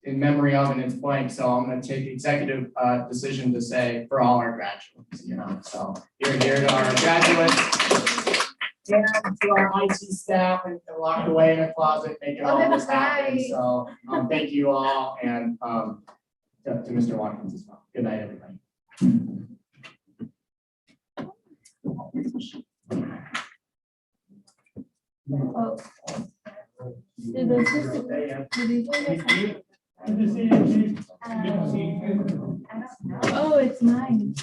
in memory of, and it's blank. So I'm going to take executive decision to say for all our graduates. So here to our graduates. Yeah, to our IT staff and locked away in a closet, making all this happen. So thank you all, and to Mr. Watkins as well. Good night, everybody. Oh, it's mine.